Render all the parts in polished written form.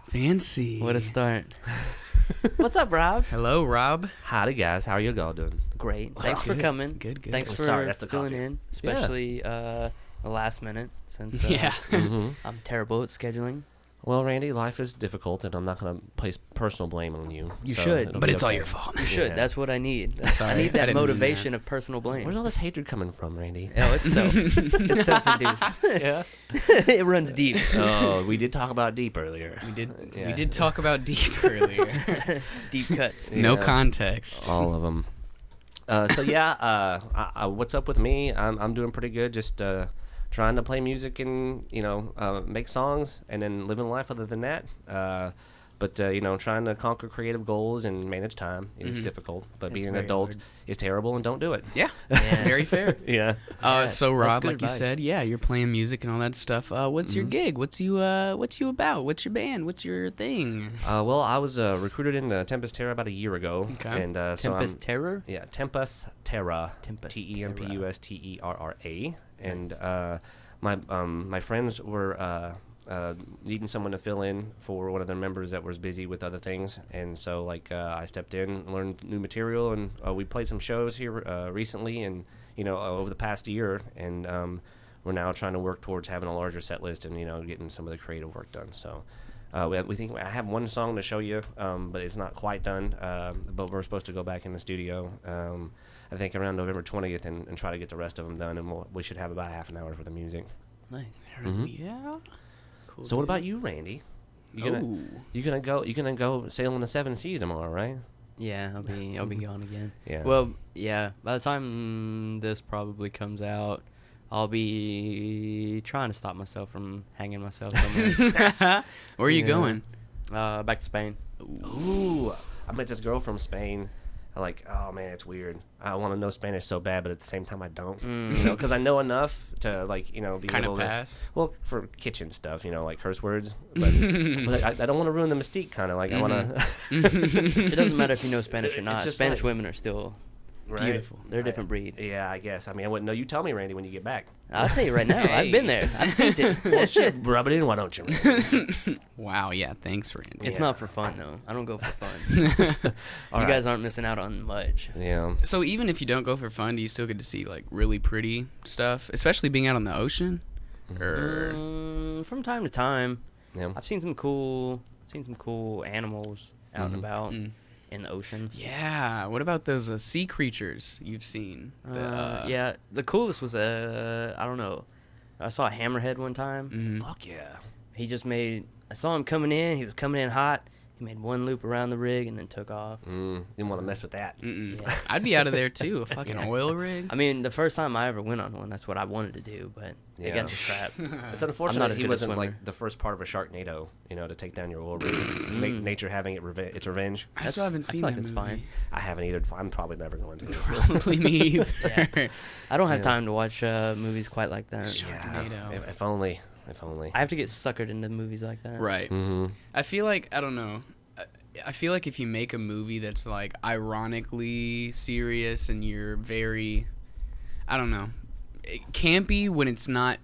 Fancy. What a start. What's up, Rob? Hello, Rob. Howdy, guys. How are you all doing? Great. Thanks for coming. Good. Thanks for Sorry, that's the filling coffee. in, especially the last minute, since I'm terrible at scheduling. Well, Randy, life is difficult, and I'm not going to place personal blame on you. You so should. it'll But be it's all okay. your fault. You should. Yeah. That's what I need. Sorry, I need I that didn't mean motivation of personal blame. Where's all this hatred coming from, Randy? Oh, it's it's self-induced. Yeah. It runs deep. Oh, we did talk about deep earlier. We did. Yeah. We did talk about deep earlier. Deep cuts. No Yeah. context. All of them. What's up with me? I'm doing pretty good. Just trying to play music and make songs and then living life. Other than that, but trying to conquer creative goals and manage time. It's difficult, but It's being an very adult hard. is terrible, and don't do it. Yeah. Yeah. Very fair. Yeah. So that's Rob, good like advice. you said, yeah, you're playing music and all that stuff. What's your gig? What's you about? What's your band? What's your thing? Well, I was recruited in the Tempus Terra about a year ago. Okay. And Tempus Terror? Yeah, Tempus Terra. Tempus Tempusterra. And Nice. my friends were needing someone to fill in for one of their members that was busy with other things, and so I stepped in, learned new material, and we played some shows here recently, and over the past year, and we're now trying to work towards having a larger set list and getting some of the creative work done. So. We think I have one song to show you, but it's not quite done. But we're supposed to go back in the studio, I think around November 20th, and try to get the rest of them done. And we should have about half an hour's worth of music. Nice. Yeah. Cool. So what about you, Randy? You gonna go sailing the seven seas tomorrow, right? Yeah, I'll be gone again. Yeah. Well, yeah. By the time this probably comes out, I'll be trying to stop myself from hanging myself somewhere. Where are you going? Back to Spain. Ooh, I met this girl from Spain. Oh man, it's weird. I want to know Spanish so bad, but at the same time I don't. Because I know enough to be Kind able of pass. to. Well, for kitchen stuff, like curse words. But, but I don't want to ruin the mystique. Kind of I want to. It doesn't matter if you know Spanish or not. just Spanish women are still Beautiful. They're a different breed. Yeah, I guess. I mean, I wouldn't know. You tell me, Randy, when you get back. I'll tell you right now. I've been there. I've seen it. Well, shit, rub it in. Why don't you, Randy? Wow. Yeah. Thanks, Randy. It's Yeah. not for fun though. I don't go for fun. You guys aren't missing out on much. Yeah. So even if you don't go for fun, do you still get to see really pretty stuff, especially being out on the ocean? Or From time to time, Yeah. I've seen some cool animals out and about in the ocean. yeah, what about those sea creatures you've seen? Yeah, the coolest was I don't know. I saw a hammerhead one time. Fuck yeah. I saw him coming in. He was coming in hot. He made one loop around the rig and then took off. Didn't want to mess with that. Yeah. I'd be out of there too. A fucking oil rig. I mean, the first time I ever went on one, that's what I wanted to do, but it Yeah. got too trapped. It's unfortunate not that as he good a wasn't swimmer. the first part of a Sharknado, to take down your oil rig, make nature having its revenge. I still haven't I seen feel like that that's movie. fine. I haven't either. I'm probably never going to. Probably me either. Yeah. I don't have Yeah. time to watch movies quite like that. Sharknado. If only. If only. I have to get suckered into movies like that. Right. Mm-hmm. I feel like, I don't know. I feel like if you make a movie that's ironically serious and you're very, I don't know, campy when it's not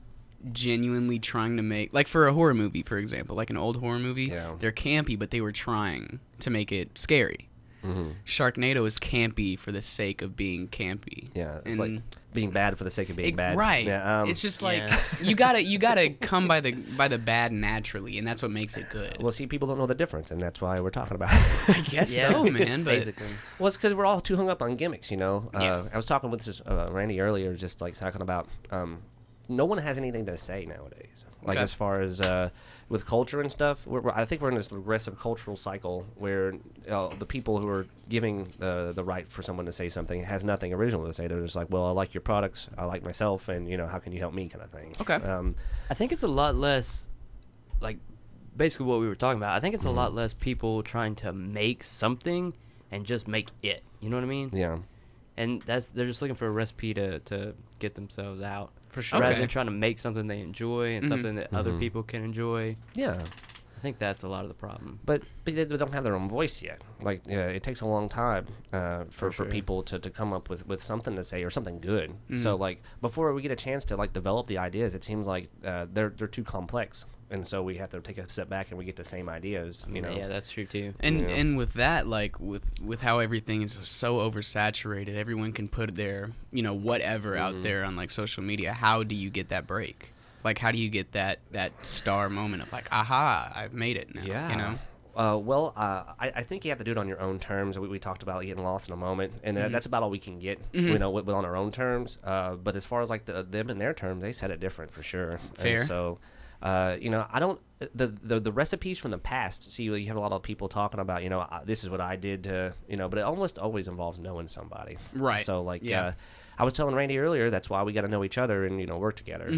genuinely trying to make, for a horror movie, for example, an old horror movie, Yeah. they're campy, but they were trying to make it scary. Mm-hmm. Sharknado is campy for the sake of being campy. Yeah, it's And- like being bad for the sake of being bad. Right. Yeah, It's just Yeah. you gotta come by the bad naturally, and that's what makes it good. well, see, people don't know the difference, and that's why we're talking about it. I guess Yeah. so, man. But Basically. Well, it's because we're all too hung up on gimmicks, Yeah. I was talking with Randy earlier, just talking about no one has anything to say nowadays. Okay. As far as with culture and stuff, I think we're in this regressive cultural cycle where the people who are giving the right for someone to say something has nothing original to say. They're just well, I like your products, I like myself, and how can you help me, kind of thing. Okay. I think it's a lot less, basically what we were talking about. I think it's a lot less people trying to make something and just make it. You know what I mean? Yeah. And they're just looking for a recipe to get themselves out. For sure. Rather Okay. than trying to make something they enjoy and something that other people can enjoy. Yeah. I think that's a lot of the problem. But they don't have their own voice yet. It takes a long time for sure. people to come up with something to say or something good. So before we get a chance to develop the ideas, it seems like they're too complex. and so we have to take a step back and we get the same ideas. You know, Yeah, that's true too. And with that, like with how everything is so oversaturated, everyone can put their whatever out there on like social media. How do you get that break? Like, how do you get that star moment of like, aha, I've made it now? Yeah. I think you have to do it on your own terms. We talked about getting lost in a moment, and that's about all we can get, with on our own terms. But as far as like them and their terms, they said it different for sure. Fair. And so, I don't the recipes from the past. See, you have a lot of people talking about, this is what I did to, but it almost always involves knowing somebody. Right. So like, Yeah. I was telling Randy earlier, that's why we got to know each other and work together.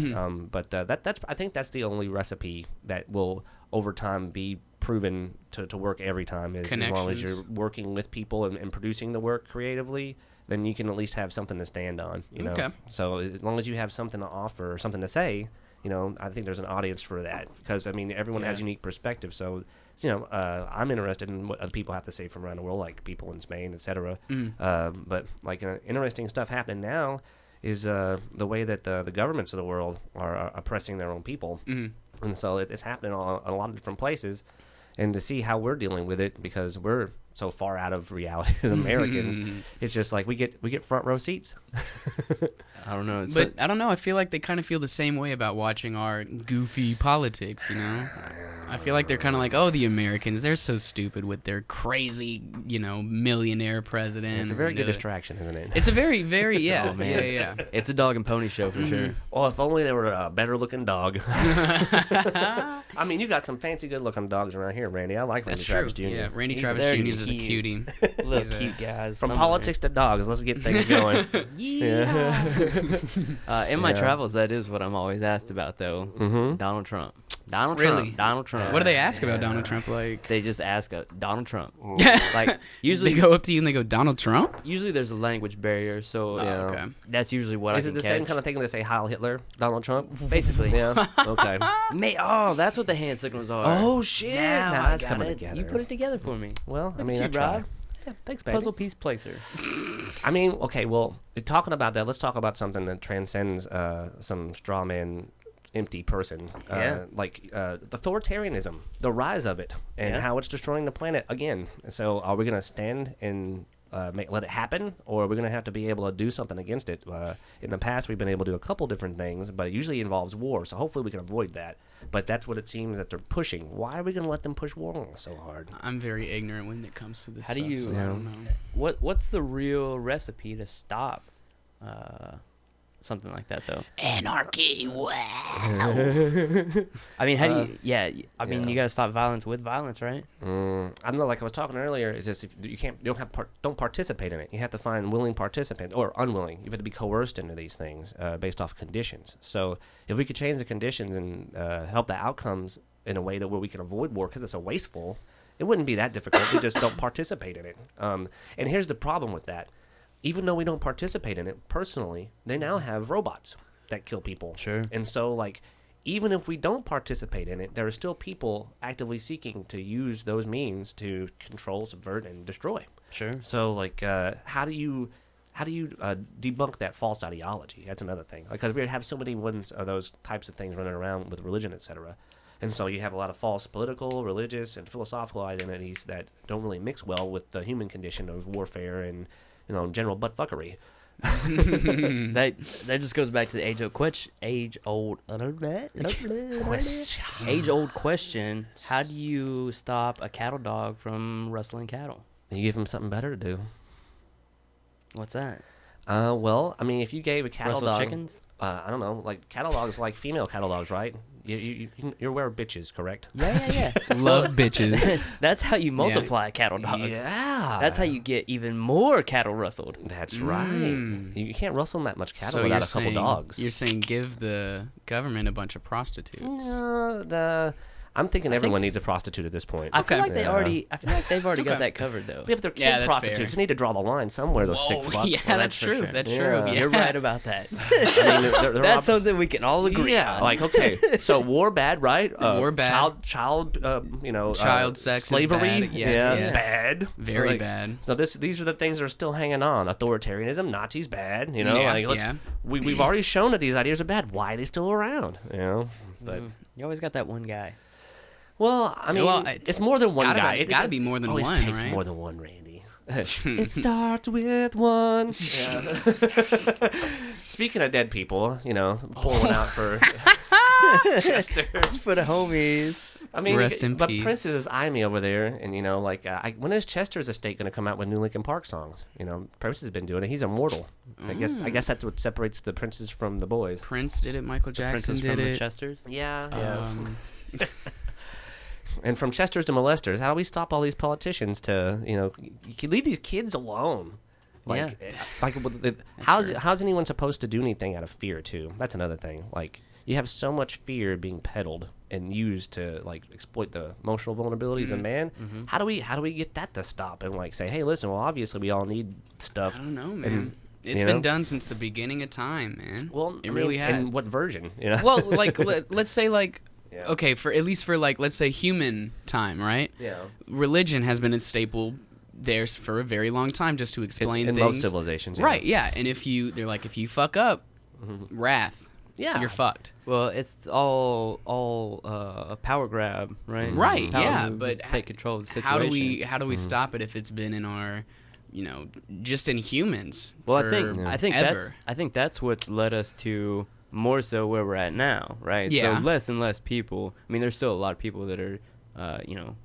But that's I think that's the only recipe that will over time be proven to work every time. Is as long as you're working with people and producing the work creatively, then you can at least have something to stand on. Okay. So as long as you have something to offer or something to say, I think there's an audience for that, because I mean everyone has unique perspectives. So I'm interested in what other people have to say from around the world, like people in Spain, etc. But like interesting stuff happening now is the way that the governments of the world are oppressing their own people, and so it's happening on a lot of different places. And to see how we're dealing with it, because we're so far out of reality as Americans, it's just like we get front row seats. I don't know. But I don't know. I feel like they kind of feel the same way about watching our goofy politics, I feel like they're kind of like, oh, the Americans, they're so stupid with their crazy, millionaire president. It's a very good distraction, isn't it? It's a very, very, yeah. Oh, man. Yeah. It's a dog and pony show for sure. Well, if only they were a better-looking dog. I mean, you got some fancy, good-looking dogs around here, Randy. I like Randy That's Travis true. Jr. Yeah, Randy He's Travis very Jr. is a cute. cutie. Little cute guys. From somewhere. politics to dogs, let's get things going. In my travels, that is what I'm always asked about, though. Donald Trump. Donald Really? Trump. Donald Trump. What do they ask about Donald Trump? Like, They just ask Donald Trump. like Like usually, they go up to you and they go, Donald Trump? usually there's a language barrier, so Okay. that's usually what Is I it can the catch. same kind of thing when they say Heil Hitler, Donald Trump? Basically, Yeah. Okay. that's what the hand signals are. Oh, shit. Now Now I it's got coming it. together. You put it together for me. Well, I Look mean, at I you, try. Rob. Yeah, thanks, baby. Puzzle piece placer. I mean, okay, well, talking about that, let's talk about something that transcends some straw man, empty person. Like authoritarianism, the rise of it, and how it's destroying the planet again. So are we going to stand and let it happen, or are we going to have to be able to do something against it? In the past, we've been able to do a couple different things, but it usually involves war, so hopefully we can avoid that. But that's what it seems that they're pushing. Why are we going to let them push war on us so hard? I'm very ignorant when it comes to this How do stuff, you- so I don't know. What's the real recipe to stop something like that, though? Anarchy, wow. I mean, how do you? Yeah, I mean, yeah. you got to stop violence with violence, right? I don't know. Like I was talking earlier, it's just if you don't participate in it. You have to find willing participants or unwilling. You have to be coerced into these things based off conditions. So if we could change the conditions and help the outcomes in a way that where we can avoid war, because it's so wasteful, it wouldn't be that difficult. We just don't participate in it. And here's the problem with that: even though we don't participate in it personally, they now have robots that kill people. Sure. And so like, even if we don't participate in it, there are still people actively seeking to use those means to control, subvert, and destroy. Sure. So like, how do you debunk that false ideology? That's another thing. Because we have so many ones of those types of things running around with religion, etc. And so you have a lot of false political, religious, and philosophical identities that don't really mix well with the human condition of warfare and general buttfuckery. That just goes back to the age old question. How do you stop a cattle dog from rustling cattle? You give them something better to do. What's that? Well, I mean, if you gave a cattle Rustle dog, chickens? I don't know, like cattle dogs, like female cattle dogs, right? You're aware of bitches, correct? Yeah. Love bitches. That's how you multiply cattle dogs. Yeah, That's how you get even more cattle rustled. That's right. You can't rustle that much cattle So without you're a couple saying, dogs. You're saying give the government a bunch of prostitutes. I'm thinking everyone needs a prostitute at this point. I feel Okay. like they've already got that covered though. Yeah, but they're kid Yeah, that's prostitutes. fair. They need to draw the line somewhere. Those sick fucks. Yeah, So that's for true. sure. That's Yeah. true. Yeah. You're right about that. I mean, they're That's something we can all agree Yeah, on. like okay, so war bad, right? War bad. Child, Child sex is slavery, bad. Yes, yes. bad, Very Like, bad. So these are the things that are still hanging on. Authoritarianism, Nazis, bad. Yeah, We've already shown that these ideas are bad. Why are they still around? But You always got that one guy. Well, I mean, it's more than one guy. It's got to be more than one, always takes right? more than one, Randy. It starts with one. Yeah. Speaking of dead people, pour one out for Chester. For the homies. I mean, Rest in but peace. Prince is eyeing me over there, and when is Chester's estate going to come out with new Linkin Park songs? Prince has been doing it. He's immortal. I guess that's what separates the Princes from the boys. Prince did it. Michael Jackson Princes did from it. the Chesters. Yeah. And from Chesters to molesters, how do we stop all these politicians to, you can leave these kids alone? How's anyone supposed to do anything out of fear, too? That's another thing. Like, you have so much fear being peddled and used to, like, exploit the emotional vulnerabilities of man. Mm-hmm. How do we get that to stop and, like, say, hey, listen, well, obviously we all need stuff. I don't know, man. It's been done since the beginning of time, man. Well, it really has. And what version? Well, like, let's say, like, yeah. Okay, for at least for like let's say human time, right? Yeah. Religion has been a staple there for a very long time just to explain in things. most civilizations, yeah. Right? Yeah, and if you fuck up, wrath. Yeah. You're fucked. Well, it's all a power grab, right? Right. Power yeah, move, but just to take control of the situation. How do we stop it if it's been in our, just in humans? Well, I think that's what's led us to more so where we're at now, right? Yeah. So less and less people. I mean, there's still a lot of people that are,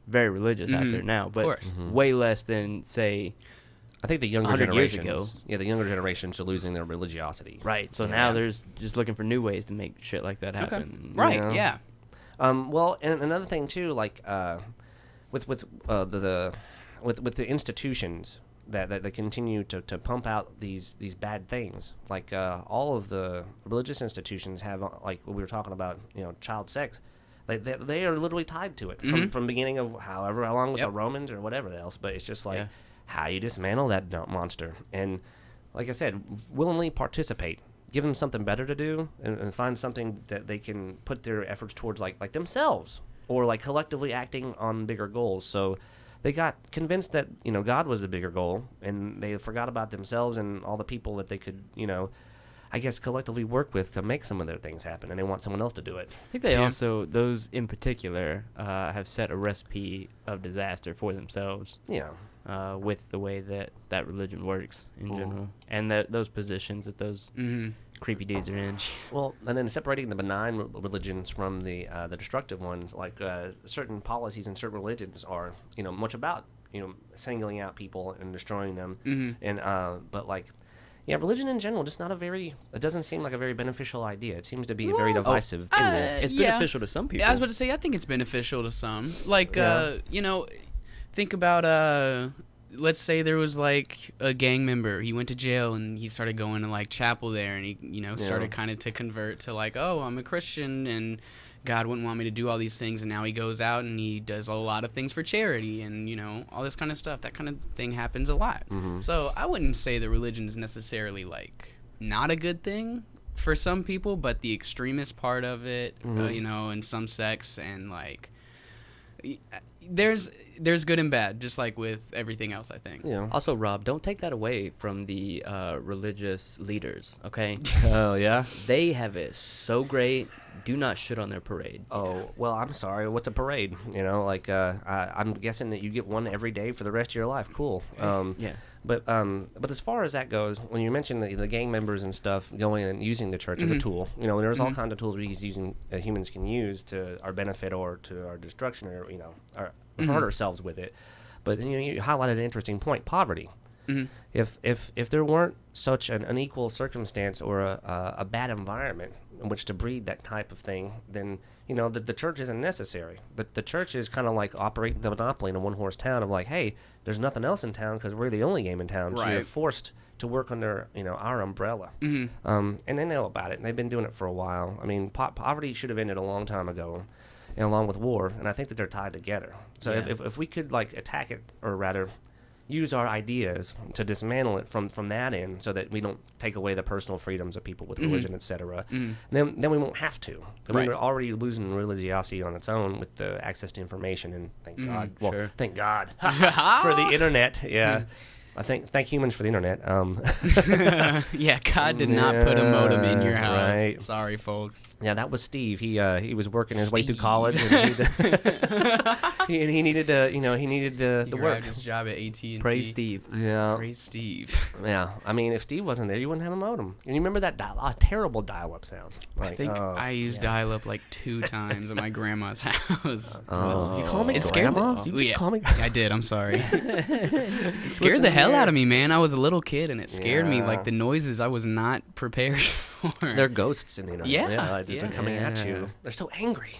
very religious out there now, but way less than say. I think the younger 100 years generations. ago. Yeah, the younger generations are losing their religiosity. Right. So now there's just looking for new ways to make shit like that happen. Okay. Right. Yeah. Well, and another thing too, like with the institutions that continue to pump out these bad things, like all of the religious institutions have, like what we were talking about, child sex. They are literally tied to it from beginning of how long with the Romans or whatever else. But it's just like how you dismantle that monster, and like I said, willingly participate. Give them something better to do, and find something that they can put their efforts towards, like themselves, or like collectively acting on bigger goals. So they got convinced that God was the bigger goal, and they forgot about themselves and all the people that they could I guess collectively work with to make some of their things happen, and they want someone else to do it. I think they also, those in particular, have set a recipe of disaster for themselves. Yeah. With the way that religion works in general, and those positions that those creepy dudes are in. Well, and then separating the benign religions from the destructive ones, like certain policies in certain religions are much about singling out people and destroying them, and but like. Yeah, religion in general, just not it doesn't seem like a very beneficial idea. It seems to be a very divisive thing. It's beneficial to some people. Yeah, I was about to say, I think it's beneficial to some. Like, think about, let's say there was, like, a gang member. He went to jail, and he started going to, like, chapel there, and he, started kind of to convert to, like, oh, I'm a Christian, and God wouldn't want me to do all these things, and now he goes out and he does a lot of things for charity and, all this kind of stuff. That kind of thing happens a lot. So I wouldn't say that religion is necessarily, like, not a good thing for some people, but the extremist part of it, in some sects, and, like, there's good and bad, just like with everything else, I think. Yeah. Also, Rob, don't take that away from the religious leaders, okay? Oh, yeah? They have it so great. Do not shit on their parade. Oh, well, I'm sorry. What's a parade? I'm guessing that you get one every day for the rest of your life. Cool. Yeah. But as far as that goes, when you mentioned the gang members and stuff going and using the church as a tool, there's all kinds of tools humans can use to our benefit or to our destruction, or hurt ourselves with it. But you highlighted an interesting point: poverty. If there weren't such an unequal circumstance or a bad environment in which to breed that type of thing, then the church isn't necessary. The church is kind of like operating the monopoly in a one-horse town of like, hey, there's nothing else in town because we're the only game in town, so you're forced to work under our umbrella. And they know about it, and they've been doing it for a while. I mean, poverty should have ended a long time ago, and along with war, and I think that they're tied together. So if we could like attack it, or rather use our ideas to dismantle it from that end, so that we don't take away the personal freedoms of people with religion, etc. Then we won't have to. I mean, we're already losing religiosity on its own with the access to information, and thank God. Well, thank God for the internet. Yeah. I thank humans for the internet. Yeah, God did not put a modem in your house. Right. Sorry, folks. Yeah, that was Steve. He was working his way through Steve. college, and he needed to, he needed the He work. grabbed his job at AT&T. Praise Steve. Yeah, Praise Steve. yeah. I mean, if Steve wasn't there, you wouldn't have a modem. And you remember that terrible dial-up sound? I think I used dial-up like 2 times at my grandma's house. You call me It scared grandma? the, You just call me. I did. I'm sorry. It scared the hell out of me, man. I was a little kid, and it scared me. Like the noises, I was not prepared for. They're ghosts in the internet. Yeah, They're coming at you. Yeah. They're so angry.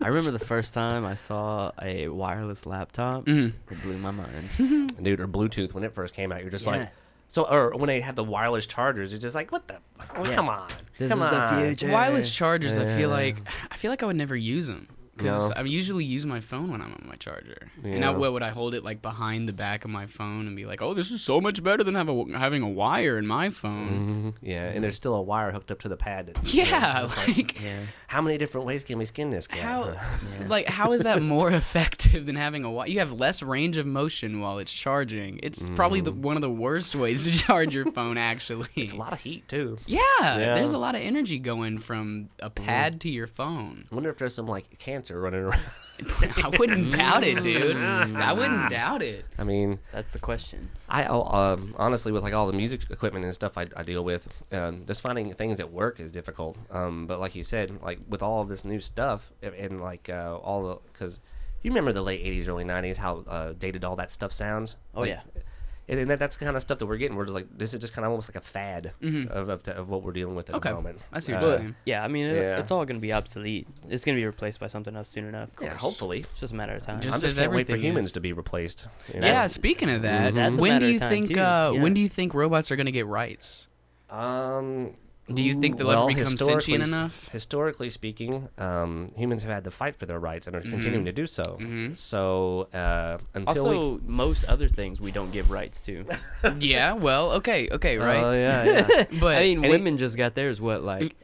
I remember the first time I saw a wireless laptop. It blew my mind. Dude, or Bluetooth when it first came out, you're just Yeah. like. So, or when they had the wireless chargers, it's just like, what the? Yeah. Come on, This come is the on. future. Wireless chargers, I feel Yeah. like I would never use them. Because No. I usually use my phone when I'm on my charger. And Yeah. what would I hold it like behind the back of my phone and be like, oh, this is so much better than having a wire in my phone. Yeah, and there's still a wire hooked up to the pad. Yeah, it's like Yeah. how many different ways can we skin this cat? how Yeah. like how is that more effective than having a wire? You have less range of motion while it's charging. It's probably one of the worst ways to charge your phone. Actually, It's a lot of heat too. Yeah, Yeah. there's a lot of energy going from a pad to your phone. I wonder if there's some like cancer running around. I wouldn't doubt it, dude. I wouldn't doubt it. I mean, That's the question. honestly, with like all the music equipment and stuff I deal with, just finding things that work is difficult. But like you said, like with all of this new stuff and like all the, because you remember the late '80s, early '90s, how dated all that stuff sounds. Oh, Like, yeah. And that's the kind of stuff that we're getting. We're just like, this is just kind of almost like a fad of what we're dealing with at Okay, the moment. I see what you're But, saying. yeah, I mean, Yeah. it's all going to be obsolete. It's going to be replaced by something else soon enough. Yeah, hopefully. It's just a matter of time. Just I'm just as can't wait for everything humans is. to be replaced. you know? Yeah, speaking of that, That's a when matter do of you time, think too. Yeah. when do you think robots are going to get rights? Do you think they'll ever become historically sentient enough? Historically speaking, humans have had to fight for their rights and are continuing to do so. Mhm. So until Also, most other things we don't give rights to. Yeah, well, okay, we, right. yeah. But I mean, Any- women just got theirs, what, like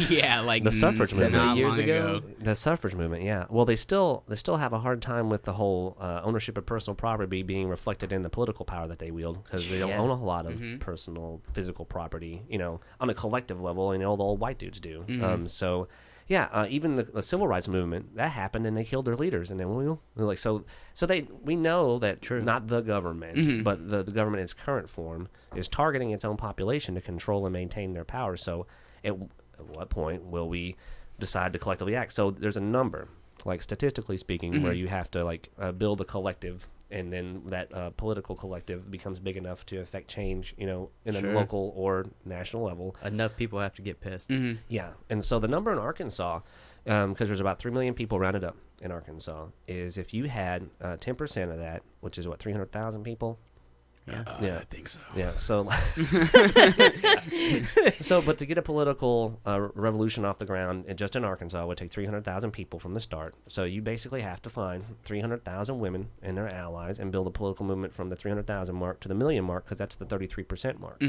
yeah, like The suffrage movement. not 70 years long ago? The suffrage movement, yeah. Well, they still have a hard time with the whole ownership of personal property being reflected in the political power that they wield, because they don't Yeah. own a lot of personal physical property, on a collective level, and all the old white dudes do. So, yeah, even the civil rights movement that happened, and they killed their leaders, and then we know that not the government, but the government in its current form is targeting its own population to control and maintain their power. So, at what point will we decide to collectively act? So there's a number, like statistically speaking, where you have to build a collective, and then that political collective becomes big enough to affect change, in a local or national level. enough people have to get pissed. Yeah, and so the number in Arkansas, because there's about 3 million people rounded up in Arkansas, is if you had 10% of that, which is 300,000 people. Yeah. Yeah. I think so. Yeah, so but to get a political revolution off the ground, just in Arkansas, would take 300,000 people from the start. So you basically have to find 300,000 women and their allies and build a political movement from the 300,000 mark to the million mark, because that's the 33% mark.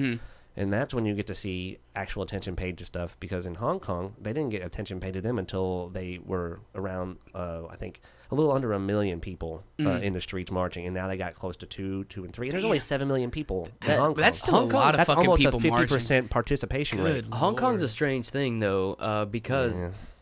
And that's when you get to see actual attention paid to stuff, because in Hong Kong, they didn't get attention paid to them until they were around, I think, a little under 1 million people in the streets marching, and now they got close to 2 and 3. There's only 7 million people in Hong Kong. That's still a lot of That's fucking almost people a 50% marching. participation rate. Good Hong Kong's a Lord. strange thing, though, because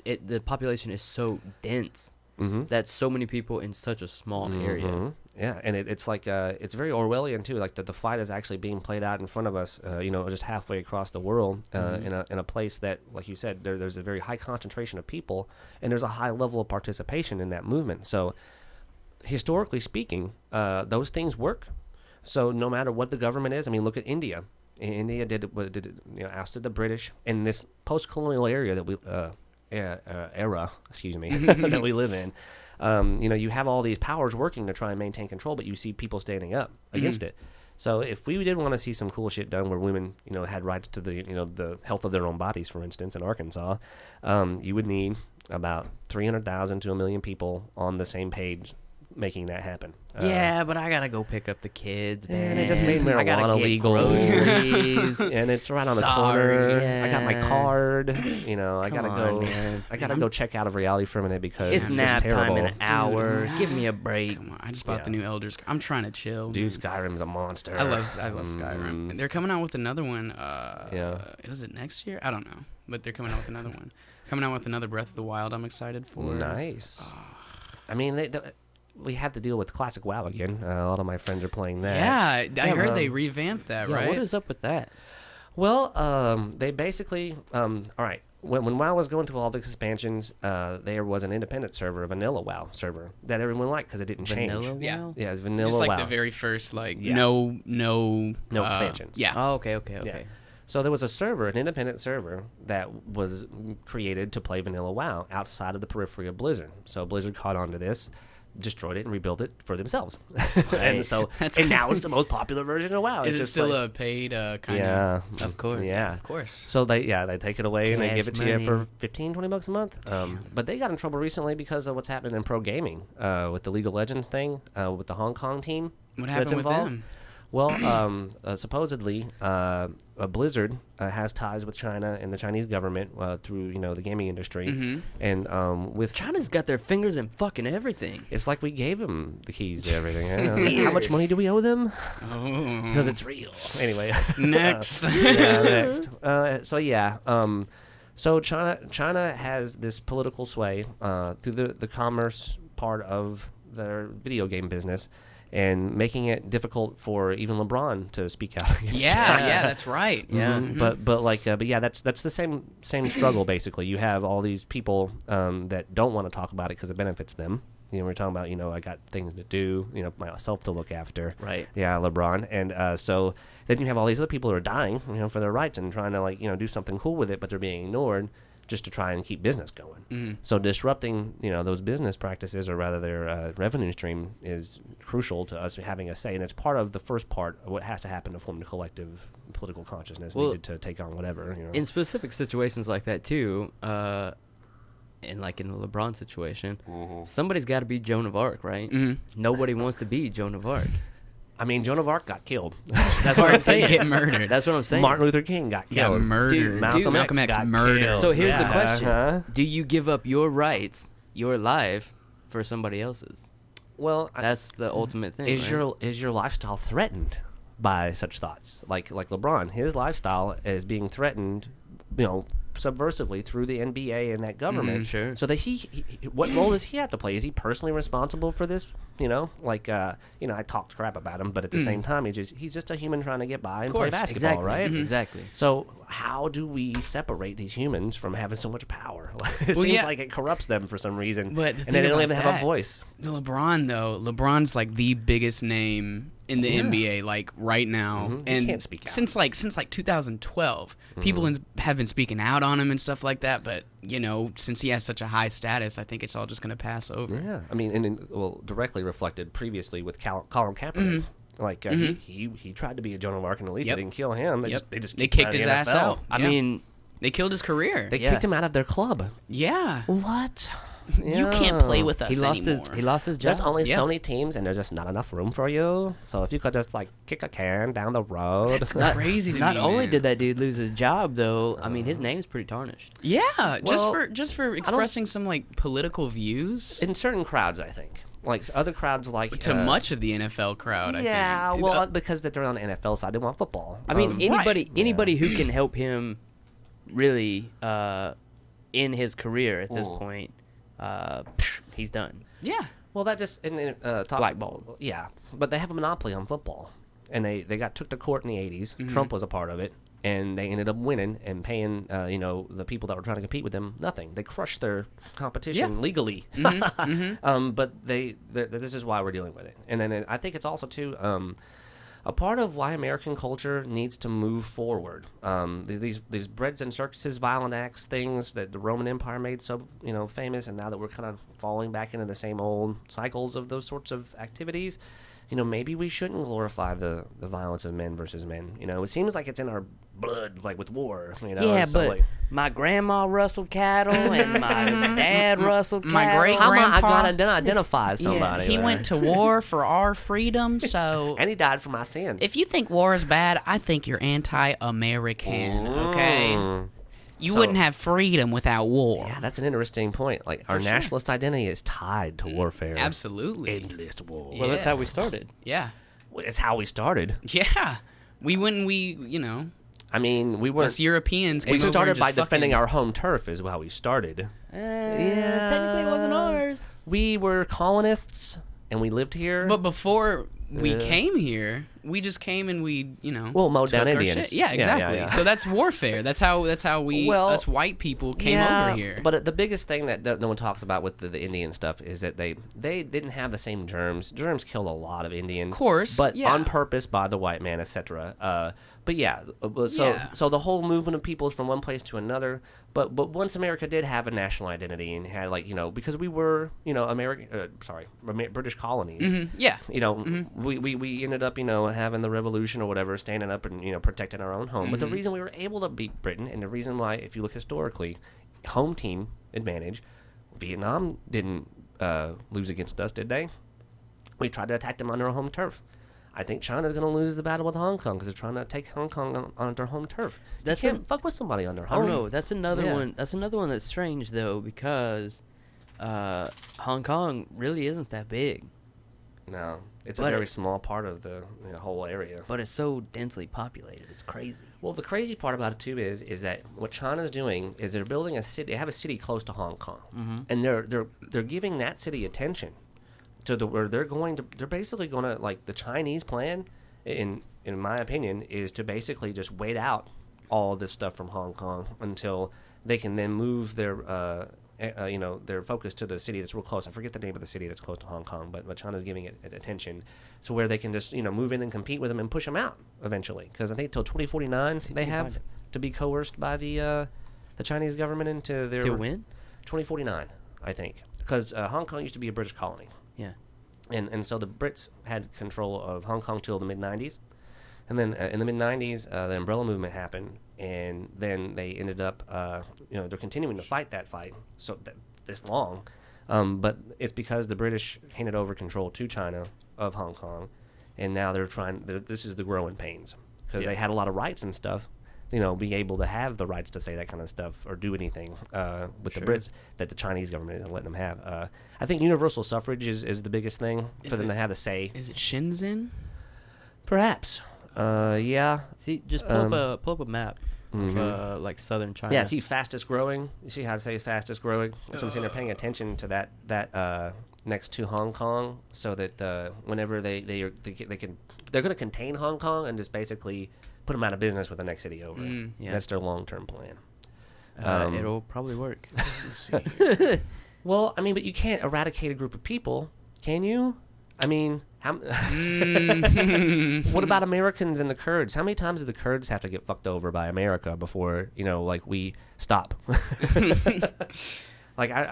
Yeah. the population is so dense. That's so many people in such a small area. Yeah, and it's like it's very Orwellian too. Like the fight is actually being played out in front of us. Just halfway across the world, in a place that, like you said, there's a very high concentration of people, and there's a high level of participation in that movement. So, historically speaking, those things work. So no matter what the government is, I mean, look at India. India ousted the British in this post-colonial area that we era, excuse me, that we live in. You have all these powers working to try and maintain control, but you see people standing up against it. So if we did want to see some cool shit done where women, had rights to the health of their own bodies, for instance, in Arkansas, you would need about 300,000 to 1 million people on the same page, making that happen. Yeah, but I gotta go pick up the kids, man. And it just made I gotta marijuana get legal. groceries. And it's right on the Sorry. corner. Yeah. I got my card. You know, I Come gotta on, go. man. I gotta go check out of reality for a minute because It's it's nap just terrible. time in an hour. Dude. Give me a break. Come on, I just bought Yeah. the new Elder Scrolls. I'm trying to chill. Dude, man. Skyrim's a monster. I love Skyrim. They're coming out with another one. Yeah. Is it next year? I don't know, but they're coming out with another one. Coming out with another Breath of the Wild. I'm excited for. Nice. I mean, we have to deal with classic WoW again. A lot of my friends are playing that. Yeah, I heard man. they revamped that, Yeah, right? what is up with that? Well, they basically, all right. When WoW was going through all the expansions, there was an independent server, a vanilla WoW server that everyone liked because it didn't Vanilla change. Yeah. WoW? Yeah, it's vanilla Just like WoW. the very first, Yeah. no expansions. Yeah. Oh, okay. Yeah. So there was a server, an independent server, that was created to play vanilla WoW outside of the periphery of Blizzard. So Blizzard caught on to this, destroyed it, and rebuilt it for themselves. And so, That's and now cool. it's the most popular version of WoW. Is It's it just still like, a paid kind yeah, Of course. yeah. Of course. So they take it away and they give it Cash to you money. for $15-$20 a month. But they got in trouble recently because of what's happening in pro gaming with the League of Legends thing with the Hong Kong team. What that's happened with involved. them? Well, supposedly, Blizzard has ties with China and the Chinese government through the gaming industry, Mm-hmm. and with China's got their fingers in fucking everything. it's like we gave them the keys to everything. How much money do we owe them? Oh. Because it's real. Anyway, Next. yeah, next. So China has this political sway through the commerce part of their video game business, and making it difficult for even LeBron to speak out against Yeah, China. yeah, that's right. Yeah. Mhm. But yeah, that's the same struggle basically. You have all these people that don't want to talk about it because it benefits them. We're talking about I got things to do, myself to look after. Right. Yeah, LeBron, and so then you have all these other people who are dying, for their rights and trying to do something cool with it, but they're being ignored just to try and keep business going. Mhm. So disrupting, those business practices, or rather their revenue stream, is crucial to us having a say, and it's part of the first part of what has to happen to form the collective political consciousness Well, needed to take on whatever. In specific situations like that too, and like in the LeBron situation, somebody's got to be Joan of Arc, right? Mhm. Nobody wants to be Joan of Arc. I mean, Joan of Arc got killed. That's what I'm saying. Get murdered. That's what I'm saying. Martin Luther King got Got killed. murdered. Dude, Malcolm X got murdered. killed. So here's the Yeah. question: Uh-huh. do you give up your rights, your life, for somebody else's? Well, That's the ultimate thing. is right? your lifestyle threatened by such thoughts? Like LeBron, his lifestyle is being threatened, subversively through the NBA and that government. Sure. So that he what role does he have to play? Is he personally responsible for this? I talked crap about him, but at the same time, he's just a human trying to get by and play course, basketball, exactly. right? Exactly. So how do we separate these humans from having so much power? It Well, seems yeah. like it corrupts them for some reason, But the and thing they don't about even have a that- voice. LeBron, though, LeBron's like the biggest name in the NBA, like right now, Mhm. He and can't speak out. since 2012, people have been speaking out on him and stuff like that. But since he has such a high status, I think it's all just gonna pass over. Yeah, I mean, and directly reflected previously with Colin Kaepernick. Like he tried to be a Joan of Arc, and at least Yep. they didn't kill him. They Yep. just They kicked him kicked out of his the ass NFL. out. I Yeah. mean, They killed his career. They Yeah. kicked him out of their club. Yeah. What? You can't play with us he lost anymore. his job. There's only Yeah. so many teams, and there's just not enough room for you. So if you could just kick a can down the road, That's crazy to Not me, only man. did that dude lose his job, though, I mean, his name's pretty tarnished. Yeah, Well, just for expressing some political views in certain crowds, I think, like other crowds, like to much of the NFL crowd. Yeah, I think. well, because they're on the NFL side, they want football. I mean, Right. anybody who can help him really in his career at this point, he's done. yeah. Well, that just talks Blackballed. Yeah, but they have a monopoly on football, and they got took to court in the '80s. Trump was a part of it, and they ended up winning and paying the people that were trying to compete with them nothing. They crushed their competition Yeah. legally. But this is why we're dealing with it. And then I think it's also too a part of why American culture needs to move forward. These breads and circuses, violent acts, things that the Roman Empire made so famous, and now that we're kind of falling back into the same old cycles of those sorts of activities, maybe we shouldn't glorify the violence of men versus men. It seems like it's in our blood, like with war. Yeah, and so, but like, my grandma rustled cattle and my dad rustled My cattle. great- how am I Grandpa- gotta identify somebody? he man? went to war for our freedom, so and he died for my sins. if you think war is bad, I think you're anti-American, okay? You So- wouldn't have freedom without war. Yeah, that's an interesting point. Like our sure. nationalist identity is tied to warfare. Absolutely. Endless war. Well, that's Yeah. how we started. Yeah. It's how we started. Yeah. We I mean, we were. us Europeans We came over and started by just defending fucking- our home turf, is how we started. Technically, it wasn't ours. We were colonists, and we lived here. But before we Yeah. came here, we just came and we, Well, mowed took down our Indians. shit. Yeah, Yeah, yeah, exactly. yeah. So that's warfare. That's how we Well, us white people came yeah, over here. But the biggest thing that no one talks about with the Indian stuff is that they didn't have the same germs. Germs killed a lot of Indians. Of course, But yeah. on purpose by the white man, etc. But yeah, Yeah. so the whole movement of peoples from one place to another. But once America did have a national identity and had because we were British colonies. Mhm, yeah. We ended up having the revolution or whatever, standing up and protecting our own home. But the reason we were able to beat Britain, and the reason why, if you look historically, home team advantage, Vietnam didn't lose against us, did they? We tried to attack them on their home turf. I think China's going to lose the battle with Hong Kong because they're trying to take Hong Kong on their home turf. That's You can't fuck with somebody on their I home. don't know. That's another Yeah. one. That's another one that's strange though, because Hong Kong really isn't that big, No, it's But a very it- small part of the whole area. but it's so densely populated. It's crazy. Well, the crazy part about it too is that what China's doing is they're building a city. They have a city close to Hong Kong, and they're giving that city attention to where they're basically going to, like, the Chinese plan, in my opinion, is to basically just wait out all of this stuff from Hong Kong until they can then move their their focus to the city that's real close. I forget the name of the city that's close to Hong Kong, but China's giving it attention, so where they can just move in and compete with them and push them out eventually. Because I think till 2049 they have to be coerced by the Chinese government into their To win? 2049, I think, because Hong Kong used to be a British colony. Yeah. And so the Brits had control of Hong Kong till the mid-90s. And then in the mid-90s, the Umbrella Movement happened, and then they ended up, they're continuing to fight that fight this long. But it's because the British handed over control to China of Hong Kong, and now this is the growing pains, because they had a lot of rights and stuff, be able to have the rights to say that kind of stuff or do anything with the Brits that the Chinese government isn't letting them have. I think universal suffrage is the biggest thing for them to have a say. Is it Shenzhen? Perhaps. Yeah. See, just pull up a map of like southern China. Yeah, see fastest growing. You see how to say fastest growing? That's what I'm saying. They're paying attention to that next to Hong Kong, so that whenever they're going to contain Hong Kong and just basically put them out of business with the next city over. Yeah. That's their long-term plan. It'll probably work. Well, I mean, but you can't eradicate a group of people, can you? I mean, what about Americans and the Kurds? How many times do the Kurds have to get fucked over by America before, we stop?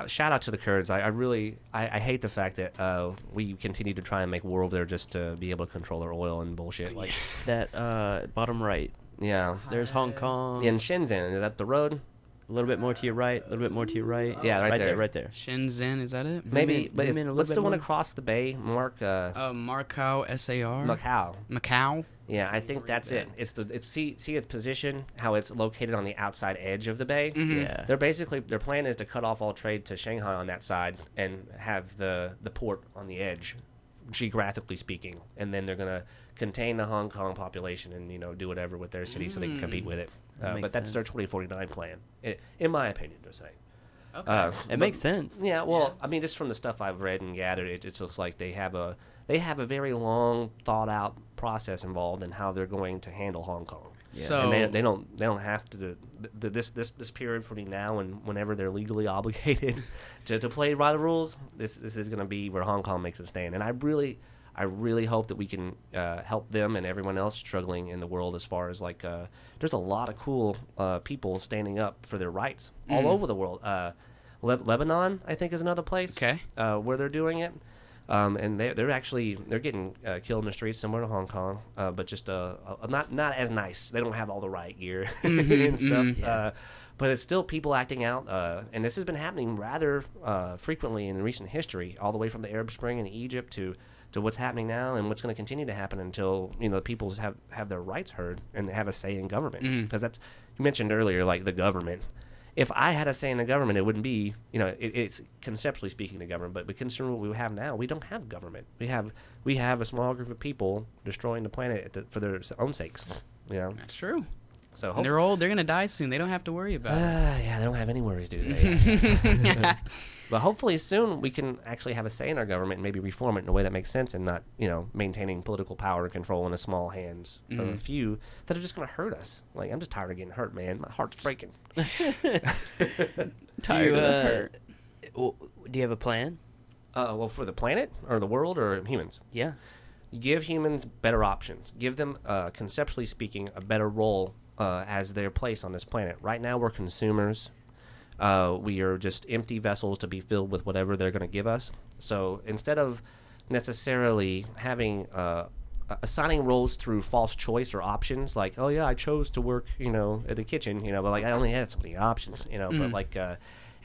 Shout out to the Kurds. I really hate the fact that we continue to try and make war over there just to be able to control their oil and bullshit. Like, That bottom right. yeah. There's Hong Kong. In Shenzhen, is that the road? A little bit more to your right. A little bit more to your right. Yeah, right there. Right there. Shenzhen, is that it? Maybe, but zoom in a little what's bit the one more. across the bay? Macau, SAR. Macau. Macau. Yeah, I think that's it. It's see its position, how it's located on the outside edge of the bay. Yeah. Their plan is to cut off all trade to Shanghai on that side and have the port on the edge, geographically speaking, and then they're gonna contain the Hong Kong population and do whatever with their city so they can compete with it. That makes But that's their sense. 2049 plan, in my opinion, to say. Okay. It makes sense. Yeah, well, I mean, just from the stuff I've read and gathered, it just looks like they have a very long, thought out process involved in how they're going to handle Hong Kong. Yeah. So And they don't have to do this period between now and whenever they're legally obligated to play by the rules. This is going to be where Hong Kong makes a stand, and I really hope that we can help them and everyone else struggling in the world, as far as there's a lot of cool people standing up for their rights all over the world. Lebanon, I think, is another place Okay. where they're doing it. And they're getting killed in the streets, similar to Hong Kong, but just not as nice. They don't have all the riot gear and stuff. Yeah. But it's still people acting out, and this has been happening rather frequently in recent history, all the way from the Arab Spring in Egypt to what's happening now, and what's going to continue to happen until the people have their rights heard and have a say in government. Because that's, you mentioned earlier, like the government. If I had a say in the government, it wouldn't be, it's conceptually speaking the government, but considering what we have now, we don't have government. We have a small group of people destroying the planet for their own sakes. That's true. So they're old. They're gonna die soon. They don't have to worry about it. Yeah, they don't have any worries, do they? But hopefully soon we can actually have a say in our government and maybe reform it in a way that makes sense and not, maintaining political power and control in the small hands of a few that are just going to hurt us. Like, I'm just tired of getting hurt, man. My heart's breaking. Tired of the hurt. Do you have a plan? Well, for the planet or the world or humans? Yeah. Give humans better options. Give them, conceptually speaking, a better role as their place on this planet. Right now we're consumers. We are just empty vessels to be filled with whatever they're going to give us. So instead of necessarily having assigning roles through false choice or options, like, oh yeah, I chose to work, at the kitchen, but like I only had so many options, but like at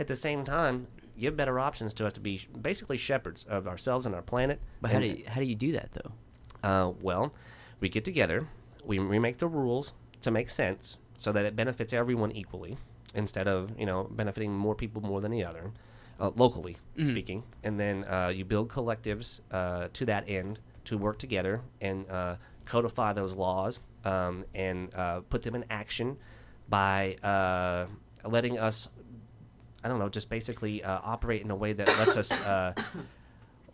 the same time, give better options to us to be basically shepherds of ourselves and our planet. But how do you do that though? Well, we get together, we remake the rules to make sense so that it benefits everyone equally, instead of benefiting more people more than the other, locally speaking. And then you build collectives to that end to work together and codify those laws and put them in action by letting us, I don't know, just basically operate in a way that lets us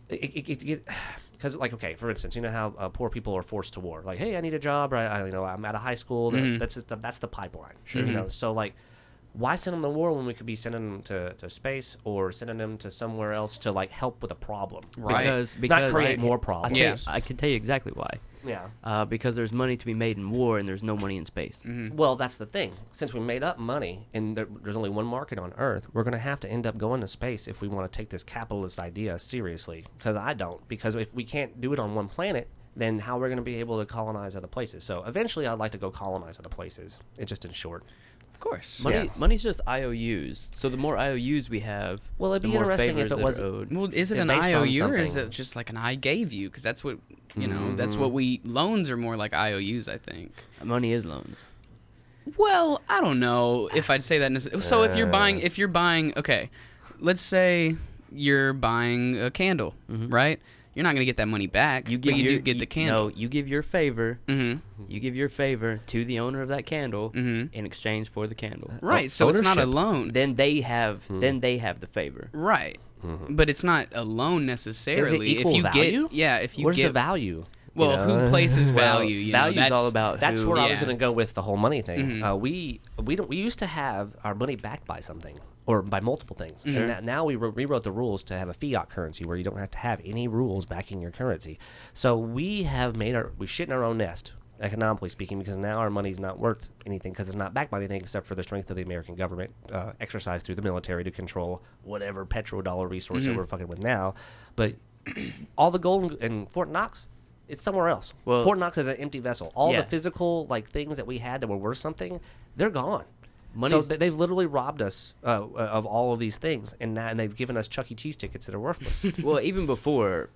because, like, okay, for instance, how poor people are forced to war. Like, hey, I need a job, or I'm at a high school. That's the pipeline. Sure. So like, why send them to war when we could be sending them to space or sending them to somewhere else to like help with a problem? Right. Because not create more problems. I can tell you exactly why. Yeah. Because there's money to be made in war and there's no money in space. Well, that's the thing. Since we made up money and there's only one market on Earth, we're going to have to end up going to space if we want to take this capitalist idea seriously. Because I don't. Because if we can't do it on one planet, then how we're going to be able to colonize other places? So eventually I'd like to go colonize other places. It's just in short. Of course. Money's just IOUs. So the more IOUs we have, well, it'd the be more interesting if favors it that was. are owed. Well, is it an based on IOU or is something. it just like an I gave you? Because that's what that's what loans are more like IOUs, I think. Money is loans. Well, I don't know if I'd say that. So if you're buying, okay, let's say you're buying a candle, right? You're not gonna get that money back. You do get the candle. No, you give your favor. Mm-hmm. You give your favor to the owner of that candle in exchange for the candle. Right. So it's not a loan. Then they have the favor. Right. But it's not a loan necessarily. Is it equal value? If you Where's give the value? Well, who places value? You know, Value's all about That's who. where I was yeah. going to go with the whole money thing. We used to have our money backed by something or by multiple things. Sure. And now we rewrote the rules to have a fiat currency where you don't have to have any rules backing your currency. So we have we shit in our own nest, economically speaking, because now our money's not worth anything because it's not backed by anything except for the strength of the American government, exercised through the military to control whatever petrodollar resource that we're fucking with now. But all the gold in Fort Knox, it's somewhere else. Well, Fort Knox is an empty vessel. All yeah. the physical things that we had that were worth something, they're gone. So Money's- they've literally robbed us of all of these things, and they've given us Chuck E. Cheese tickets that are worthless. Well, even before,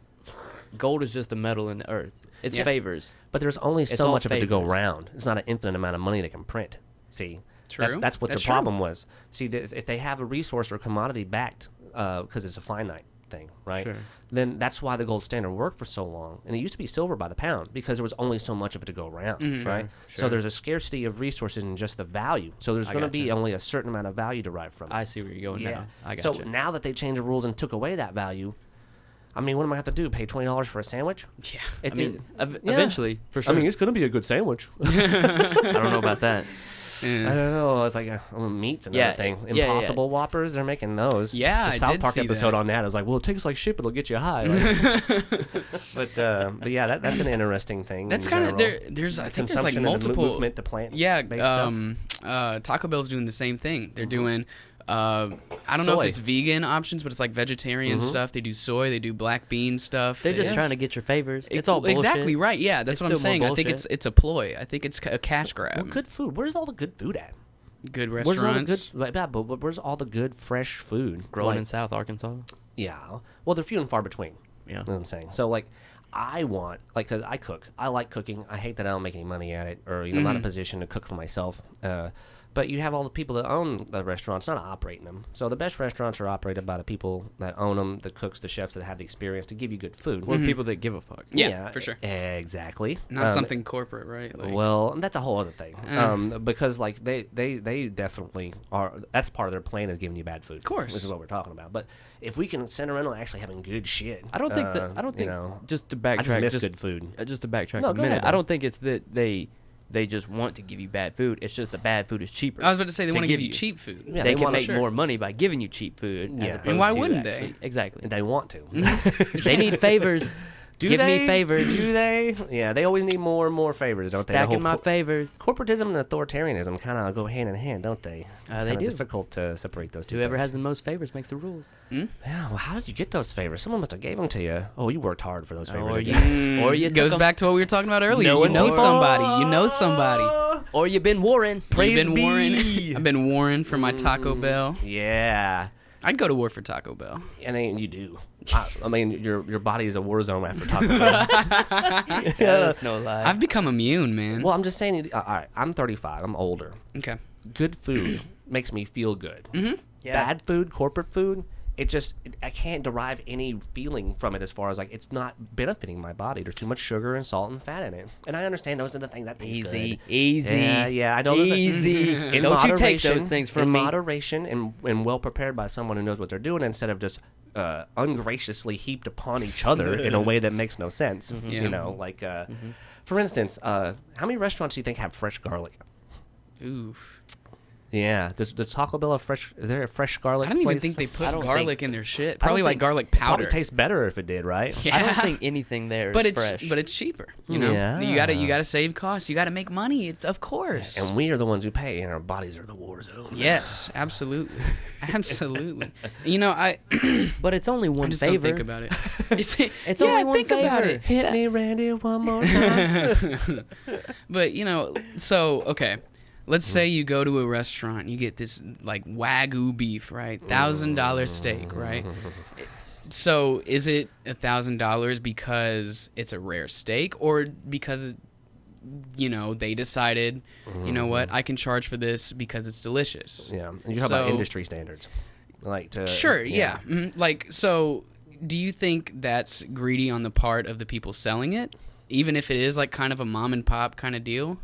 gold is just a metal in the earth. It's Yeah. favors. But there's only It's so all much of it to go favors. around. It's not an infinite amount of money they can print. See, True. That's what That's the problem was. See, if they have a resource or commodity backed, because it's a finite thing, right? Sure. Then that's why the gold standard worked for so long, and it used to be silver by the pound because there was only so much of it to go around, right? Sure. So there's a scarcity of resources in just the value. So there's going to be gotcha. only a certain amount of value derived from it. I see where you're going now. I got So now that they changed the rules and took away that value, I mean, what am I have to do? Pay $20 for a sandwich? Yeah. It I mean, did- eventually, for sure. I mean, it's going to be a good sandwich. I don't know about that. I don't know. It's like meat's another Yeah, thing. yeah, yeah. Impossible Whoppers, they're making those. Yeah, the I South did Park see episode that. on that is like, well, it takes like ship, it'll get you high. Like, but yeah, that's an interesting thing. That's in kind of general. there's I think there's like Consumption and the multiple movement to plant. Yeah, stuff. Taco Bell's doing the same thing. They're doing I don't know Soy. if it's vegan options, but it's like vegetarian stuff. They do soy, they do black bean stuff. They're just It's- trying to get your favors. It's all bullshit. exactly right. Yeah, that's It's what I'm still more saying. I think bullshit. it's a ploy. I think it's a cash grab. Well, good food. Where's all the good food at? Good Where's all the restaurants. good? But where's all the good fresh food? Growing Like, in South Arkansas. Yeah. Well, they're few and far between. Yeah. You know what I'm saying? So, like, I want, like, because I cook. I like cooking. I hate that I don't make any money at it, or, I'm not in a position to cook for myself. But you have all the people that own the restaurants, not operating them. So the best restaurants are operated by the people that own them, the cooks, the chefs that have the experience to give you good food. Or people that give a fuck. Yeah, for sure. Exactly. Not something corporate, right? Like, Well, that's a whole other thing. Because like they definitely are. That's part of their plan is giving you bad food. Of course. This is what we're talking about. But if we can center in on actually having good shit, I don't think that. I don't think. Just to backtrack. I just miss good food. Just to backtrack No, a go minute. ahead, I though. don't think it's that they just want to give you bad food. It's just the bad food is cheaper. I was about to say they want to give give you cheap food. Yeah, they they can wanna- make sure. more money by giving you cheap food. Yeah. As And opposed why to wouldn't actually- they? Exactly. They want to. They need favors. Give me favors. Do they? Yeah, they always need more and more favors, don't they? The Stacking whole my favors. corporatism and authoritarianism kind of go hand in hand, don't they? It's They kinda do. difficult to separate those two. Whoever things. has the most favors makes the rules. Yeah, well, how did you get those favors? Someone must have gave them to you. Oh, you worked hard for those favors. Or I you, guess. or you goes took 'em- back to what we were talking about earlier. Knowing You know people. somebody. You know somebody. Or you've been warring. Praise You've been be. warring. I've been warring for my Taco Bell. Yeah, I'd go to war for Taco Bell. and then you do. I mean, your body is a war zone after Taco Bell. Yeah, that's no lie. I've become immune, man. Well, I'm just saying. All right, I'm 35. I'm older. Okay. Good food makes me feel good. Yeah. Bad food, corporate food, I can't derive any feeling from it as far as like it's not benefiting my body. There's too much sugar and salt and fat in it, and I understand those are the things that taste good. Easy. Yeah, I know. those are- Easy. In Don't you take moderation- those things from in me. moderation and well prepared by someone who knows what they're doing, instead of just ungraciously heaped upon each other in a way that makes no sense. Yeah. You know, like for instance, how many restaurants do you think have fresh garlic? Ooh. Yeah, does Taco Bell have fresh? Is there a fresh garlic? I don't even place? think they put I don't garlic think- in their shit. I don't Probably like think- garlic Probably powder. tastes better if it did, right? Yeah. I don't think anything there is but it's fresh. but it's cheaper. You know, Yeah. you gotta save costs. You gotta make money. It's of course. And we are the ones who pay, and our bodies are the war zone. Yes, absolutely, absolutely. You know, I But it's only one just favor. don't think about it. It's yeah, only one think about favor. it. Hit me, Randy, one more time. But you know, so okay. Let's say you go to a restaurant, you get this like Wagyu beef, right? $1,000 steak, right? So is it $1,000 because it's a rare steak, or because they decided, you know what, I can charge for this because it's delicious? Yeah, and you talk about So- industry standards, like to Sure, yeah. Like, so do you think that's greedy on the part of the people selling it, even if it is like kind of a mom and pop kind of deal?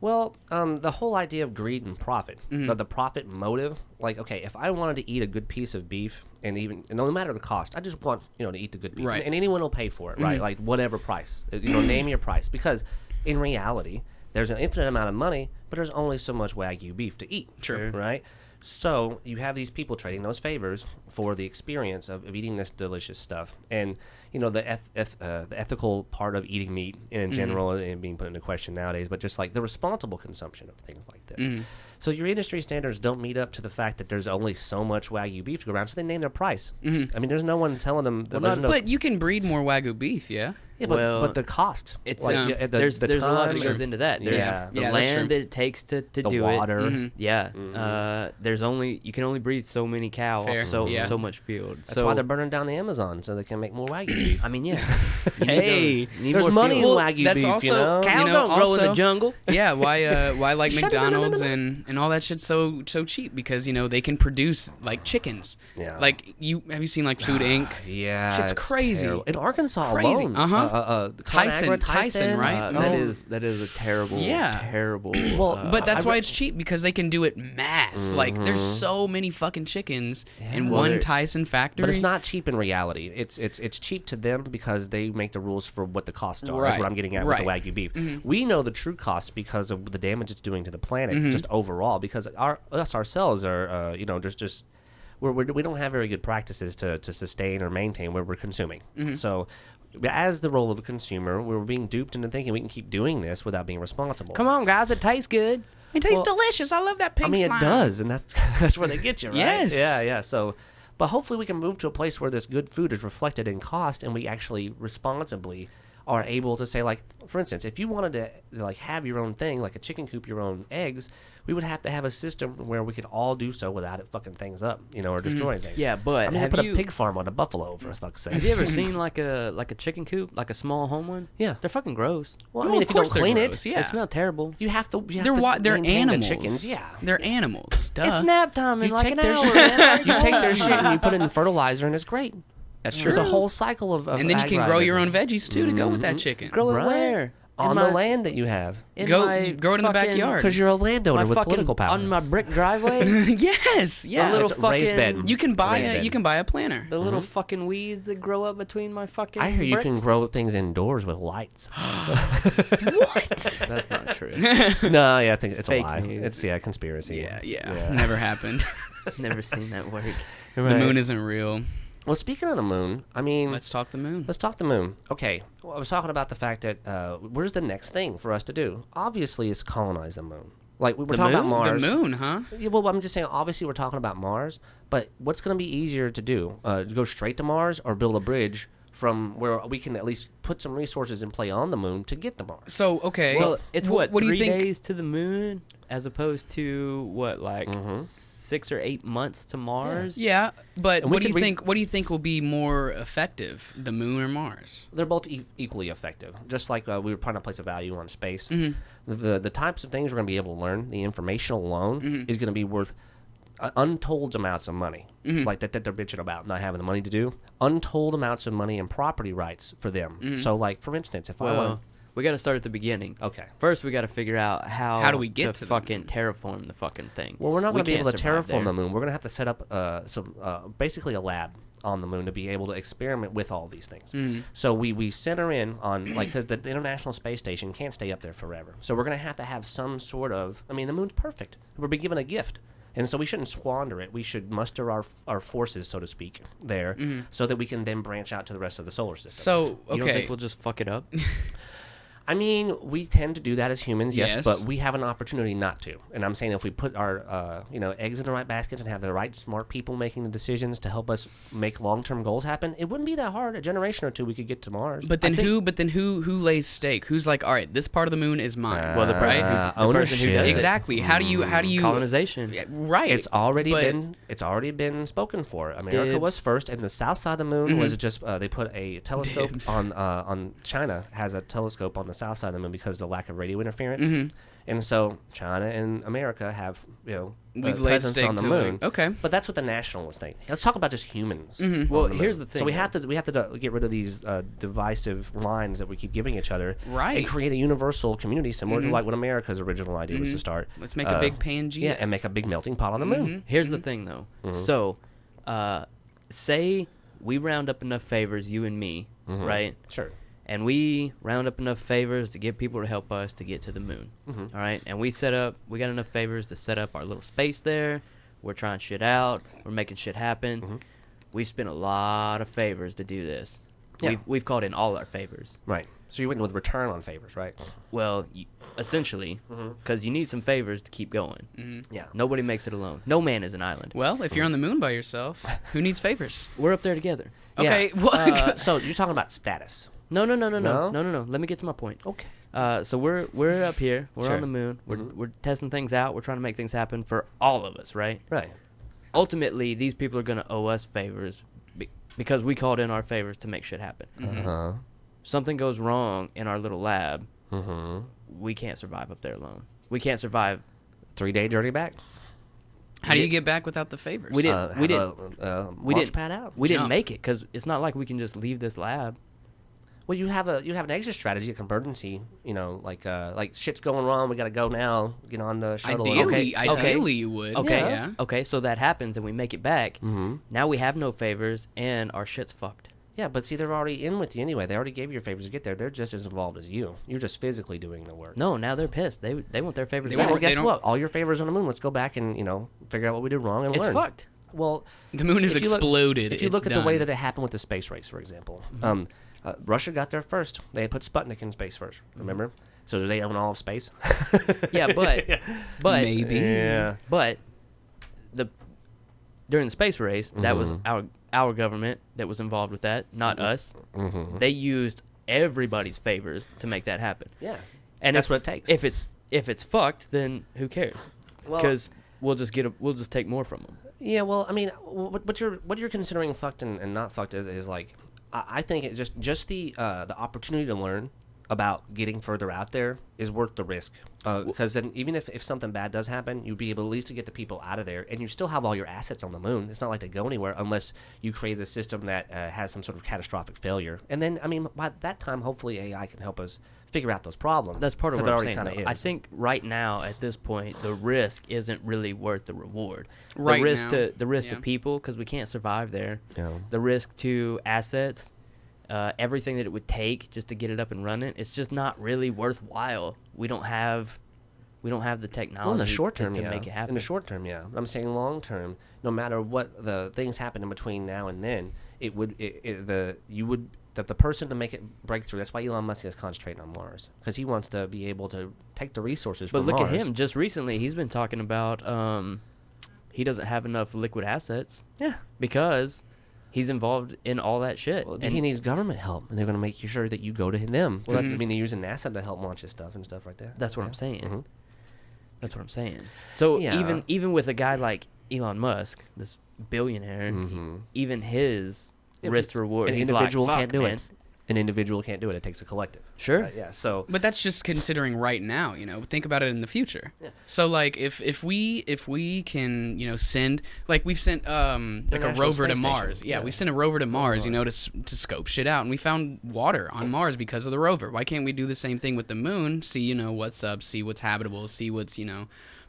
Well, the whole idea of greed and profit, the profit motive. Like, okay, if I wanted to eat a good piece of beef, and no matter the cost, I just want to eat the good beef, Right. and anyone will pay for it, right? Like whatever price, name your price, because in reality, there's an infinite amount of money, but there's only so much Wagyu beef to eat, Sure. right? So you have these people trading those favors for the experience of eating this delicious stuff, and the ethical part of eating meat in general and being put into question nowadays, but just like the responsible consumption of things like this. So your industry standards don't meet up to the fact that there's only so much Wagyu beef to go around, so they name their price. I mean, there's no one telling them. That there's no, But you can breed more Wagyu beef, yeah? yeah, but, well, but the cost. It's the there's a lot that time goes into that. There's Yeah. the Yeah, that's true. land that it takes to the do water. it. Yeah. You can only breed so many cows Fair. off so Yeah. much field. That's why they're burning down the Amazon so they can make more Wagyu beef. I mean, yeah. You need Hey, those- you need there's more money fuel. in Wagyu that's beef, also- you know? Cows You know, don't grow in the also- jungle. Yeah, why like McDonald's and all that shit's so cheap? Because they can produce like chickens. Yeah. Like have you seen like Food Inc? Yeah, Shit's it's crazy. terrible. In Arkansas Crazy. alone. Uh-huh. Tyson, right? That is a terrible, Yeah. terrible. Well, But that's I why re- it's cheap, because they can do it mass. Like there's so many fucking chickens in Well, one they're- Tyson factory. But it's not cheap in reality. It's cheap to them because they make the rules for what the costs are. That's Right. what I'm getting at with the Right. Wagyu beef. We know the true costs because of the damage it's doing to the planet, just overall. Because us ourselves are, just we don't have very good practices to sustain or maintain where we're consuming. So as the role of a consumer, we're being duped into thinking we can keep doing this without being responsible. Come on, guys, it tastes good. It tastes delicious. I love that pink slime. It does, and that's where they get you, right? Yes. Yeah. So, but hopefully we can move to a place where this good food is reflected in cost, and we actually responsibly are able to say, like, for instance, if you wanted to like have your own thing, like a chicken coop, your own eggs, we would have to have a system where we could all do so without it fucking things up, or destroying things. Yeah, but I mean, have put you a pig farm on a buffalo, for fuck's sake. have you ever seen like a chicken coop, like a small home one? Yeah. They're fucking gross. Well, I mean, if you don't clean it, yeah. They smell terrible. you have to. They're maintain animals. The chickens, yeah. They're animals. Duh. It's nap time in You like take an their hour. shit. man. You take their shit and you put it in fertilizer, and it's great. That's true. There's a whole cycle of and then you can grow your own veggies too to go with that chicken. Grow it Right. where? on the land that you have. Grow it in the backyard. Because you're a landowner with fucking, political power. on my brick driveway. Yes, yeah. The little it's a raised fucking bed. You can buy Raised a bed. you can buy a planter. the little fucking weeds that grow up between my fucking. I hear you can bricks. grow things indoors with lights. What? That's not true. No, yeah, I think it's Fake a lie. news. It's conspiracy. Yeah. Never happened. Never seen that work. The moon isn't real. Well, speaking of the moon, I mean, Let's talk the moon. let's talk the moon. Okay, well, I was talking about the fact that where's the next thing for us to do? Obviously, it's colonize the moon. Like we were talking about moon? Mars. The moon, huh? Yeah, well, I'm just saying. Obviously, we're talking about Mars, but what's going to be easier to do? To go straight to Mars or build a bridge from where we can at least put some resources in play on the moon to get to Mars? So okay. Well, it's what do you 3 think? days to the moon, as opposed to what, like Mm-hmm. 6 or 8 months to Mars. Yeah, but And we what do you could think? What do you think will be more effective, the moon or Mars? They're both equally effective. Just like we were trying to place a value on space, the types of things we're going to be able to learn, the information alone is going to be worth untold amounts of money. Like that they're bitching about not having the money to do. Untold amounts of money and property rights for them. So, like for instance, if I Well, want, we got to start at the beginning. okay. First, we got to figure out how do we get to the fucking terraform the fucking thing. Well, we're not going to be can't able to survive terraform the there. moon. We're going to have to set up basically a lab on the moon to be able to experiment with all these things. So we center in on, like, because the International Space Station can't stay up there forever. So we're going to have some sort of, I mean, the moon's perfect. We're being given a gift. And so we shouldn't squander it. We should muster our forces, so to speak, there, so that we can then branch out to the rest of the solar system. So You don't okay. think we'll just fuck it up? I mean, we tend to do that as humans, yes, Yes. but we have an opportunity not to. And I'm saying if we put our, eggs in the right baskets and have the right smart people making the decisions to help us make long-term goals happen, it wouldn't be that hard. A generation or two, we could get to Mars. But then who lays stake? Who's like, all right, this part of the moon is mine. Well, the person who- the person who ownership. does it. Exactly. How do you Colonization. Yeah, right. It's already but- been spoken for. America Dibs. was first, and the south side of the moon was just they put a telescope Dibs. on China has a telescope on the south side of the moon because of the lack of radio interference, and so China and America have We've laid presence stake on the to moon. it. Okay. But that's what the nationalists think. Let's talk about just humans. Well, on the here's moon. the thing, So we though. have to get rid of these divisive lines that we keep giving each other, Right. and create a universal community similar to like what America's original idea was to start. Let's make a big Pangea. Yeah, and make a big melting pot on the moon. Here's the thing, though. So, say we round up enough favors, you and me, right? Sure. And we round up enough favors to get people to help us to get to the moon. All right? And we got enough favors to set up our little space there. We're trying shit out. We're making shit happen. We've spent a lot of favors to do this. Yeah. We've called in all our favors. Right. So you went with return on favors, right? Well, essentially, because you need some favors to keep going. Yeah. Nobody makes it alone. No man is an island. Well, if you're on the moon by yourself, who needs favors? We're up there together. Okay. Yeah. Well, So you're talking about status. No. No? Let me get to my point. Okay. So we're up here. We're Sure. on the moon. We're testing things out. We're trying to make things happen for all of us, right? Right. Ultimately, these people are going to owe us favors because we called in our favors to make shit happen. Uh-huh. Something goes wrong in our little lab, Mm-hmm. we can't survive up there alone. We can't survive. 3-day dirty back. how do you get back without the favors? We didn't. We we launch didn't pad out. We didn't Jump. make it because it's not like we can just leave this lab. Well, you have an exit strategy, like emergency. Like shit's going wrong. We got to go now. Get on the shuttle. Ideally, you would. Okay. Yeah. Okay. So that happens, and we make it back. Now we have no favors, and our shit's fucked. Yeah, but see, they're already in with you anyway. They already gave you your favors to get there. They're just as involved as you. You're just physically doing the work. No, now they're pissed. They want their favors They back. Well, want- guess don't- what? All your favors on the moon. Let's go back and figure out what we did wrong and It's learn. fucked. Well, the moon has exploded. If you look it's at the way done. that it happened with the space race, for example, Russia got there first. They put Sputnik in space first. Remember? So do they own all of space? Yeah, but Maybe. Yeah. But during the space race, that was our government that was involved with that, not us. They used everybody's favors to make that happen. Yeah. And that's what it takes. If it's fucked, then who cares? Well, Because we'll just take more from them. Yeah, well, I mean, what you're considering fucked and not fucked is like, I think it's just the opportunity to learn about getting further out there is worth the risk. Because then even if something bad does happen, you'd be able at least to get the people out of there, and you still have all your assets on the moon. It's not like they go anywhere unless you create a system that has some sort of catastrophic failure. And then, I mean, by that time, hopefully AI can help us figure out those problems. That's part of what I'm saying. Kinda I think right now, at this point, the risk isn't really worth the reward. Right the risk now, the risk yeah. to people, because we can't survive there. Yeah. The risk to assets, everything that it would take just to get it up and running, it's just not really worthwhile. We don't have the technology Well, in the short term, to yeah. make it happen. In the short term, yeah. I'm saying long term, no matter what the things happen in between now and then, the person to make it break through. That's why Elon Musk is concentrating on Mars, because he wants to be able to take the resources But from look Mars. at him. Just recently, he's been talking about he doesn't have enough liquid assets. Yeah. Because he's involved in all that shit. Well, and he needs government help, and they're going to make sure that you go to them. Well, I mean, they're using NASA to help launch his stuff and stuff like that. that's what Yeah. I'm saying. Mhm. That's what I'm saying. So Yeah. even with a guy like Elon Musk, this billionaire, even his Yeah, risk to reward, An he's individual like, can't "Fuck, do man." it. An individual can't do it. It takes a collective. Sure. Right, yeah. So. But that's just considering right now, think about it in the future. Yeah. So like if we can, send, like we've sent like a International rover to Space Mars. Station. Yeah, Yeah. we sent a rover to Mars, to scope shit out, and we found water on Mars because of the rover. Why can't we do the same thing with the moon? See, what's up, see what's habitable, see what's,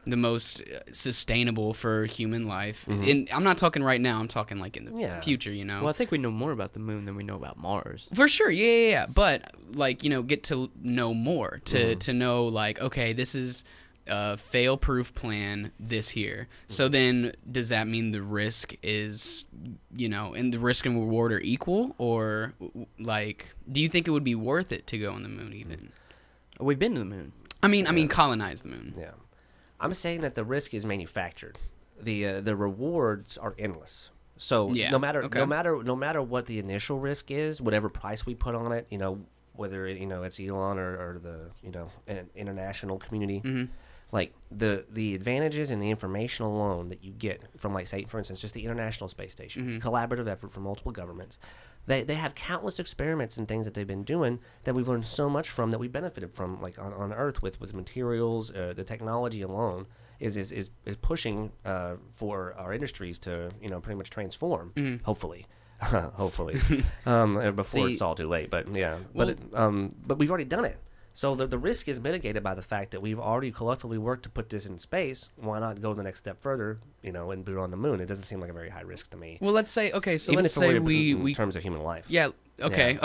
the most sustainable for human life. And I'm not talking right now, I'm talking like in the future, Well, I think we know more about the moon than we know about Mars. For sure, yeah. But like, get to know more, to know like, okay, this is a fail-proof plan this here. So then, does that mean the risk is, and the risk and reward are equal, or like, do you think it would be worth it to go on the moon even? We've been to the moon. I mean, colonize the moon. Yeah. I'm saying that the risk is manufactured. The rewards are endless. So Yeah, no matter okay. no matter what the initial risk is, whatever price we put on it, whether it's Elon or the an international community, like the advantages and the information alone that you get from, like, say, for instance, just the International Space Station, collaborative effort from multiple governments. They have countless experiments and things that they've been doing that we've learned so much from, that we benefited from, like on Earth with materials. The technology alone is pushing for our industries to pretty much transform. Hopefully. Hopefully, before it's all too late. But yeah, but we've already done it. So the risk is mitigated by the fact that we've already collectively worked to put this in space. Why not go the next step further, and put it on the moon? It doesn't seem like a very high risk to me. Well, let's say, okay, so Even let's if say we we in terms of human life. Yeah. Okay.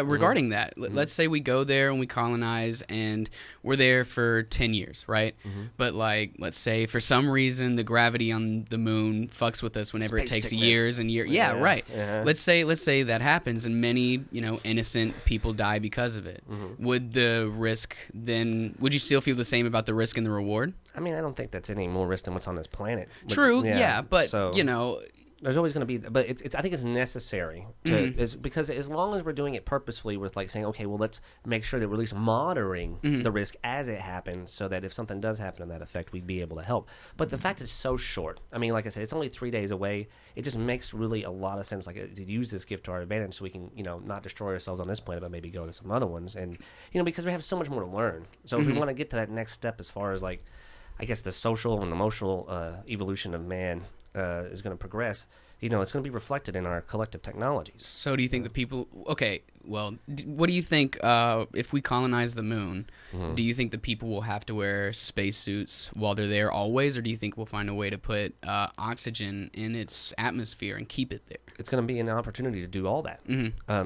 Regarding that, let's say we go there and we colonize, and we're there for 10 years, right? But like, let's say for some reason the gravity on the moon fucks with us whenever Space it takes sickness. years and years. Yeah, right. Yeah. Let's say that happens, and many innocent people die because of it. Would the risk then? Would you still feel the same about the risk and the reward? I mean, I don't think that's any more risk than what's on this planet. True. But so, there's always going to be, but it's. I think it's necessary to, is because as long as we're doing it purposefully, with like saying, okay, well, let's make sure that we're at least monitoring the risk as it happens, so that if something does happen in that effect, we'd be able to help. But the fact it's so short. I mean, like I said, it's only 3 days away. It just makes really a lot of sense, like, to use this gift to our advantage, so we can, not destroy ourselves on this planet, but maybe go to some other ones, and because we have so much more to learn. So if we want to get to that next step, as far as, like, I guess the social and emotional evolution of man is going to progress, it's going to be reflected in our collective technologies. So do you think the people? Okay, well, what do you think if we colonize the moon? Do you think the people will have to wear spacesuits while they're there always, or do you think we'll find a way to put oxygen in its atmosphere and keep it there? It's going to be an opportunity to do all that.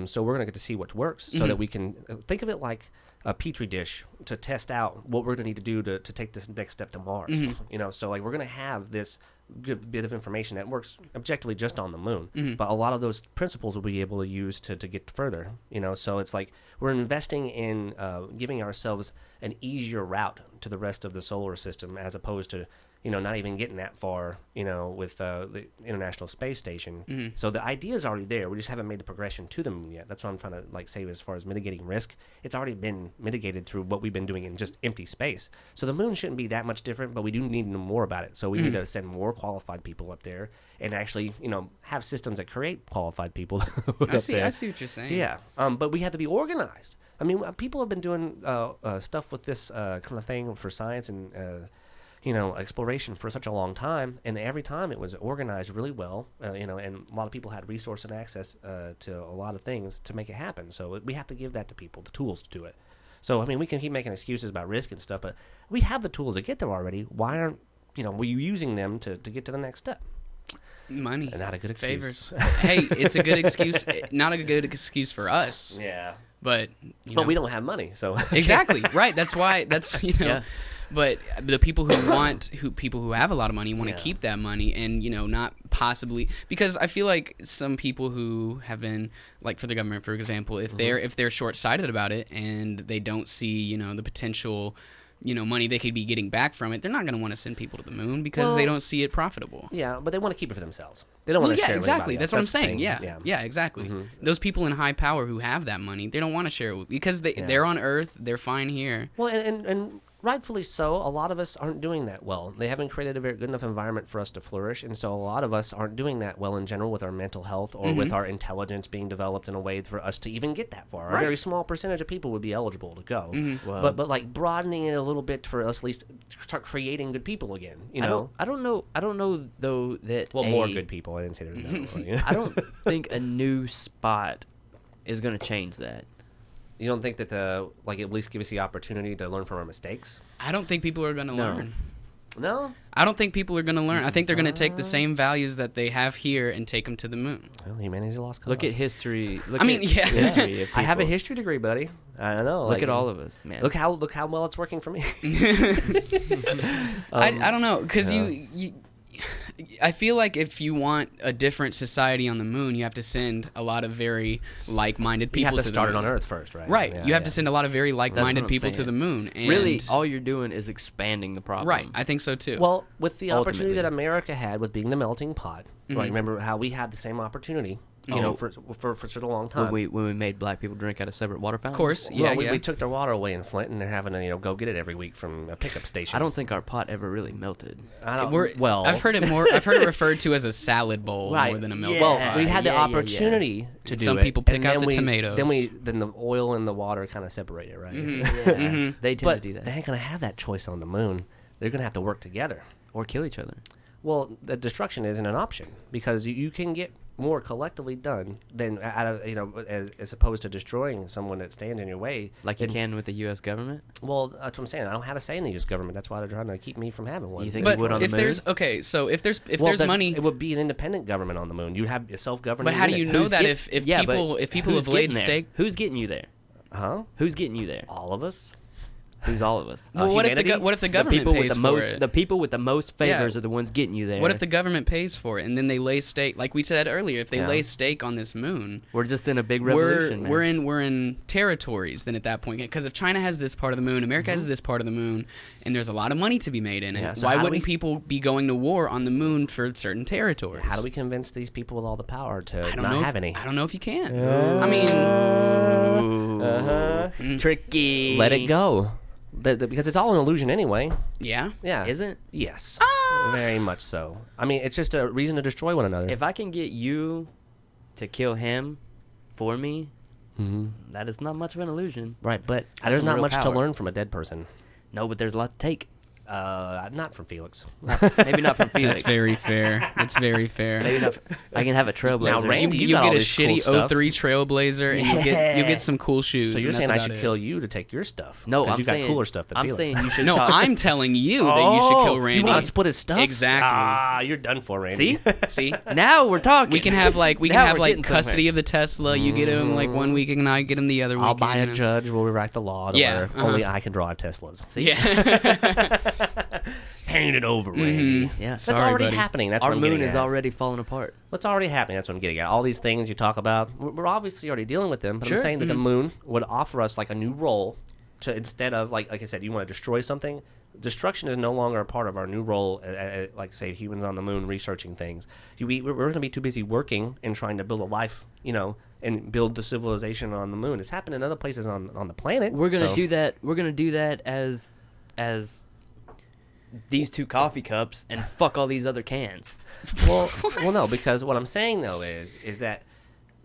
So we're going to get to see what works, so that we can think of it like a petri dish to test out what we're going to need to do to take this next step to Mars. So like we're going to have this good bit of information that works objectively just on the moon. Mm-hmm. But a lot of those principles we'll be able to use to get further. So it's like we're investing in giving ourselves an easier route to the rest of the solar system, as opposed to not even getting that far, with the International Space Station. Mm-hmm. So the idea is already there. We just haven't made the progression to the moon yet. That's what I'm trying to say as far as mitigating risk. It's already been mitigated through what we've been doing in just empty space. So the moon shouldn't be that much different, but we do need to know more about it. So we need to send more qualified people up there and actually, have systems that create qualified people. I see what you're saying. Yeah. But we have to be organized. I mean, people have been doing stuff with this kind of thing for science and exploration for such a long time, and every time it was organized really well, and a lot of people had resource and access to a lot of things to make it happen. So we have to give that to people, the tools to do it. So, I mean, we can keep making excuses about risk and stuff, but we have the tools to get there already. Why aren't, we using them to get to the next step? Money. And not a good excuse. Favors. Hey, it's a good excuse. Not a good excuse for us. Yeah. But, But we don't have money, so. Exactly. Right. That's why, Yeah. But the people people who have a lot of money want to keep that money and, not possibly, because I feel like some people who have been, like for the government, for example, if they're short-sighted about it and they don't see, the potential, money they could be getting back from it, they're not going to want to send people to the moon because they don't see it profitable. Yeah, but they want to keep it for themselves. They don't want to share it with exactly. anybody else. That's what I'm the saying. thing. Yeah, exactly. Those people in high power who have that money, they don't want to share it with, because they're on Earth, they're fine here. Well, and rightfully so, a lot of us aren't doing that well. They haven't created a very good enough environment for us to flourish, and so a lot of us aren't doing that well in general with our mental health or with our intelligence being developed in a way for us to even get that far. A very small percentage of people would be eligible to go. Wow. But like broadening it a little bit for us at least start creating good people again. I don't know though that more good people. I didn't say there's no. I don't think a new spot is going to change that. You don't think that at least give us the opportunity to learn from our mistakes? I don't think people are going to learn. No? I don't think people are going to learn. I think they're going to take the same values that they have here and take them to the moon. Well, humanity's a lost cause. Look at history. History of I have a history degree, buddy. I don't know. Look at all of us, man. Look how well it's working for me. I don't know, because I feel like if you want a different society on the moon, you have to send a lot of very like-minded people you have to the start moon. it on Earth first, right? Right. Yeah, you have to send a lot of very like-minded people to the moon. And really, all you're doing is expanding the problem. Right. I think so, too. Well, with the opportunity Ultimately. that America had with being the melting pot, right? Remember how we had the same opportunity, for such a long time. When we made black people drink out of separate water fountains? Of course. Well, we took their water away in Flint, and they're having to go get it every week from a pickup station. I don't think our pot ever really melted. I've heard I've heard it referred to as a salad bowl more than a milk Well, pot. we had the opportunity to do Some it. people pick and out then the we- tomatoes. Then the oil and the water kind of separated, right? They tend But to do that. they ain't gonna have that choice on the moon. They're gonna have to work together. Or kill each other. Well, the destruction isn't an option because you can get more collectively done than as opposed to destroying someone that stands in your way. Like you can with the U.S. government? Well, that's what I'm saying. I don't have a say in the U.S. government. That's why they're trying to keep me from having one. You think But you would on the if moon? there's money, it would be an independent government on the moon. You have a self-governing. but how do you know unit. that if people who's have laid getting there? stake? Who's getting you there? Huh? Who's getting you there? All of us. Who's all of us? Well, what if the government pays for it? The people with the most favors are the ones getting you there. What if the government pays for it and then they lay stake? Like we said earlier, if they Yeah. lay stake on this moon, We're just in a big revolution, man. we're in territories. Then at that point, because if China has this part of the moon, America has this part of the moon, and there's a lot of money to be made in it. Yeah, so why how do wouldn't we- people be going to war on the moon for certain territories? How do we convince these people with all the power to I don't not know have if, any? I don't know if you can. I mean, Tricky. Let it go. Because it's all an illusion anyway. yeah. Yeah. Isn't? Yes. Very much so. I mean, it's just a reason to destroy one another. If I can get you to kill him for me, that is not much of an illusion. Right, but That's there's some not real much to power. learn from a dead person. No, but there's a lot to take. Not from Felix. Maybe not from Felix. That's very fair. That's very fair. Maybe not. I can have a trailblazer. Now, Randy, you You'll got get all a this cool shitty stuff. 03 Trailblazer, and you'll get some cool shoes. So you're and saying I that's should about kill it. you to take your stuff? No, 'Cause I'm you saying got cooler stuff than I'm Felix. saying you should. No, talk. I'm telling you that you should kill Randy. You want to split his stuff? Exactly. Ah, you're done for, Randy. See, See, now we're talking. we can have Now we're getting custody somewhere. of the Tesla. You get him like 1 week, and I get him the other week. I'll buy a judge. We'll rewrite the law to Yeah, where only I can drive Teslas. Yeah. paint it over, Randy. Yeah. That's Sorry, already buddy. happening. That's Our what I'm moon getting is at. already falling apart. What's already happening? That's what I'm getting at. All these things you talk about, we're obviously already dealing with them. But Sure. I'm saying that the moon would offer us like a new role to, instead of like I said, you want to destroy something. Destruction is no longer a part of our new role, like say humans on the moon researching things. We're going to be too busy working and trying to build a life, and build the civilization on the moon. It's happened in other places on the planet. We're gonna so- do that. We're gonna do that as these 2 coffee cups and fuck all these other cans. Well, no, because what I'm saying though is that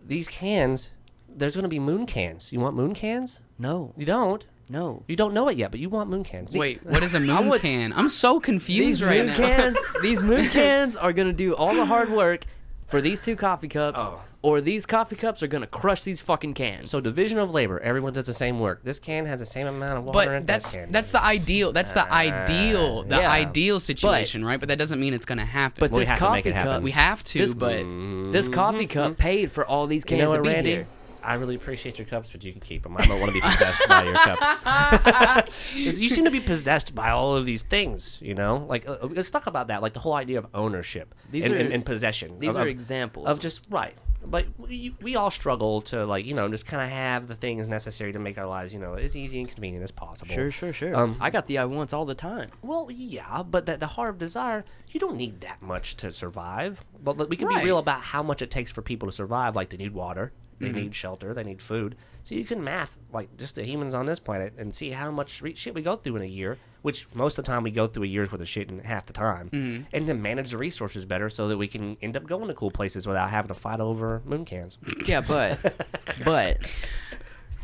these cans, there's going to be moon cans. You want moon cans? No, You don't. no. You don't know it yet, but you want moon cans. Wait, what is a moon can? I'm so confused These right moon now. cans, these moon cans are gonna do all the hard work for these 2 coffee cups, or these coffee cups are gonna crush these fucking cans. So division of labor. Everyone does the same work. This can has the same amount of water in But it. that's the ideal. That's the ideal. The yeah. ideal situation, right? But that doesn't mean it's gonna happen. but we this have to make coffee it happen. cup, we have to. this- but this coffee cup paid for all these cans You know to what, be Randy? here. I really appreciate your cups, but you can keep them. I don't want to be possessed by your cups. 'Cause you seem to be possessed by all of these things, Like, let's talk about that, like the whole idea of ownership and possession. These of, are of- examples of just right. But we all struggle to just kind of have the things necessary to make our lives, as easy and convenient as possible. Sure. I got the I wants all the time. Well, yeah, but the heart of desire, you don't need that much to survive. But we can be Right. real about how much it takes for people to survive. Like, they need water, they need shelter, they need food. So you can math, like, just the humans on this planet and see how much shit we go through in a year, which most of the time we go through a year's worth of shit in half the time, and then manage the resources better so that we can end up going to cool places without having to fight over moon cans. Yeah, but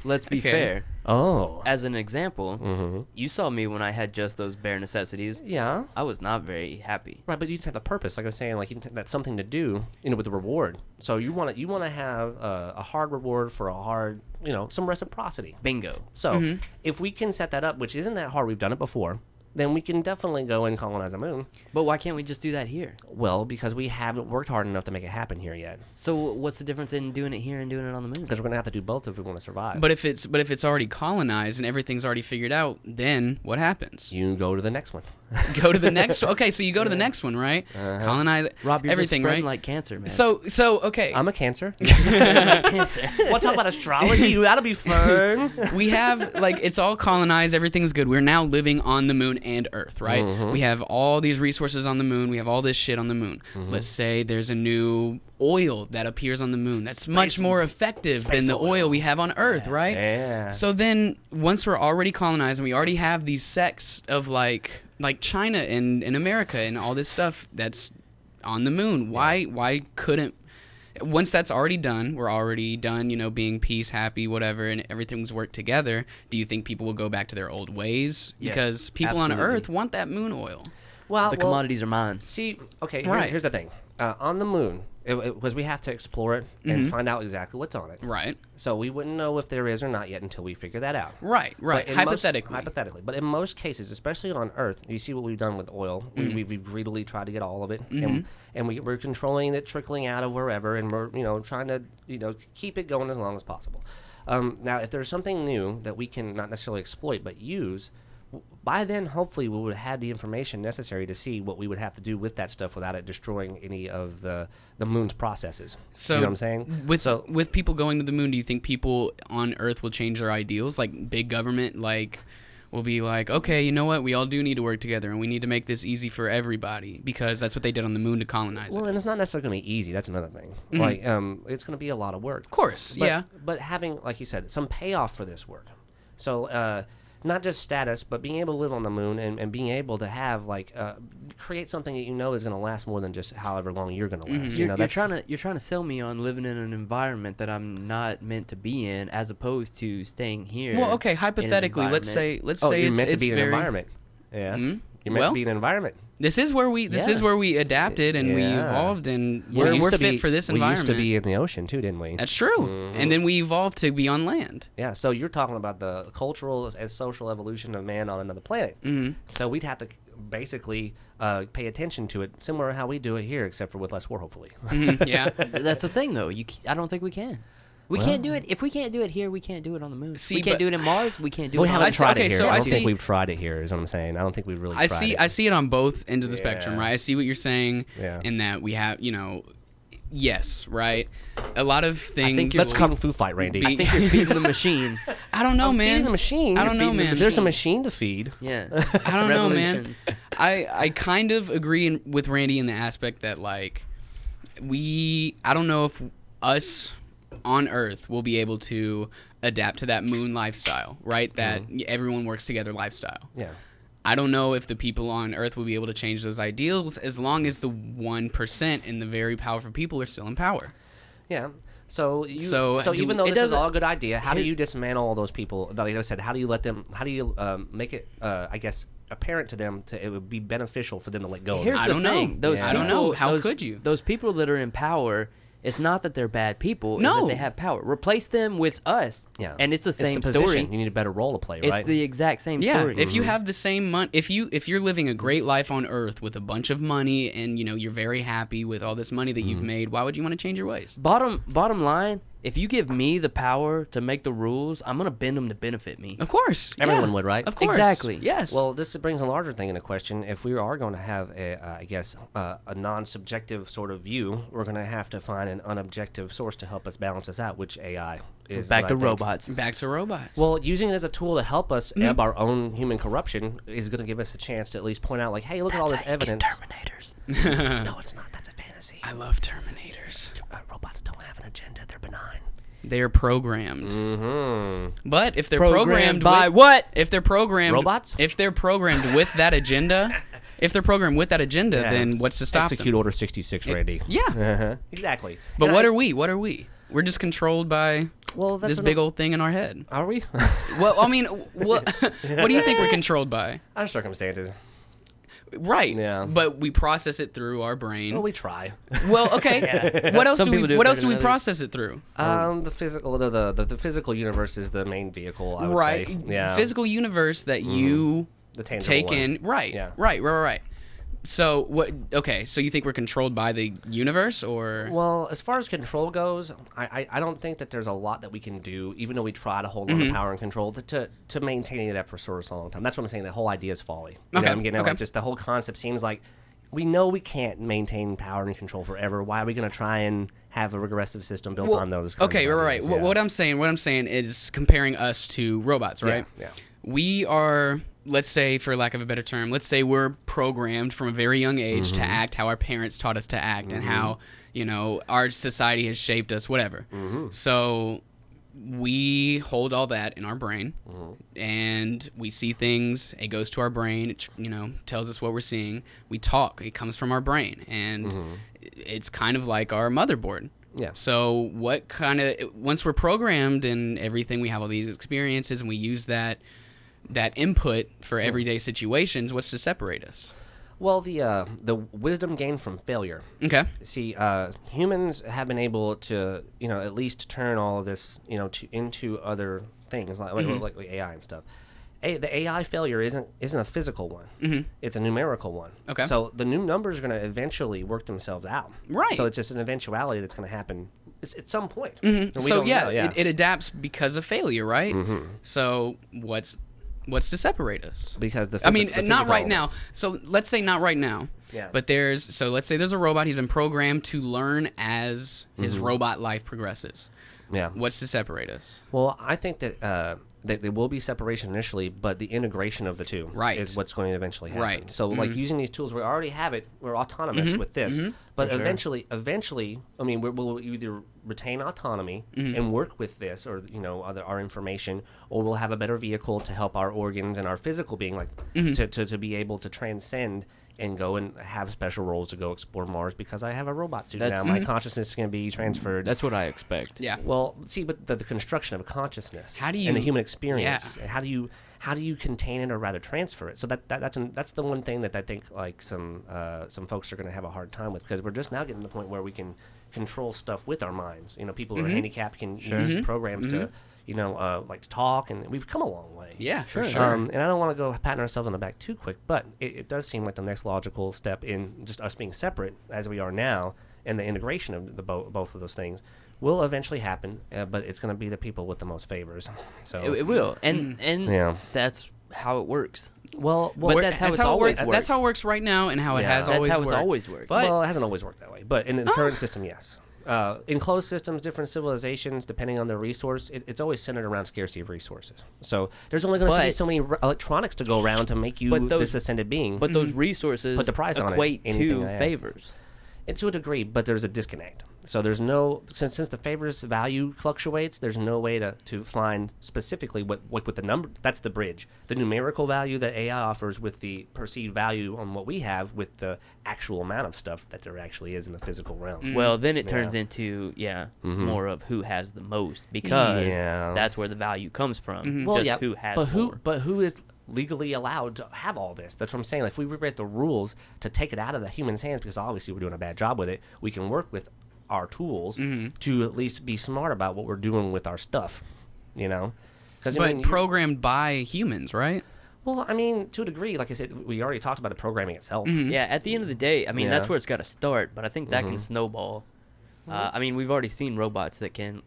let's be Okay. fair. Oh. As an example, you saw me when I had just those bare necessities. Yeah. I was not very happy. Right, but you have a purpose, like I was saying, like that's something to do, with the reward. So you want to have a hard reward for a hard, some reciprocity. Bingo. So if we can set that up, which isn't that hard, we've done it before, then we can definitely go and colonize the moon. But why can't we just do that here? Well, because we haven't worked hard enough to make it happen here yet. So what's the difference in doing it here and doing it on the moon? Because we're gonna have to do both if we want to survive. But if it's already colonized and everything's already figured out, then what happens? You go to the next one. Go to the next. Okay, so you go to the next one, right? Colonize Rob, you're everything, just spreading right? like cancer, man. So okay. I'm a Cancer. cancer. We'll talk about astrology. That'll be fun. We have it's all colonized, everything's good. We're now living on the moon and Earth, right? We have all these resources on the moon, we have all this shit on the moon. Let's say there's a new oil that appears on the moon that's much more effective than the oil we have on Earth, right? Yeah. So then once we're already colonized and we already have these sects of like China and America and all this stuff that's on the moon, why couldn't, once that's already done, we're already done, being peace, happy, whatever, and everything's worked together, do you think people will go back to their old ways? Yes, Because people on absolutely. Earth want that moon oil. Well, The commodities are mine. See, okay, Right. here's the thing. On the moon, because we have to explore it and find out exactly what's on it. Right. So we wouldn't know if there is or not yet until we figure that out. Right. But in Hypothetically. But in most cases, especially on Earth, you see what we've done with oil. We've greedily tried to get all of it, and we're controlling it trickling out of wherever, and we're trying to keep it going as long as possible. Now, if there's something new that we can not necessarily exploit but use, by then hopefully we would have had the information necessary to see what we would have to do with that stuff without it destroying any of the moon's processes. So you know what I'm saying? With people going to the moon, do you think people on Earth will change their ideals? Like big government, will be like, okay, you know what? We all do need to work together, and we need to make this easy for everybody because that's what they did on the moon to colonize Well, it. and it's not necessarily going to be easy. That's another thing. It's going to be a lot of work. Of course, yeah. But having, like you said, some payoff for this work. So not just status, but being able to live on the moon and being able to have create something that is going to last more than just however long you're going to last. You're trying to sell me on living in an environment that I'm not meant to be in, as opposed to staying here. Well, okay, hypothetically, let's say you're it's meant to be in an very- environment. Yeah. Mhm. You're meant Well, to be in an environment. This is where we adapted and we Yeah. evolved and We used we're to fit be- for this We environment. used to be in the ocean too, didn't we? That's true. And then we evolved to be on land. Yeah, so you're talking about the cultural and social evolution of man on another planet. Mm-hmm. So we'd have to basically pay attention to it, similar to how we do it here, except for with less war, hopefully. Yeah. That's the thing, though. I don't think we can. We can't do it. If we can't do it here, we can't do it on the moon. See, we can't but- do it in Mars. We can't do We it on haven't tried okay, it here. so I I don't see- think we've tried it here. Is what I'm saying. I don't think we've really. I tried see. it. I see it on both ends of the spectrum, Yeah. right? I see what you're saying, Yeah. in that we have, yes, right. A lot of things. think Let's will kung fu fight, Randy. be- I think you're feeding the machine. I don't know, I'm man. feeding the machine. I You're don't know, feeding the- man. There's a machine to feed. Yeah. I don't know, man. Revolutions. I kind of agree with Randy in the aspect that like I don't know if us on Earth will be able to adapt to that moon lifestyle, right? That everyone works together lifestyle. Yeah. I don't know if the people on Earth will be able to change those ideals as long as the 1% and the very powerful people are still in power. Yeah. So do even though it this is doesn't- all a good idea, how do here- you dismantle all those people? Like I said, how do you let them? How do you make it? I guess apparent to them it would be beneficial for them to let go. Here's of I the don't know. thing. Those Yeah. I don't people- know. How those- could you? Those people that are in power, it's not that they're bad people. No. It's that they have power. Replace them with us. Yeah. And it's the same the position. story. You need a better role to play, It's right? the exact same Yeah, story. if you have the same money, if you're living a great life on Earth with a bunch of money and you're very happy with all this money that you've made, why would you want to change your ways? Bottom line, if you give me the power to make the rules, I'm gonna bend them to benefit me. Of course, Everyone yeah. would, right? Of course, Exactly. Yes. Well, this brings a larger thing into question. If we are going to have a non-subjective sort of view, we're going to have to find an unobjective source to help us balance us out, which AI is. Back what to I think. robots. back to robots. Well, using it as a tool to help us ebb our own human corruption is going to give us a chance to at least point out, like, hey, look at all this evidence. Terminators. No, it's not. That's a fantasy. I love Terminators. Robots don't have an agenda. They're benign. They are programmed, Mm-hmm. but if they're Programmed programmed by with, what? If they're programmed Robots? if they're programmed with that agenda, then what's to stop Execute them? Order 66, Randy. Yeah, Uh-huh. Exactly. but And what I- are we? What are we? We're just controlled by Well, that's this what big old thing in our head. Are we? Well, I mean, what do you think we're controlled by? Our circumstances. Right. Yeah. But we process it through our brain. Well, we try. Well, okay. What else Some do people do we? it What better else do than we others. process it through? The physical, the physical universe is the main vehicle. I would Right. say. Yeah. Physical universe that you The tangible take one. in. Right. Yeah. Right. So what? Okay. So you think we're controlled by the universe, or Well, as far as control goes, I don't think that there's a lot that we can do, even though we try to hold on Mm-hmm. to power and control, to maintain it for sort of a long time. That's what I'm saying. The whole idea is folly. You know Okay, what I'm getting at? okay. Like, just the whole concept seems like we know we can't maintain power and control forever. Why are we going to try and have a regressive system built on those? Kinds okay. of Right. ideas? What I'm saying is comparing us to robots, right? Yeah. We are, let's say, for lack of a better term, let's say we're programmed from a very young age to act how our parents taught us to act and how, our society has shaped us, whatever. So we hold all that in our brain and we see things. It goes to our brain. It, tells us what we're seeing. We talk. It comes from our brain. And it's kind of like our motherboard. Yeah. So once we're programmed and everything, we have all these experiences and we use that input for everyday situations, what's to separate us? Well, the wisdom gained from failure. Okay. See, humans have been able to, at least turn all of this, into other things like AI and stuff. The AI failure isn't a physical one. It's a numerical one. Okay. So the new numbers are going to eventually work themselves out. Right. So it's just an eventuality that's going to happen at some point. So And we don't know, it adapts because of failure, right? So what's to separate us? Because the I mean, the not physical- right now. So let's say not right now. Yeah. But let's say there's a robot. He's been programmed to learn as his robot life progresses. Yeah. What's to separate us? Well, I think that there will be separation initially, but the integration of the two Right. is what's going to eventually happen. Right. So, like using these tools, we already have it. We're autonomous with this, but For sure. eventually, I mean, we'll either retain autonomy and work with this, or our information, or we'll have a better vehicle to help our organs and our physical being, like to be able to transcend and go and have special roles to go explore Mars because I have a robot suit now. That's- My consciousness is going to be transferred. That's what I expect. Yeah. Well, see, but the construction of consciousness How do you- and the human experience, yeah. how do you contain it or rather transfer it? So that's the one thing that I think like some folks are going to have a hard time with, because we're just now getting to the point where we can control stuff with our minds. People who are handicapped can use programs to like to talk, and we've come a long way. Yeah, for Sure. sure. And I don't want to go patting ourselves on the back too quick, but it does seem like the next logical step in just us being separate as we are now, and the integration of both of those things will eventually happen, but it's going to be the people with the most favors. So It will, and Yeah. that's how it works. well, But that's how it's always worked. That's how it works right now, and how it Yeah. has That's always That's how worked. it's always worked. But well, it hasn't always worked that way, but in the current system, yes. In closed systems, different civilizations, depending on their resource, it's always centered around scarcity of resources. So there's only going to be But- so many electronics to go around to make you But those- this ascended being. but those resources Put the price on it, equate anything to that adds. favors. And to a degree, but there's a disconnect. So there's no since the favors value fluctuates, there's no way to find specifically what with the number. That's the bridge. The numerical value that AI offers with the perceived value on what we have with the actual amount of stuff that there actually is in the physical realm. Well, then it Yeah. turns into more of who has the most, because Yeah. that's where the value comes from. Well, Just yeah, who has but more. who is legally allowed to have all this? That's what I'm saying. Like, if we rewrite the rules to take it out of the human's hands, because obviously we're doing a bad job with it, we can work with our tools to at least be smart about what we're doing with our stuff. You know, because but programmed by humans, right? well, I mean, to a degree, like I said, we already talked about the programming itself. Yeah, at the end of the day, I mean, that's Yeah. where it's got to start. But I think that can snowball. I mean, we've already seen robots that can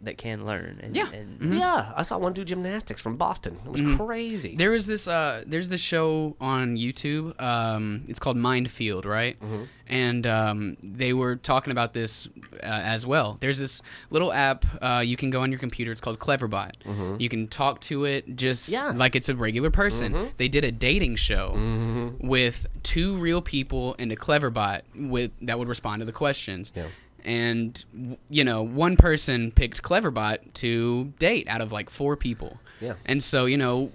learn. And, Yeah. and Yeah, I saw one do gymnastics from Boston. It was crazy. There is this there's this show on YouTube. It's called Mind Field, right? And they were talking about this as well. There's this little app you can go on your computer. It's called Cleverbot. You can talk to it just like it's a regular person. They did a dating show with two real people and a Cleverbot that would respond to the questions. Yeah. And one person picked Cleverbot to date out of like 4 people. Yeah. And so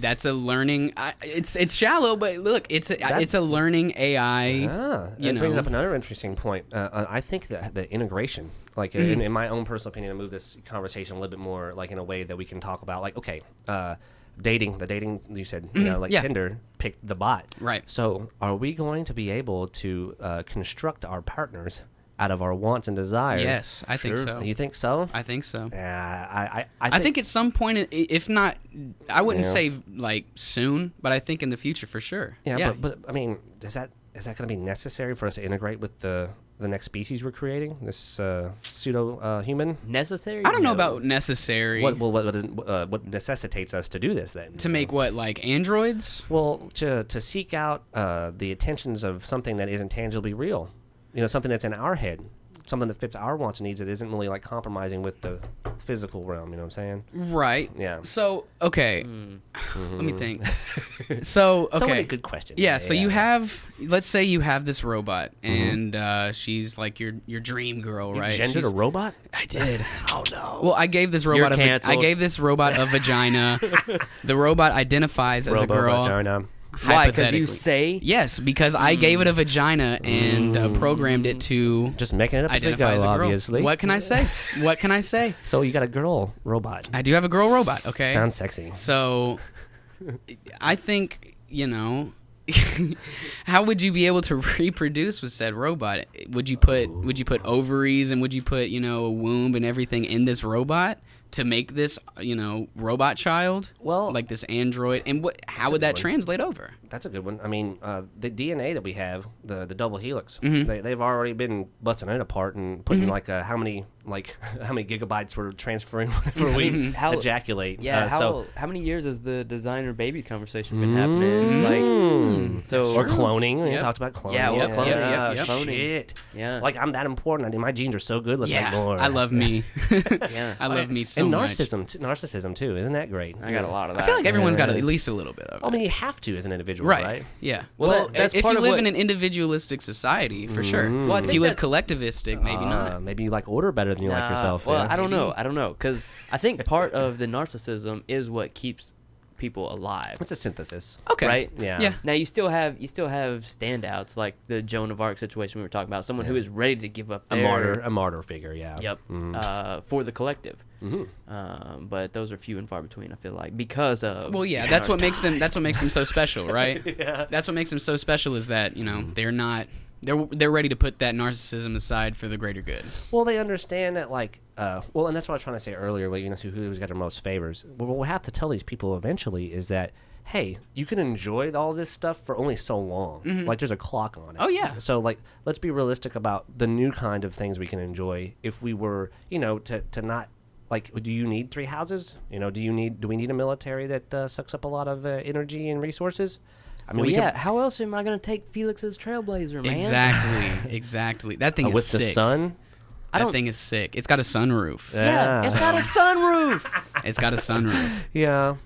that's a learning. It's shallow, but look, it's a learning AI. That brings up another interesting point. I think that the integration, like in my own personal opinion, to move this conversation a little bit more, like in a way that we can talk about, like, okay, the dating you said, like Tinder picked the bot, Right. So are we going to be able to construct our partners out of our wants and desires? Yes, I think so. You think so? I think so. I think at some point, if not, I wouldn't Yeah. say like soon, but I think in the future for sure. Yeah, but I mean, is that going to be necessary for us to integrate with the next species we're creating? This pseudo human. necessary? I don't know No. about necessary What necessitates us to do this then? to make what, like androids. Well, to seek out the attentions of something that isn't tangibly real. Something that's in our head, something that fits our wants and needs that isn't really like compromising with the physical realm. You know what I'm saying? Right. Yeah. So okay, let me think. So okay, So many good questions. Yeah, so let's say you have this robot, and she's like your dream girl, You right? gendered a robot? I did. Oh no. Well, I gave this robot canceled. I gave this robot a vagina. The robot identifies as a girl. Vagina. Why? Because hypothetically. you say Yes, because I gave it a vagina and programmed it to Just making it up as we identify go, as a girl. obviously. What can I say? What can I say? So you got a girl robot. I do have a girl robot. Okay. Sounds sexy. So, I think how would you be able to reproduce with said robot? Would you put ovaries and would you put a womb and everything in this robot to make this robot child? Well, like this android, and how would that translate over? That's a good one. I mean, the DNA that we have, the double helix, Mm-hmm. they've already been busting it apart and putting how many gigabytes we're transferring whenever we ejaculate. Yeah, how many years has the designer baby conversation been happening? Or cloning. We Yep. talked about cloning. Yeah, well, cloning, yep. cloning. Shit. Yeah. Like, I'm that important. My genes are so good. Let's make more. I love me. Yeah. I love me so and much. narcissism too. Isn't that great? I got a lot of that. I feel like everyone's got at least a little bit of it. I mean, you have to as an individual, right? Yeah. Well, Well, that's if part you of live what- in an individualistic society, for sure. Mm. Well, I If think you live that's- collectivistic, maybe not. Maybe you like order better than you like yourself. Well, yeah. I don't know, because I think part of the narcissism is what keeps people alive. It's a synthesis. Okay. Right? Yeah. Yeah. Now you still have standouts like the Joan of Arc situation we were talking about, someone who is ready to give up A their martyr figure. Yeah. Yep. For the collective. But those are few and far between. I feel like because of Well, yeah, that's what makes them so special, right? Yeah. That's what makes them so special is that, they're not They're ready to put that narcissism aside for the greater good. Well, they understand that, like, and that's what I was trying to say earlier. Well, who's got the most favors. What we'll have to tell these people eventually is that, hey, you can enjoy all this stuff for only so long. Mm-hmm. Like, there's a clock on it. Oh, yeah. So, like, let's be realistic about the new kind of things we can enjoy. If we were, to not, like, do you need 3 houses? Do we need a military that sucks up a lot of energy and resources? I mean, how else am I going to take Felix's Trailblazer, man? Exactly. That thing is with sick. the sun? That thing is sick. It's got a sunroof. Yeah, it's got a sunroof. It's got a sunroof. Yeah.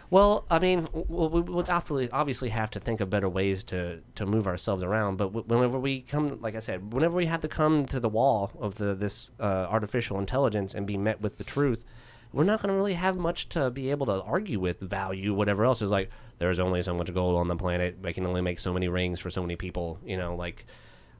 Well, I mean, we would obviously have to think of better ways to move ourselves around. But whenever we come, like I said, whenever we have to come to the wall of this artificial intelligence and be met with the truth, we're not going to really have much to be able to argue with, value, whatever else. Is like, there's only so much gold on the planet. They can only make so many rings for so many people.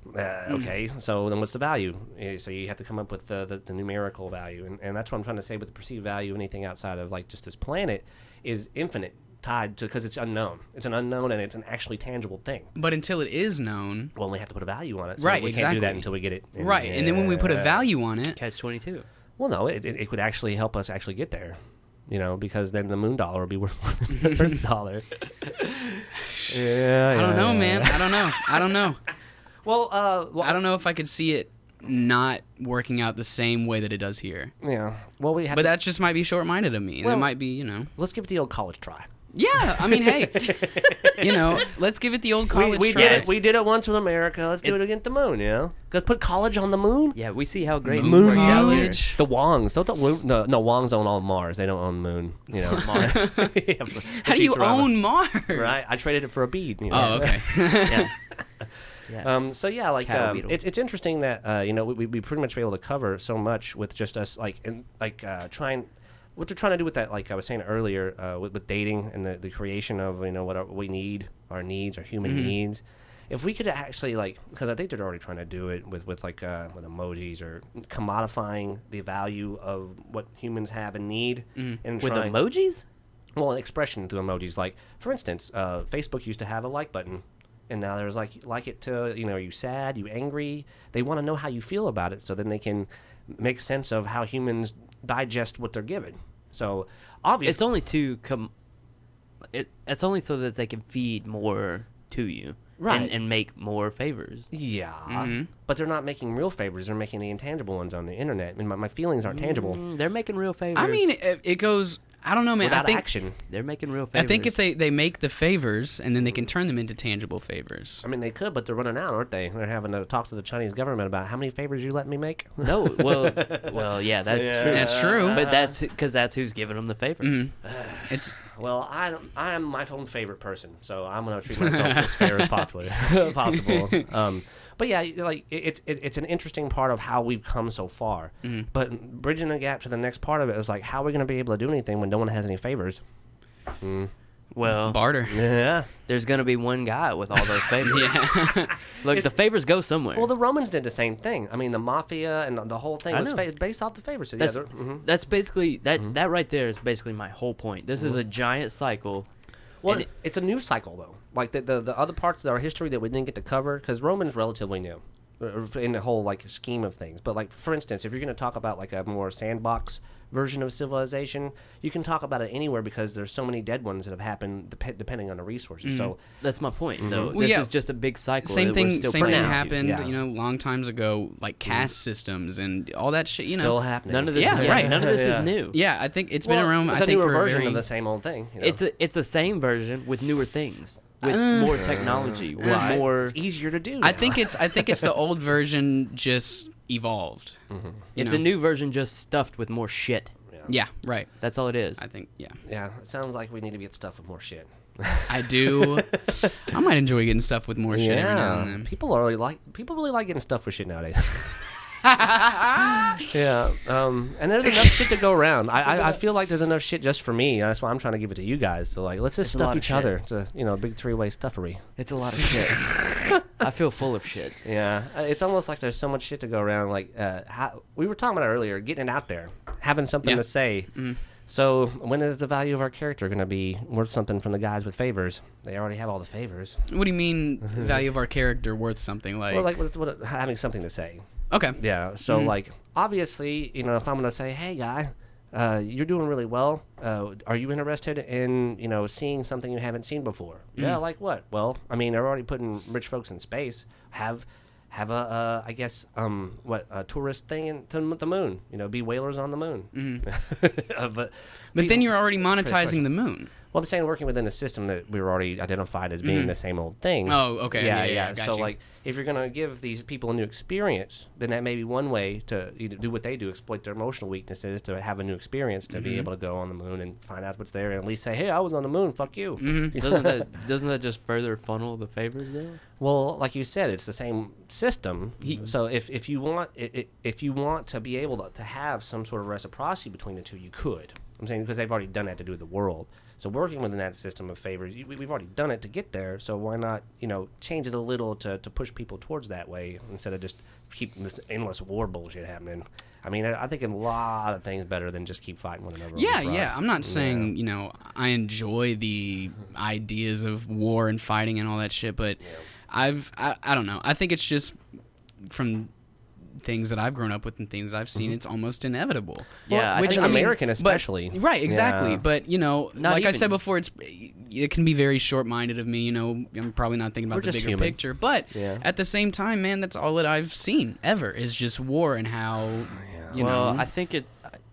Okay, so then what's the value? So you have to come up with the numerical value. And that's what I'm trying to say with the perceived value of anything outside of, like, just this planet is infinite, tied to, because it's unknown. It's an unknown, and it's an actually tangible thing. But until it is known... Well, we have to put a value on it. So right, we exactly. can't do that until we get it. And then when we put a value on it... Catch-22. Well, no, it could actually help us actually get there, because then the moon dollar will be worth more than the Earth dollar. I don't know, man. I don't know. Well, I don't know if I could see it not working out the same way that it does here. Yeah. Well, but that just might be short-minded of me. And it might be, Let's give it the old college try. Yeah, I mean, hey, let's give it the old college we try. did it. We did it once with America. Let's do it again at the moon. Let's put college on the moon. Yeah, we see how great Moon it's worked out here. college. The Wongs. No, Wongs own Mars. They don't own Moon. Mars. How do you own Mars? Right. I traded it for a bead. Oh, okay. Yeah. Yeah. So yeah, like it's interesting that we pretty much were able to cover so much with just us trying. What they're trying to do with that, like I was saying earlier, with dating and the creation of what we need, our needs, our human needs. If we could actually because I think they're already trying to do it with emojis or commodifying the value of what humans have and need, and with emojis. Well, expression through emojis. Like for instance, Facebook used to have a like button. And now there's like it to, are you sad, you angry? They want to know how you feel about it so then they can make sense of how humans digest what they're given. So, obviously... It's only it's only so that they can feed more to you. Right. And make more favors. Yeah. Mm-hmm. But they're not making real favors. They're making the intangible ones on the internet. I mean, my feelings aren't tangible. They're making real favors. I mean, it goes... I don't know, man. Without I think action. They're making real favors. I think if they make the favors and then they can turn them into tangible favors. I mean, they could, but they're running out, aren't they? They're having to talk to the Chinese government about how many favors you let me make. No, well, yeah, that's true. That's true. But that's because that's who's giving them the favors. It's well, I am my own favorite person, so I'm gonna treat myself as fair as possible. But yeah, like it's an interesting part of how we've come so far. But bridging the gap to the next part of it is like, how are we going to be able to do anything when no one has any favors? Well, barter. Yeah, there's going to be one guy with all those favors. Look, the favors go somewhere. Well, the Romans did the same thing. I mean, the mafia and the whole thing was based off the favors. So that's basically that right there is basically my whole point. This is a giant cycle. Well, it's a new cycle though. Like the other parts of our history that we didn't get to cover, because Roman's relatively new in the whole scheme of things. But like for instance, if you're going to talk about like a more sandbox version of civilization, you can talk about it anywhere because there's so many dead ones that have happened depending on the resources. So that's my point, though. Well, this is just a big cycle. Same thing happened, Yeah. long times ago, like caste systems and all that shit. Still happening. None of this. Right. None of this is new. Yeah, I think it's been around. It's a newer version of the same old thing. It's a same version with newer things, with more technology, with more. It's easier to do. I think it's the old version just evolved. It's a new version just stuffed with more shit. Yeah, right. That's all it is. I think, yeah. Yeah, it sounds like we need to get stuff with more shit. I do. I might enjoy getting stuff with more shit every now and then. People really like getting stuff with shit nowadays. Yeah, and there's enough shit to go around. I feel like there's enough shit just for me. That's why I'm trying to give it to you guys. So let's just stuff each other. It's a big three-way stuffery. It's a lot of shit. I feel full of shit. Yeah, it's almost like there's so much shit to go around. Like how we were talking about earlier, getting it out there, having something to say. So when is the value of our character going to be worth something from the guys with favors? They already have all the favors. What do you mean value of our character worth something? Like, Well, like having something to say. okay. Yeah. So like obviously, if I'm going to say, hey guy, you're doing really well. Are you interested in seeing something you haven't seen before? Yeah. Like what? Well, I mean, they're already putting rich folks in space. Have a I guess a tourist thing to the moon. Be whalers on the moon. But then you're already monetizing the moon. Well, I'm saying working within a system that we were already identified as being the same old thing. Oh, okay. Yeah. So, like, if you're going to give these people a new experience, then that may be one way to do what they do, exploit their emotional weaknesses, to have a new experience, to be able to go on the moon and find out what's there, and at least say, hey, I was on the moon, fuck you. Doesn't that just further funnel the favors, though? Well, like you said, it's the same system. So if you want to be able to have some sort of reciprocity between the two, you could. I'm saying because they've already done that to do with the world. So working within that system of favors, we've already done it to get there. So why not, change it a little to push people towards that way instead of just keep this endless war bullshit happening. I mean, I think a lot of things better than just keep fighting one another. Yeah. I'm not saying I enjoy the ideas of war and fighting and all that shit, but I don't know. I think it's just from things that I've grown up with and things I've seen, it's almost inevitable. Yeah, which American especially. Right, exactly. Yeah. But like I said before, it can be very short-minded of me. I'm probably not thinking about the bigger picture. But at the same time, man, that's all that I've seen ever is just war and how you know. I think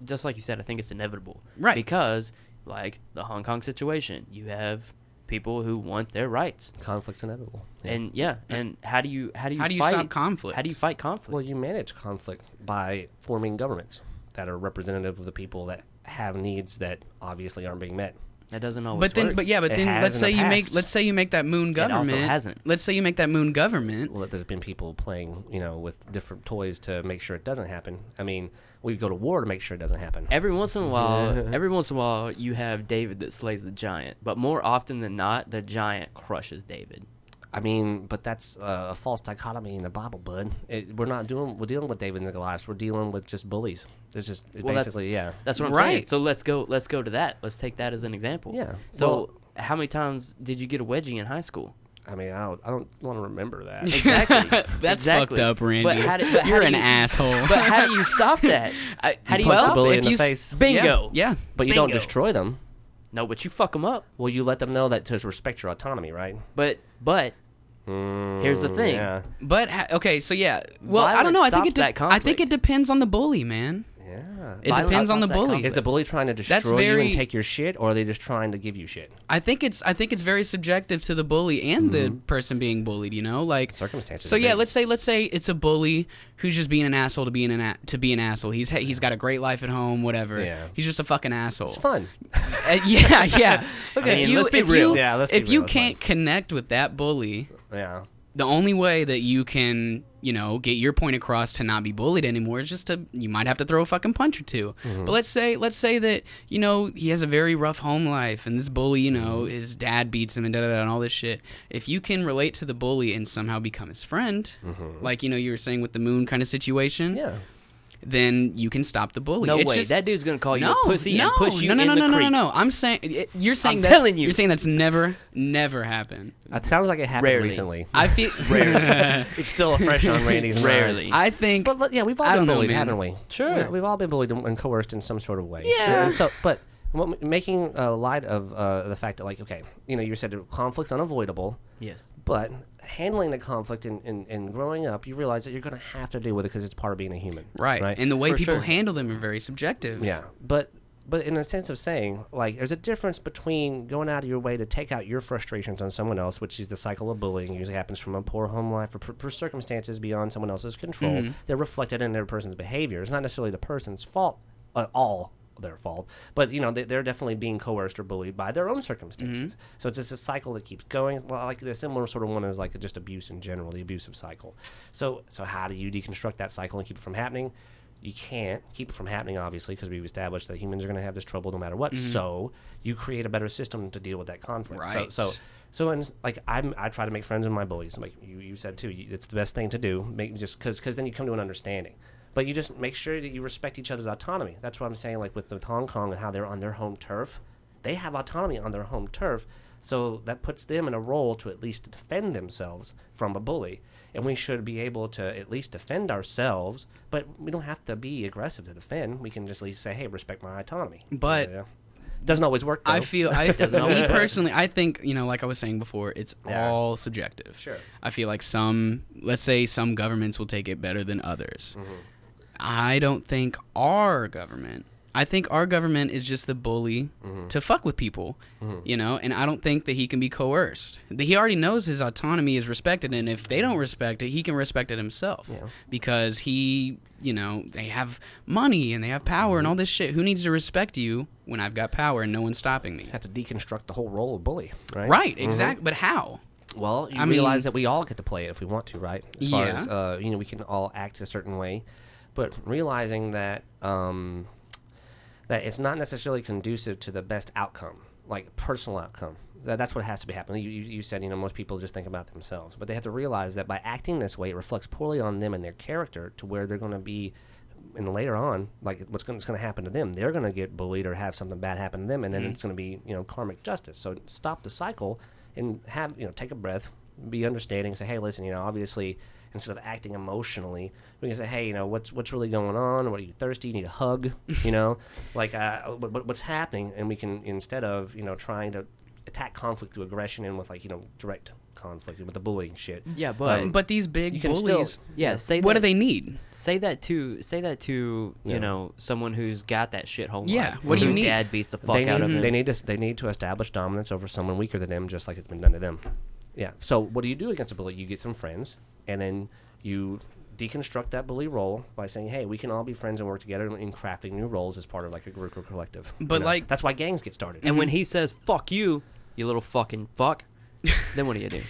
just like you said, I think it's inevitable. Right. Because like the Hong Kong situation, you have people who want their rights. Conflict's inevitable. Yeah. And how do you fight, stop conflict? How do you fight conflict? Well, you manage conflict by forming governments that are representative of the people that have needs that obviously aren't being met. That doesn't always work. It let's say you make that moon government. It also hasn't. Let's say you make that moon government. Well, there's been people playing, with different toys to make sure it doesn't happen. I mean, we go to war to make sure it doesn't happen. Every once in a while, you have David that slays the giant, but more often than not, the giant crushes David. I mean, but that's a false dichotomy in the Bible, bud. We're dealing with David and Goliath. We're dealing with just bullies. It's just basically, That's what I'm saying. So let's go to that. Let's take that as an example. Yeah. So how many times did you get a wedgie in high school? I mean, I don't want to remember that. Exactly. That's fucked up, Randy. But You're an asshole. But how do you stop that? How do you punch the bully in the face? Bingo. Yeah. But you don't destroy them. No, but you fuck them up. Well, you let them know that to respect your autonomy, right? But here's the thing. Yeah. But okay, so yeah. Well, Violence I don't know. I think it conflict. depends on the bully, man. Yeah. It depends on the bully. conflict. Is the bully trying to destroy you and take your shit, or are they just trying to give you shit? I think it's very subjective to the bully and the person being bullied. Like Circumstances. So yeah, let's say it's a bully who's just being an asshole to be an asshole. He's got a great life at home, whatever. Yeah. He's just a fucking asshole. It's fun. Yeah. Let's be real. Yeah, let's be if real. you It's can't fun. connect with that bully, Yeah. the only way that you can, get your point across to not be bullied anymore is just you might have to throw a fucking punch or two. But let's say that, he has a very rough home life and this bully, his dad beats him and and all this shit. If you can relate to the bully and somehow become his friend, like, you were saying with the moon kind of situation. Yeah. Then you can stop the bully. No way. That dude's gonna call you a pussy and push you no, in the creek. No. I'm saying you're saying I'm that's never happened. That sounds like it happened Rarely. recently. I feel Rarely. It's still fresh on Randy's mind. Rarely. I think. But yeah, we've all I been don't know, bullied, man. haven't we? Sure. Yeah, we've all been bullied and coerced in some sort of way. Yeah. Sure. But making light of the fact that, like, okay, you said conflict's unavoidable. Yes. But handling the conflict and growing up, you realize that you're going to have to deal with it because it's part of being a human. Right. And the way For people sure. handle them are very subjective. Yeah. But in a sense of saying, like, there's a difference between going out of your way to take out your frustrations on someone else, which is the cycle of bullying. It usually happens from a poor home life or per circumstances beyond someone else's control. They're reflected in their person's behavior. It's not necessarily the person's fault, all their fault, but they're definitely being coerced or bullied by their own circumstances. So it's just a cycle that keeps going. Like the similar sort of one is like just abuse in general, the abusive cycle. So how do you deconstruct that cycle and keep it from happening? You can't keep it from happening, obviously, because we've established that humans are going to have this trouble no matter what. So you create a better system to deal with that conflict. Right. So and like I try to make friends with my bullies. Like you said too, it's the best thing to do. Because then you come to an understanding. But you just make sure that you respect each other's autonomy. That's what I'm saying, like with Hong Kong and how they're on their home turf. They have autonomy on their home turf, so that puts them in a role to at least defend themselves from a bully. And we should be able to at least defend ourselves, but we don't have to be aggressive to defend. We can just at least say, hey, respect my autonomy. But doesn't always work, though. I feel, me personally, I think, like I was saying before, it's all subjective. Sure. I feel like let's say some governments will take it better than others. Mm-hmm. I don't think our government. I think our government is just the bully to fuck with people, and I don't think that he can be coerced. He already knows his autonomy is respected, and if they don't respect it, he can respect it himself because they have money and they have power and all this shit. Who needs to respect you when I've got power and no one's stopping me? Have to deconstruct the whole role of bully, right? Right, exactly. But how? Well, you realize that we all get to play it if we want to, right? As far as, we can all act a certain way, but realizing that that it's not necessarily conducive to the best outcome, like personal outcome. That's what has to be happening. You said, most people just think about themselves, but they have to realize that by acting this way, it reflects poorly on them and their character to where they're going to be, and later on, like what's going to happen to them. They're going to get bullied or have something bad happen to them, and then it's going to be, karmic justice. So stop the cycle and have, take a breath, be understanding, say, hey, listen, obviously, instead of acting emotionally, we can say, hey, what's really going on? What, are you thirsty? You need a hug? What's happening? And we can, instead of, trying to attack conflict through aggression and with, direct conflict with the bullying shit. Yeah, but these big bullies, say what that, do they need? Say that to someone who's got that shithole. Yeah, what do you need? Dad beats the fuck out of him. They need to establish dominance over someone weaker than them, just like it's been done to them. Yeah. So what do you do against a bully? You get some friends, and then you deconstruct that bully role by saying, hey, we can all be friends and work together in crafting new roles as part of a group or collective. But that's why gangs get started. And when he says fuck you little fucking fuck, then what do you do?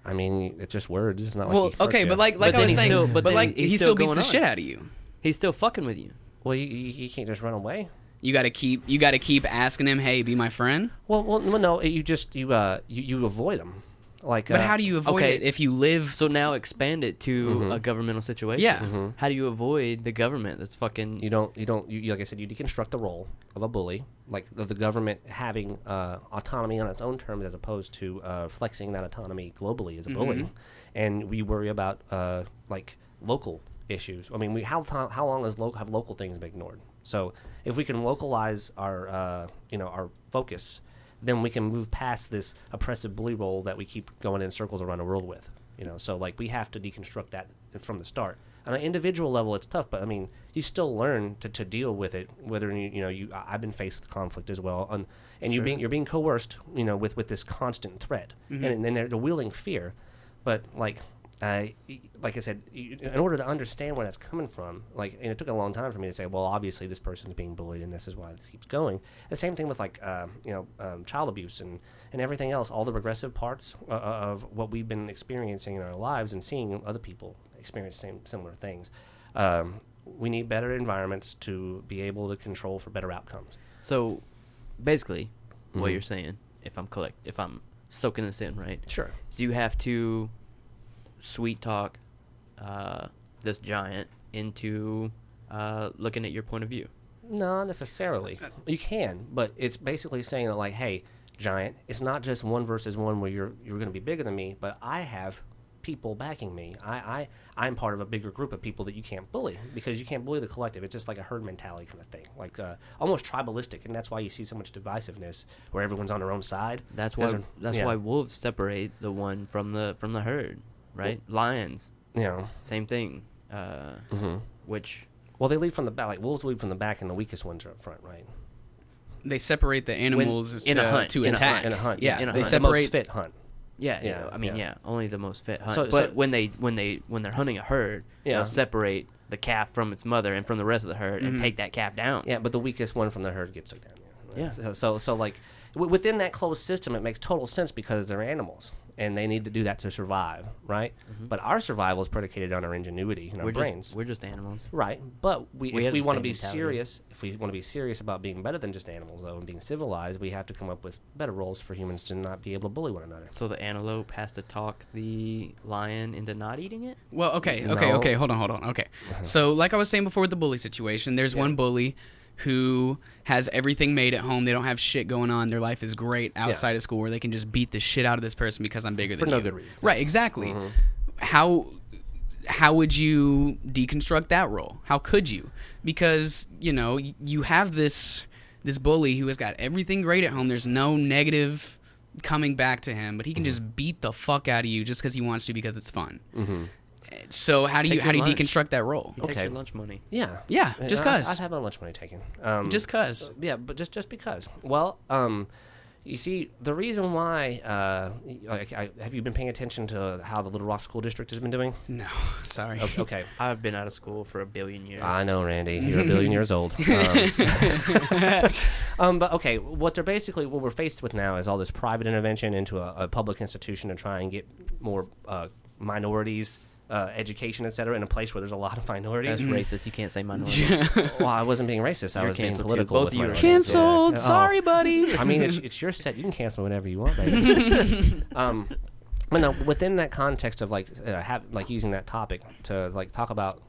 I mean, it's just words. It's not okay, but like I was saying, he still beats the shit out of you. He's still fucking with you. Well, you can't just run away. You got to keep asking him, hey, be my friend. Well, no, you avoid him. But how do you avoid it if you live? So now expand it to a governmental situation. Yeah. How do you avoid the government that's fucking? You don't. Like I said, you deconstruct the role of a bully, like the government having autonomy on its own terms as opposed to flexing that autonomy globally as a bully, and we worry about local issues. I mean, how long have local things been ignored? So if we can localize our our focus, then we can move past this oppressive bully role that we keep going in circles around the world with. So we have to deconstruct that from the start. On an individual level, it's tough, but I mean, you still learn to deal with it. Whether I've been faced with conflict as well, and sure. you're being coerced, with this constant threat, and they're wielding fear, but like I said, in order to understand where that's coming from, and it took a long time for me to say, well, obviously this person's being bullied, and this is why this keeps going. The same thing with child abuse and everything else, all the regressive parts of what we've been experiencing in our lives and seeing other people experience similar things. We need better environments to be able to control for better outcomes. So, basically, what you're saying, if I'm soaking this in, right? Sure. So you have to sweet talk this giant into looking at your point of view. No, necessarily. You can, but it's basically saying that, hey, giant, it's not just one versus one where you're going to be bigger than me, but I have people backing me. I'm part of a bigger group of people that you can't bully, because you can't bully the collective. It's just like a herd mentality kind of thing, almost tribalistic, and that's why you see so much divisiveness where everyone's on their own side. That's why wolves separate the one from the herd. Right, lions. Yeah, same thing. Which they lead from the back. Wolves lead from the back, and the weakest ones are up front. Right. They separate the animals in a hunt to attack. In a hunt. Yeah, they separate the most fit hunt. Yeah. I mean, only the most fit hunt. But when they're hunting a herd, they'll separate the calf from its mother and from the rest of the herd and take that calf down. Yeah, but the weakest one from the herd gets took down. Yeah. So like within that closed system, it makes total sense because they're animals and they need to do that to survive, right? But our survival is predicated on our ingenuity and our brains. We're just animals. Right, but if we want to be mentality. serious about being better than just animals, though, and being civilized, we have to come up with better roles for humans to not be able to bully one another. So the antelope has to talk the lion into not eating it? Well, okay, No. hold on. Okay. So, like I was saying before with the bully situation, there's one bully who has everything made at home. They don't have shit going on. Their life is great outside of school where they can just beat the shit out of this person because I'm bigger than you. For no good reason. Right, exactly. How would you deconstruct that role? How could you? Because, you know, you have this bully who has got everything great at home. There's no negative coming back to him, but he can just beat the fuck out of you just because he wants to because it's fun. So how do you deconstruct that role? He takes your lunch money. Yeah. Yeah, just cause. I'd have my lunch money taken. Just cause. Yeah, but just because. Well, you see, the reason why, have you been paying attention to how the Little Rock School District has been doing? No, sorry. Okay. I've been out of school for 1 billion years. I know, Randy. You're 1 billion years old. But okay, what we're faced with now is all this private intervention into a public institution to try and get more minorities, education, etc., in a place where there's a lot of minorities. That's racist. You can't say minorities. Well, I wasn't being racist. I You're was being canceled, political. too. Both with of you are minorities. Canceled. Yeah. Sorry, buddy. I mean, it's your set. You can cancel whenever you want, baby. But no, within that context of using that topic to talk about.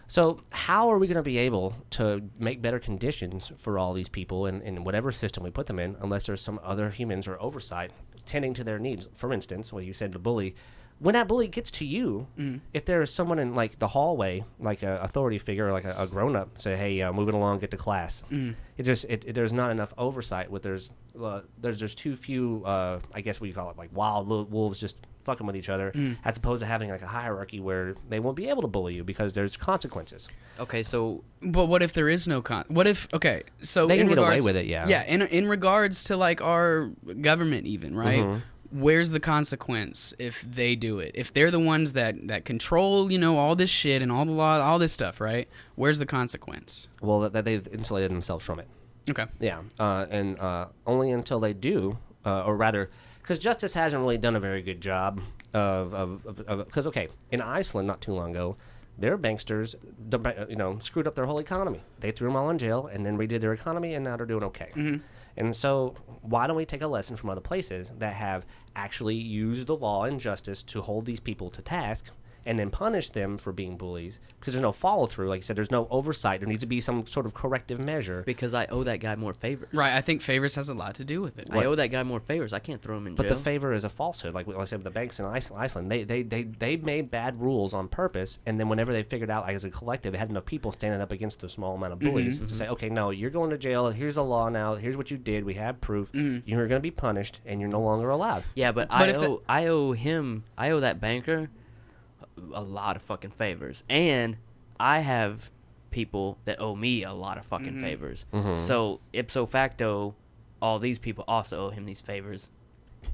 So how are we going to be able to make better conditions for all these people in whatever system we put them in, unless there's some other humans or oversight tending to their needs? For instance, what you said, the bully. When that bully gets to you, if there is someone in the hallway, like an authority figure, or like a grown up, say, "Hey, moving along, get to class." There's not enough oversight. There's too few. I guess what you call it, like wild wolves just fucking with each other, as opposed to having a hierarchy where they won't be able to bully you because there's consequences. Okay, so but what if there is no what if so they can get away regards, with it, yeah. Yeah, in regards to our government, even right. Where's the consequence if they do it? If they're the ones that control, all this shit and all the law, all this stuff, right? Where's the consequence? Well, that they've insulated themselves from it. Okay. Yeah, and only until they do, or rather, because justice hasn't really done a very good job because in Iceland not too long ago, their banksters, screwed up their whole economy. They threw them all in jail and then redid their economy, and now they're doing okay. And so why don't we take a lesson from other places that have actually used the law and justice to hold these people to task and then punish them for being bullies? Because there's no follow-through. Like you said, there's no oversight. There needs to be some sort of corrective measure. because I owe that guy more favors. Right, I think favors has a lot to do with it. I owe that guy more favors. I can't throw him in jail. But the favor is a falsehood. Like I said with the banks in Iceland, they made bad rules on purpose, and then whenever they figured out, as a collective, they had enough people standing up against the small amount of bullies to say, okay, no, you're going to jail. Here's the law now. Here's what you did. We have proof. You're going to be punished, and you're no longer allowed. Yeah, but I owe that banker a lot of fucking favors, and I have people that owe me a lot of fucking favors. So ipso facto, all these people also owe him these favors.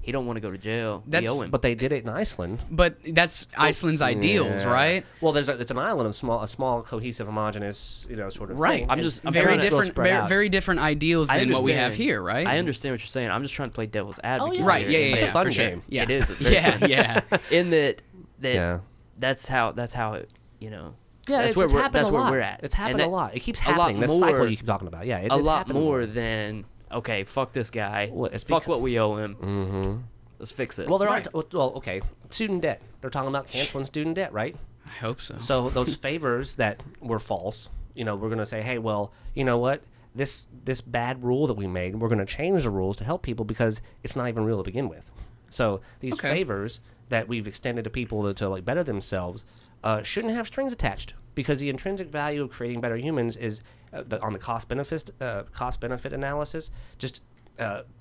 He don't want to go to jail. We owe him. But they did it in Iceland. But that's Iceland's ideals, right? Well, it's an island of a small, cohesive, homogenous, sort of Right. thing. I'm very trying to different, very different ideals than what we have here, right? I understand what you're saying. I'm just trying to play devil's advocate. Right. here. Yeah. It's a fun for sure. game. Yeah. It is. Yeah. In that Yeah. that's how it, Yeah, that's it's happened that's a where lot. we're at. It's happened And a lot. It keeps a lot happening. This more- cycle you keep talking about. Yeah, a it's lot happened more than, okay, fuck this guy. Well, it's fuck becau- what we owe him. Let's fix this. Well, Right. okay. Student debt. They're talking about canceling student debt, right? I hope so. So those favors that were false, we're going to say, hey, well, you know what? This bad rule that we made, we're going to change the rules to help people because it's not even real to begin with. So these favors that we've extended to people to better themselves shouldn't have strings attached, because the intrinsic value of creating better humans is on the cost benefit analysis. Just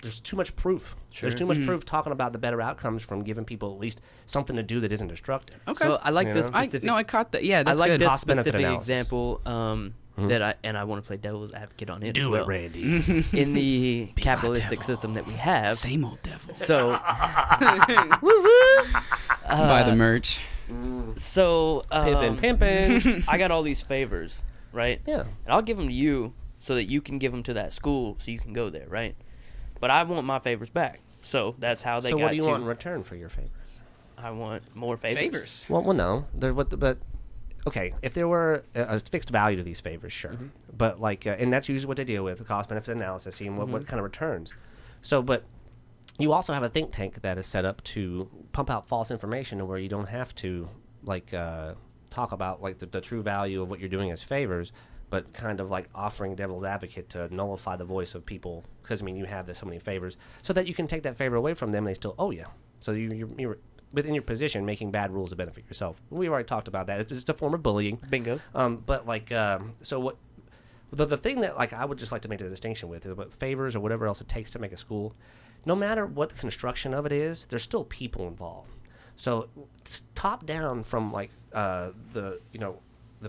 there's too much proof. There's too much proof talking about the better outcomes from giving people at least something to do that isn't destructive. Okay. So I like this specific. I caught that. Yeah, that's I like good. this Cost-benefit specific analysis. example that I want to play devil's advocate on it. as Do well. it, Randy. In the capitalistic system that we have. Same old devil. So Buy the merch. So Pimpin'. I got all these favors, right? Yeah. And I'll give them to you so that you can give them to that school so you can go there, right? But I want my favors back. So that's how they got to. So what do you want in return for your favors? I want more favors. Well, no. But okay, if there were a fixed value to these favors, sure. But like, and that's usually what they deal with, the cost-benefit analysis, seeing what kind of returns. So, but you also have a think tank that is set up to pump out false information where you don't have to like talk about like the true value of what you're doing as favors, but kind of like offering devil's advocate to nullify the voice of people because, I mean, you have so many favors so that you can take that favor away from them and they still owe you. So you're within your position making bad rules to benefit yourself. We've already talked about that. It's a form of bullying. Bingo. But like, so what... The thing that like I would just like to make the distinction with is what favors or whatever else it takes to make a school, no matter what the construction of it is, there's still people involved. So it's top down from like the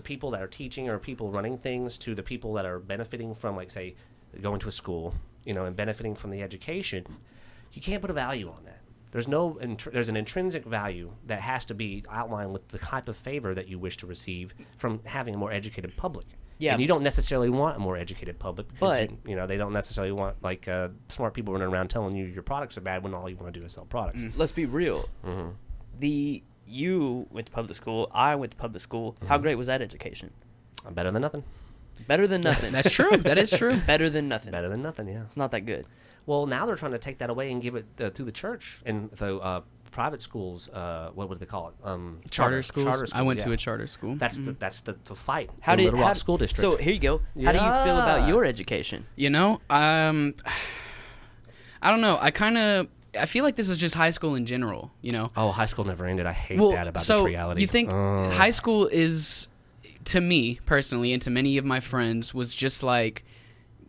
people that are teaching or people running things to the people that are benefiting from, like, say, going to a school, and benefiting from the education. You can't put a value on that. There's an intrinsic value that has to be outlined with the type of favor that you wish to receive from having a more educated public. Yeah. And you don't necessarily want a more educated public because But they don't necessarily want like smart people running around telling you your products are bad when all you want to do is sell products. let's be real. You went to public school. I went to public school. How great was that education? Better than nothing. Better than nothing. That's true. That is true. Better than nothing. Better than nothing, yeah. It's not that good. Well, now they're trying to take that away and give it through the church and the private schools. What would they call it? Charter schools. I went to yeah. a charter school. That's the fight. How in did Little Rock School District? So here you go. How do you feel about your education? I don't know. I feel like this is just high school in general, Oh, high school never ended. I hate that about this reality. You think high school is, to me personally, and to many of my friends, was just like,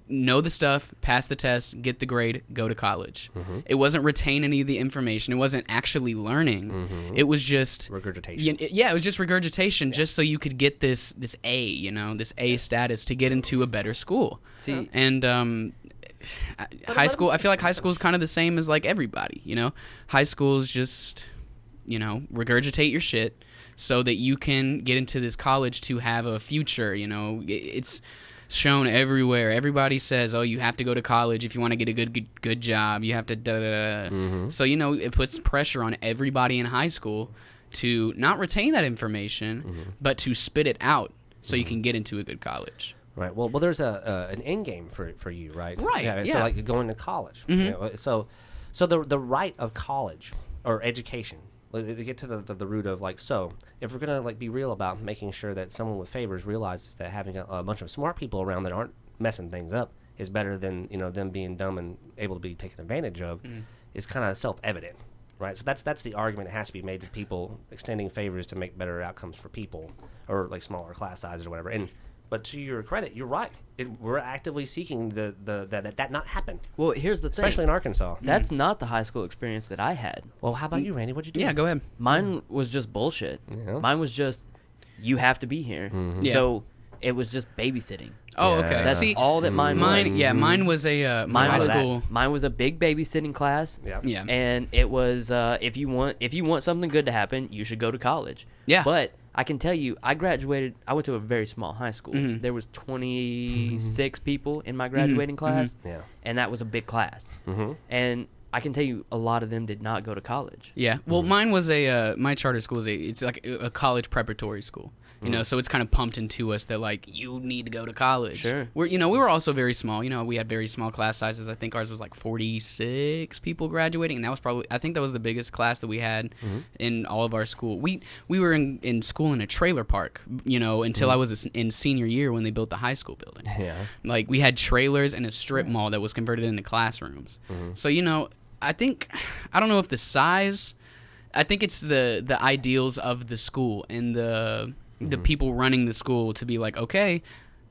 know the stuff, pass the test, get the grade, go to college. It wasn't retain any of the information. It wasn't actually learning. It was just regurgitation. It was just regurgitation, just so you could get this A, this A status to get into a better school. See, and high school, I feel like high school is kind of the same as like everybody. High school is just regurgitate your shit so that you can get into this college to have a future. It's shown everywhere. Everybody says, "Oh, you have to go to college if you want to get a good job. You have to da da da." So it puts pressure on everybody in high school to not retain that information, but to spit it out so you can get into a good college. Right. Well, there's an end game for you, right? Right. Yeah. Yeah. So like going to college. So the right of college or education. To get to the root of like, so if we're gonna like be real about making sure that someone with favors realizes that having a bunch of smart people around that aren't messing things up is better than them being dumb and able to be taken advantage of, is kind of self-evident, right? So that's the argument that has to be made to people extending favors to make better outcomes for people or like smaller class sizes or whatever. But to your credit, you're right. We're actively seeking that not happen. well, here's the thing. Especially in Arkansas. That's not the high school experience that I had. Well, how about you, Randy? What'd you do? Yeah, go ahead. Mine was just bullshit. Yeah. Mine was just, you have to be here. Yeah. So it was just babysitting. Oh, Yeah. okay. That's See, all that mine was. mine was a Mine high was school. Mine was a big babysitting class. Yeah. Yeah. And it was if you want something good to happen, you should go to college. Yeah. But I can tell you, I went to a very small high school. There was 26 people in my graduating class. Yeah. And that was a big class. And I can tell you a lot of them did not go to college. Yeah. Well, mine was my charter school it's like a college preparatory school. So it's kind of pumped into us that like you need to go to college. Sure. We were also very small. We had very small class sizes. I think ours was like 46 people graduating, and I think that was the biggest class that we had in all of our school. We were in school in a trailer park, until I was in senior year when they built the high school building. Yeah. Like we had trailers and a strip mall that was converted into classrooms. So I don't know if the size. I think it's the ideals of the school and the people running the school to be like, okay,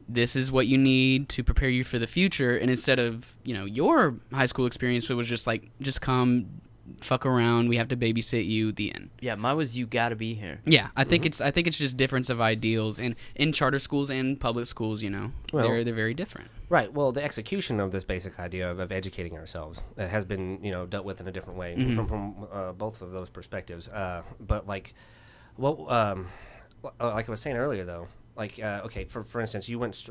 this is what you need to prepare you for the future. And instead of, your high school experience, it was just like, just come, fuck around, we have to babysit you, the end. Yeah, mine was you got to be here. Yeah, I think it's just difference of ideals, and in charter schools and public schools, they're very different. Right. Well, the execution of this basic idea of educating ourselves has been, dealt with in a different way from both of those perspectives. But like, like I was saying earlier, though, okay, for instance, you went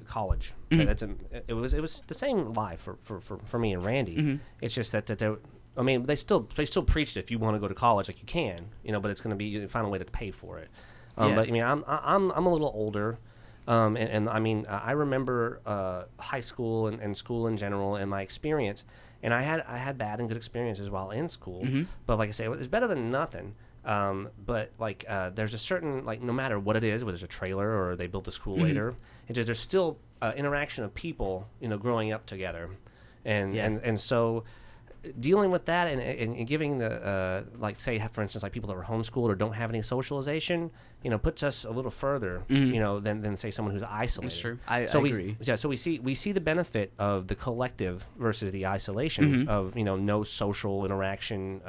college. It was the same life for me and Randy. It's just that I mean, they still preached if you want to go to college, like you can, but it's going to be you find a way to pay for it. But I mean, I'm a little older, and I mean, I remember high school and school in general and my experience, and I had bad and good experiences while in school. But like I say, it's better than nothing. But like there's a certain, like, no matter what it is, whether it's a trailer or they built a school later, there's still interaction of people, growing up together, and so dealing with that and giving the like, say, for instance, like people that were homeschooled or don't have any socialization, puts us a little further, than say someone who's isolated. That's true. I agree. So we see the benefit of the collective versus the isolation of no social interaction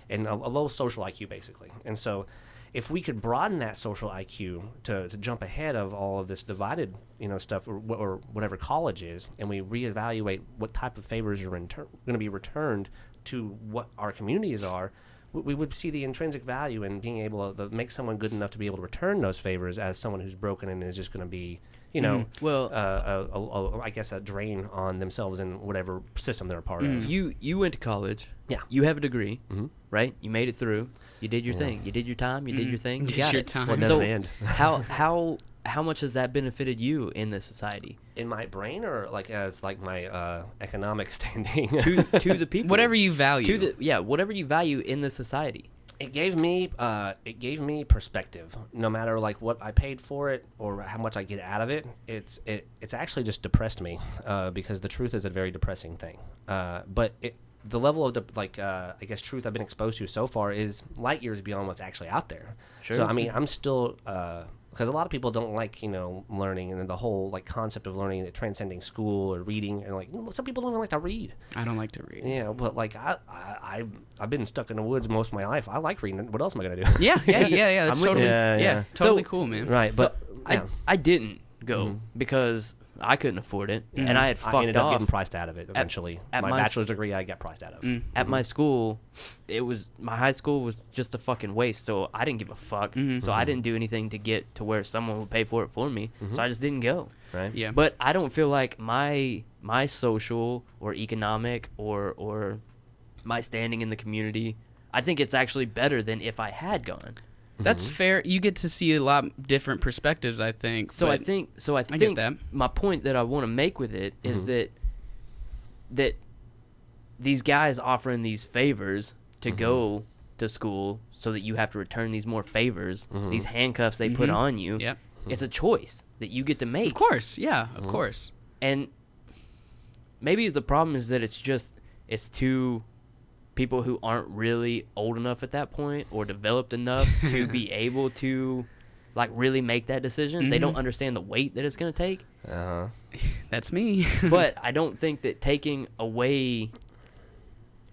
and a low social IQ basically. And so if we could broaden that social IQ to jump ahead of all of this divided stuff or whatever college is, and we reevaluate what type of favors are going to be returned to what our communities are, we would see the intrinsic value in being able to make someone good enough to be able to return those favors as someone who's broken and is just going to be I guess a drain on themselves and whatever system they're a part of. You went to college. Yeah. You have a degree, right? You made it through. You did your thing. You did your time. You did your thing. You got your it. time. Well, it So doesn't end. how much has that benefited you in the society? In my brain, or like as like my economic standing? to the people. Whatever you value. Whatever you value in the society. It gave me perspective. No matter like what I paid for it or how much I get out of it, it's actually just depressed me because the truth is a very depressing thing. But the level of I guess truth I've been exposed to so far is light years beyond what's actually out there. Sure. So I mean, I'm still because a lot of people don't like learning and the whole like concept of learning, transcending school or reading, and like some people don't even like to read. I don't like to read. Yeah, but like I've been stuck in the woods most of my life. I like reading. What else am I gonna do? Yeah. That's totally, totally cool, man. Right, but I didn't go because I couldn't afford it, and I had fucked I ended up off. getting priced out of it eventually. At my my bachelor's degree, I got priced out of. At my school, my high school was just a fucking waste, so I didn't give a fuck. So I didn't do anything to get to where someone would pay for it for me, so I just didn't go. Right. Yeah. But I don't feel like my social or economic or my standing in the community, I think it's actually better than if I had gone. That's fair. You get to see a lot different perspectives, I think. So I think get that. My point that I want to make with it is that these guys offering these favors to go to school so that you have to return these more favors, these handcuffs they put on you. Yep. It's a choice that you get to make. Of course, yeah, of course. And maybe the problem is that it's too people who aren't really old enough at that point or developed enough to be able to like really make that decision. They don't understand the weight that it's going to take. That's me. But I don't think that taking away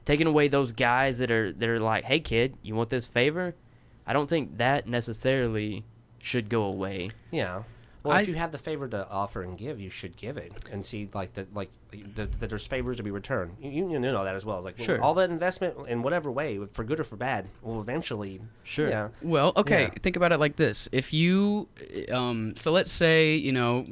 those guys that are like, hey kid, you want this favor? I don't think that necessarily should go away. Yeah. Well, if you have the favor to offer and give, you should give it and see that there's favors to be returned. You know that as well. It's like sure. All that investment in whatever way, for good or for bad, will eventually. Sure. Yeah. Well, okay. Think about it like this: if you, so let's say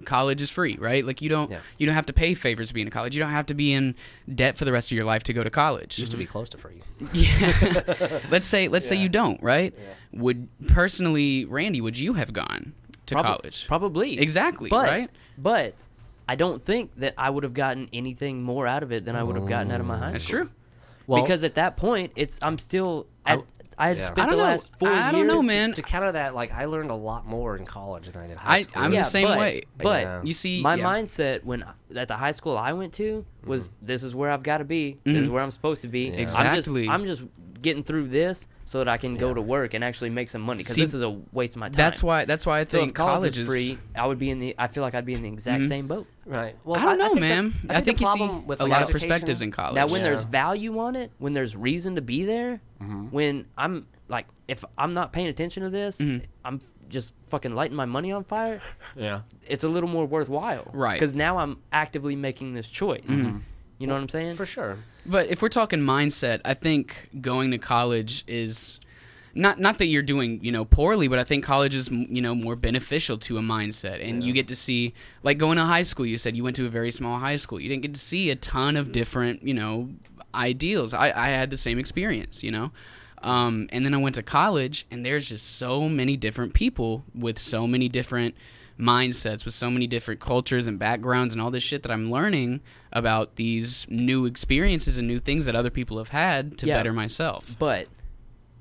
college is free, right? Like you don't have to pay favors to be in college. You don't have to be in debt for the rest of your life to go to college. Used to be close to free. Yeah. let's say you don't, right? Yeah. Randy, would you have gone to college? Probably. Exactly, right? But I don't think that I would have gotten anything more out of it than I would have gotten out of my high school. That's true. Well, because at that point, I'm still I had spent the last 4 years. I don't know, man. To counter that, like I learned a lot more in college than I did high school. I'm the same way. But you see, my mindset at the high school I went to was this is where I've got to be. This is where I'm supposed to be. Yeah. Exactly. I'm just getting through this so that I can go to work and actually make some money because this is a waste of my time. That's why I think if college is free, I feel like I'd be in the exact same boat. Right. Well, I don't know, man. I think you see with a lot of perspectives in college. Now, when there's value on it, when there's reason to be there, when I'm like, if I'm not paying attention to this, I'm just fucking lighting my money on fire. Yeah. It's a little more worthwhile. Right. Because now I'm actively making this choice. You know what I'm saying? For sure. But if we're talking mindset, I think going to college is not that you're doing, poorly, but I think college is, more beneficial to a mindset. And you get to see, like going to high school, you said you went to a very small high school. You didn't get to see a ton of different, ideals. I had the same experience, and then I went to college, and there's just so many different people with so many different mindsets, with so many different cultures and backgrounds and all this shit that I'm learning about these new experiences and new things that other people have had to better myself. But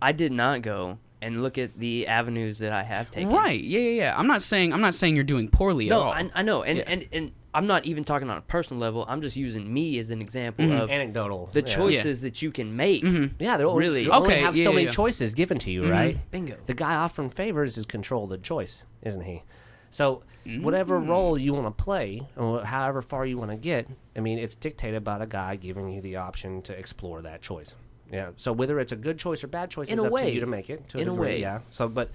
I did not go and look at the avenues that I have taken. Right. Yeah. I'm not saying you're doing poorly at all. No, I know. And I'm not even talking on a personal level. I'm just using me as an example of anecdotal the choices that you can make. Yeah, there really only have so many choices given to you, right? Bingo. The guy offering favors is control the choice, isn't he? So whatever role you want to play, or however far you want to get, I mean, it's dictated by the guy giving you the option to explore that choice. Yeah. So whether it's a good choice or bad choice is up to you to make it. To a degree, yeah. So, but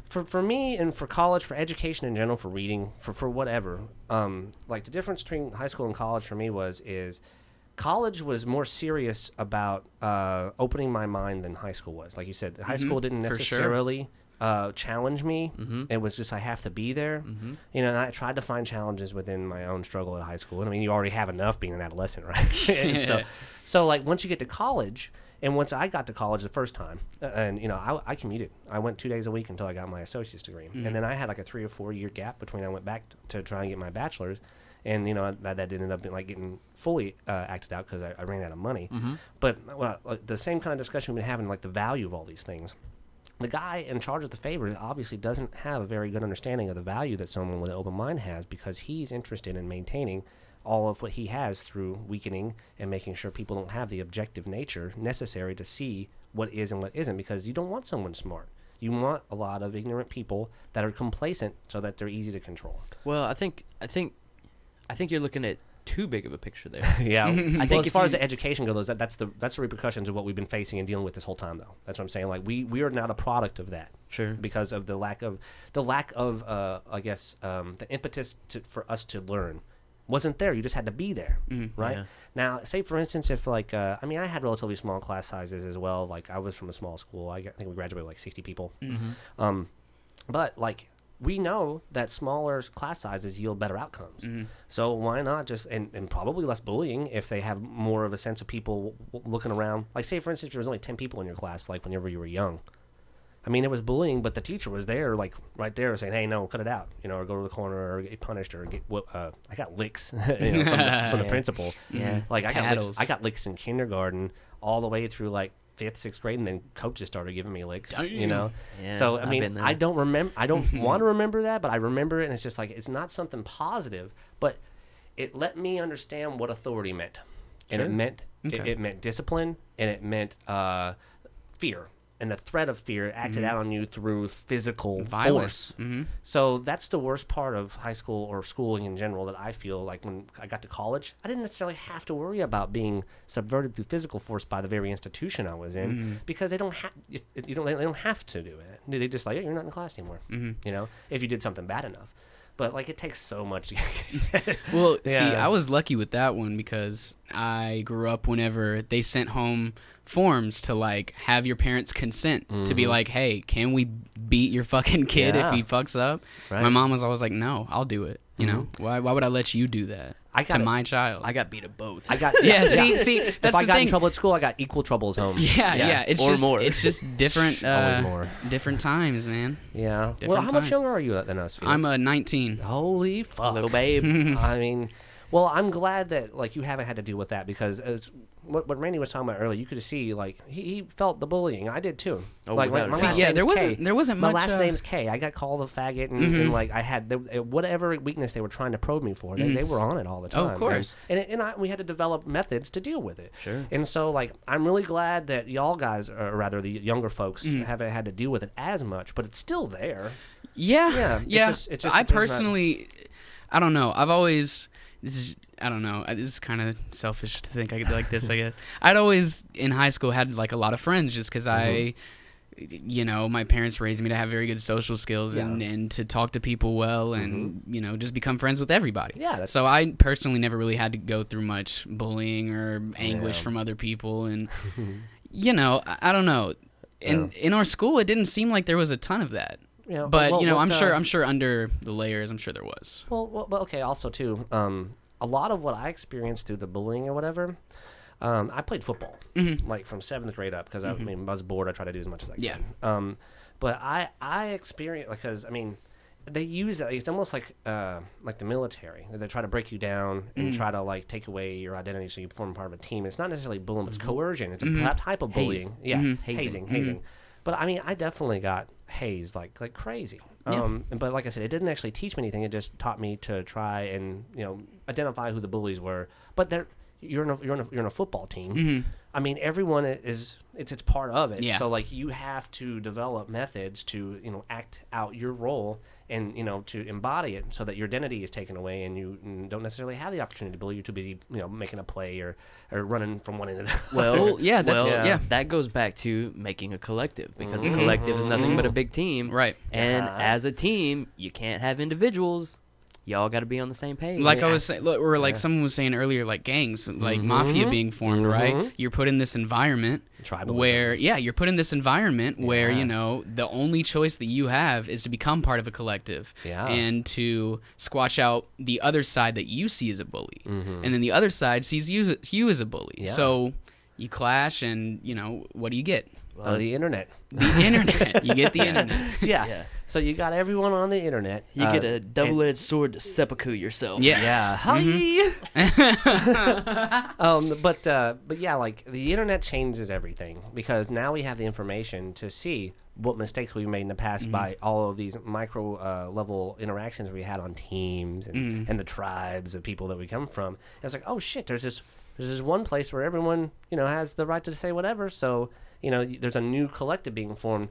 for me and for college, for education in general, for reading, for whatever, like the difference between high school and college for me is college was more serious about opening my mind than high school was. Like you said, high school didn't necessarily challenge me. It was just I have to be there. And I tried to find challenges within my own struggle at high school. And I mean, you already have enough being an adolescent, right? And so like once you get to college, and once I got to college the first time, and I commuted. I went 2 days a week until I got my associate's degree, and then I had like a 3 or 4 year gap between I went back to try and get my bachelor's, and that ended up like getting fully acted out because I ran out of money. But the same kind of discussion we've been having, like the value of all these things. The guy in charge of the favor obviously doesn't have a very good understanding of the value that someone with an open mind has, because he's interested in maintaining all of what he has through weakening and making sure people don't have the objective nature necessary to see what is and what isn't, because you don't want someone smart. You want a lot of ignorant people that are complacent so that they're easy to control. Well, I think you're looking at too big of a picture there. Yeah. I think as far as the education goes, that's the repercussions of what we've been facing and dealing with this whole time, though. That's what I'm saying. Like we are now the product of that. Sure. Because of the lack of I guess the impetus for us to learn wasn't there. You just had to be there, right? Yeah. Now, say for instance, if like I had relatively small class sizes as well. Like I was from a small school. I think we graduated with like 60 people. But like we know that smaller class sizes yield better outcomes. So why not just and probably less bullying if they have more of a sense of people looking around. Like say for instance, if there was only 10 people in your class, like whenever you were young. I mean, it was bullying, but the teacher was there, like right there, saying, "Hey, no, cut it out," or go to the corner, or get punished, or get. I got licks, from the principal. Yeah, like I got licks in kindergarten, all the way through like 5th, 6th grade, and then coaches started giving me licks. Yeah, so I mean, I don't remember. I don't want to remember that, but I remember it, and it's just like it's not something positive, but it let me understand what authority meant, and it meant it meant discipline, and it meant fear. And the threat of fear acted out on you through physical violence. Force. So that's the worst part of high school or schooling in general that I feel like when I got to college, I didn't necessarily have to worry about being subverted through physical force by the very institution I was in, because they don't have they don't have to do it. They just like, hey, you're not in class anymore. If you did something bad enough. But like it takes so much to get Well, see, I was lucky with that one because I grew up whenever they sent home forms to like have your parents' consent to be like, hey, can we beat your fucking kid if he fucks up? My mom was always like, no, I'll do it. Why would I let you do that to my child? I got beat at both. I got see that's if I got in trouble at school, I got equal troubles home. Yeah. It's or just more. It's just different. Always more. Different times, man. Yeah. Well, how much younger are you than us, Felix? I'm 19. Holy fuck, little babe. I mean, well, I'm glad that like you haven't had to deal with that, because as what Randy was talking about earlier, you could see like he felt the bullying. I did too. Oh, like my last there wasn't my much. last name's K. I got called a faggot, and like I had whatever weakness they were trying to probe me for, they were on it all the time. Oh, of course. And we had to develop methods to deal with it. Sure. And so like I'm really glad that y'all guys, or rather the younger folks, haven't had to deal with it as much, but it's still there. Yeah. It's just, I personally, I don't know. I've always I don't know. This is kind of selfish to think I could be like this, I guess. I'd always, in high school, had like a lot of friends just because my parents raised me to have very good social skills and to talk to people well and, just become friends with everybody. Yeah. So I personally never really had to go through much bullying or anguish from other people. And, I don't know. in our school, it didn't seem like there was a ton of that. Yeah, But well, I'm sure under the layers, I'm sure there was. Well, okay. Also, too, a lot of what I experienced through the bullying or whatever, I played football, like from 7th grade up, because I was bored. I tried to do as much as I could. Yeah. But I experienced, because they use it. It's almost like the military. They try to break you down and try to like take away your identity so you form part of a team. It's not necessarily bullying, but it's coercion. It's a type of bullying. Yeah, hazing. But I mean, I definitely got hazed like crazy. But like I said, it didn't actually teach me anything. It just taught me to try and identify who the bullies were. But you're in a football team. I mean, everyone it's part of it. Yeah. So like you have to develop methods to act out your role and to embody it so that your identity is taken away and you don't necessarily have the opportunity to bully. You're too busy making a play or running from one end to the other. That goes back to making a collective, because a collective is nothing but a big team, right? And as a team, you can't have individuals. Y'all got to be on the same page. Like I was saying, or like someone was saying earlier, like gangs, like mafia being formed, right? You're put in this environment where, you're put in this environment where, the only choice that you have is to become part of a collective and to squash out the other side that you see as a bully. And then the other side sees you as a bully. Yeah. So you clash and, what do you get? Well, the internet. The internet. You get the internet. Yeah. So you got everyone on the internet. You get a double-edged sword to seppuku yourself. Yes. Yeah. But yeah, like the internet changes everything, because now we have the information to see what mistakes we've made in the past by all of these micro level interactions we had on teams and the tribes of people that we come from. And it's like, oh shit, there's this one place where everyone has the right to say whatever. So there's a new collective being formed,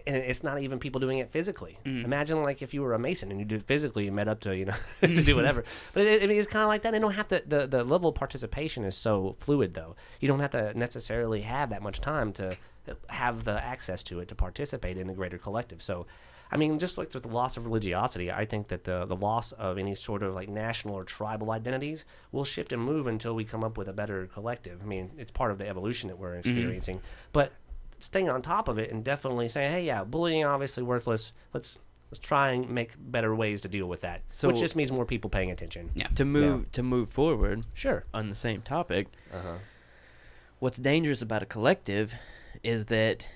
and it's not even people doing it physically. Imagine like if you were a Mason and you did it physically, you met up to to do whatever. But it's kind of like that. They don't have to. The level of participation is so fluid, though. You don't have to necessarily have that much time to have the access to it to participate in a greater collective. So, I mean, just like with the loss of religiosity, I think that the loss of any sort of like national or tribal identities will shift and move until we come up with a better collective. I mean, it's part of the evolution that we're experiencing. But staying on top of it and definitely saying, hey, yeah, bullying obviously worthless. Let's try and make better ways to deal with that. So, which just means more people paying attention. Yeah. To move forward. Sure. On the same topic. What's dangerous about a collective is that